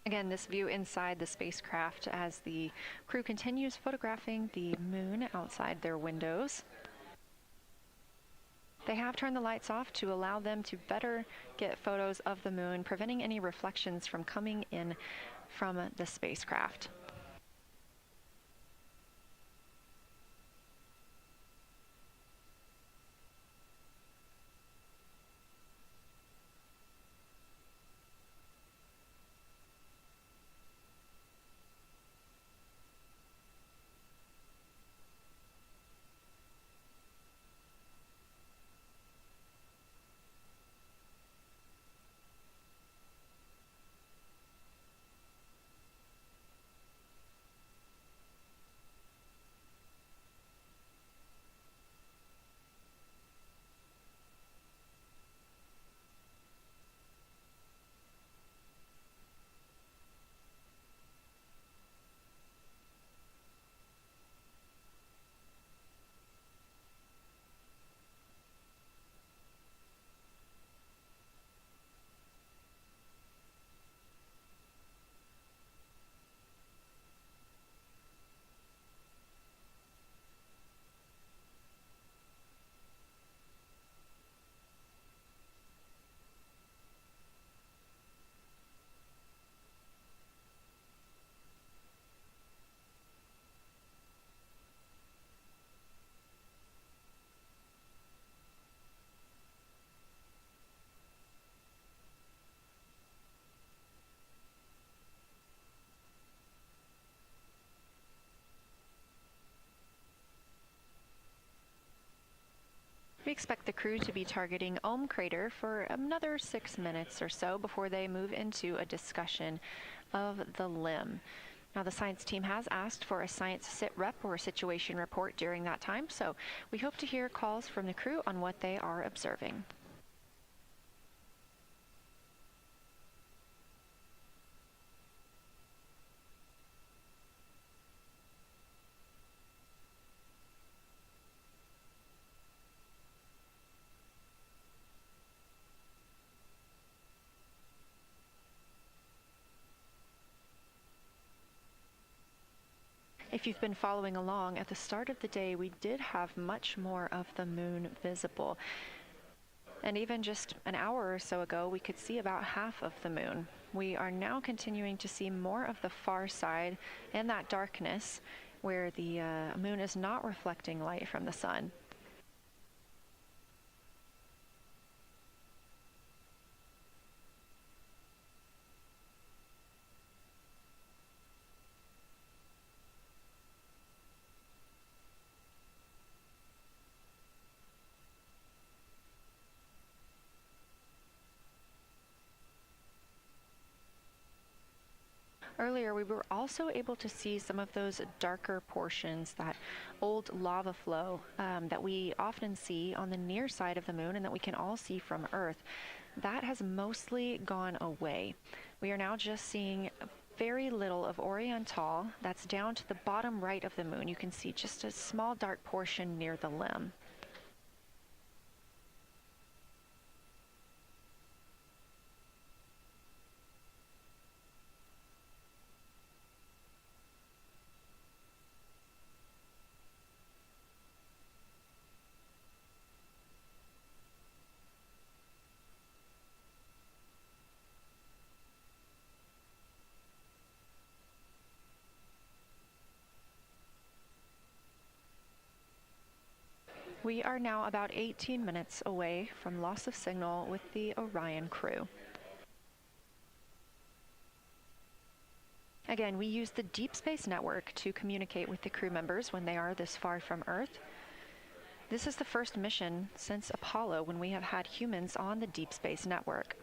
Again, this view inside the spacecraft as the crew continues photographing the moon outside their windows. They have turned the lights off to allow them to better get photos of the moon, preventing any reflections from coming in from the spacecraft. We expect the crew to be targeting Ohm Crater for another 6 minutes or so before they move into a discussion of the limb. Now, the science team has asked for a science sit rep or situation report during that time, so we hope to hear calls from the crew on what they are observing. If you've been following along, at the start of the day, we did have much more of the moon visible. And even just an hour or so ago, we could see about half of the moon. We are now continuing to see more of the far side and that darkness where the moon is not reflecting light from the sun. Earlier, we were also able to see some of those darker portions, that old lava flow that we often see on the near side of the moon and that we can all see from Earth. That has mostly gone away. We are now just seeing very little of Oriental. That's down to the bottom right of the moon. You can see just a small dark portion near the limb. We are now about 18 minutes away from loss of signal with the Orion crew. Again, we use the Deep Space Network to communicate with the crew members when they are this far from Earth. This is the first mission since Apollo when we have had humans on the Deep Space Network.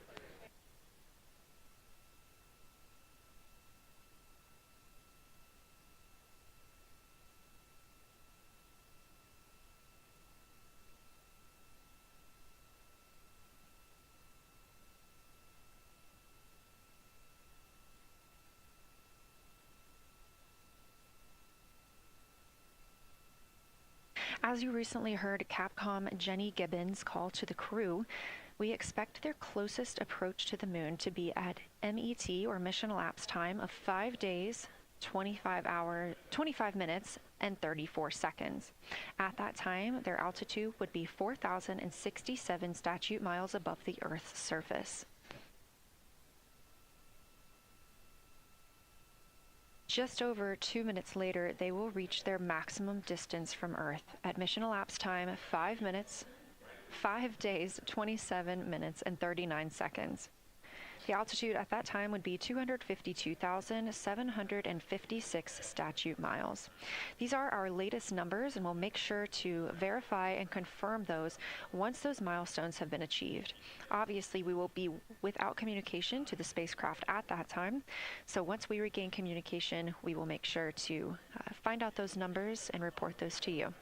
As you recently heard Capcom Jenny Gibbons call to the crew, we expect their closest approach to the moon to be at MET, or mission elapsed time, of 5 days, 25 minutes, and 34 seconds. At that time, their altitude would be 4,067 statute miles above the Earth's surface. Just over 2 minutes later, they will reach their maximum distance from Earth. At mission elapsed time, 5 minutes, 5 days, 27 minutes, and 39 seconds. The altitude at that time would be 252,756 statute miles. These are our latest numbers, and we'll make sure to verify and confirm those once those milestones have been achieved. Obviously, we will be without communication to the spacecraft at that time, so once we regain communication, we will make sure to find out those numbers and report those to you.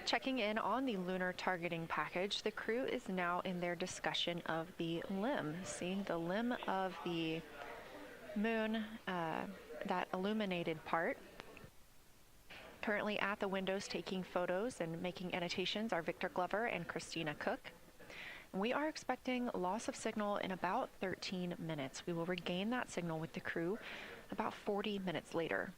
Checking in on the lunar targeting package, the crew is now in their discussion of the limb, seeing the limb of the moon, that illuminated part. Currently at the windows taking photos and making annotations are Victor Glover and Christina Cook. We are expecting loss of signal in about 13 minutes. We will regain that signal with the crew about 40 minutes later.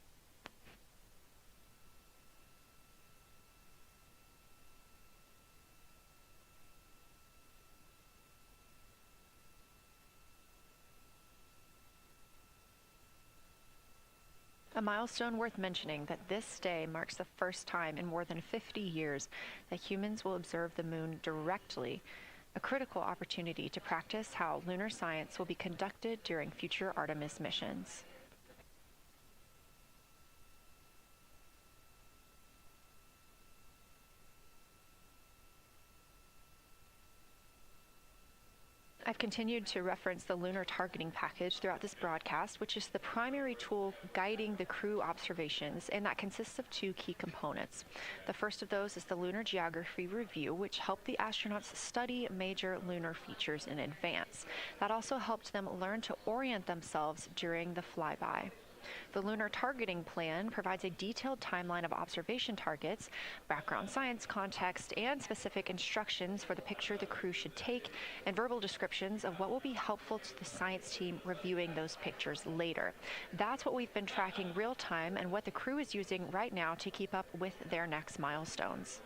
A milestone worth mentioning that this day marks the first time in more than 50 years that humans will observe the moon directly, a critical opportunity to practice how lunar science will be conducted during future Artemis missions. I've continued to reference the lunar targeting package throughout this broadcast, which is the primary tool guiding the crew observations, and that consists of two key components. The first of those is the Lunar Geography Review, which helped the astronauts study major lunar features in advance. That also helped them learn to orient themselves during the flyby. The Lunar Targeting Plan provides a detailed timeline of observation targets, background science context, and specific instructions for the picture the crew should take, and verbal descriptions of what will be helpful to the science team reviewing those pictures later. That's what we've been tracking real time and what the crew is using right now to keep up with their next milestones.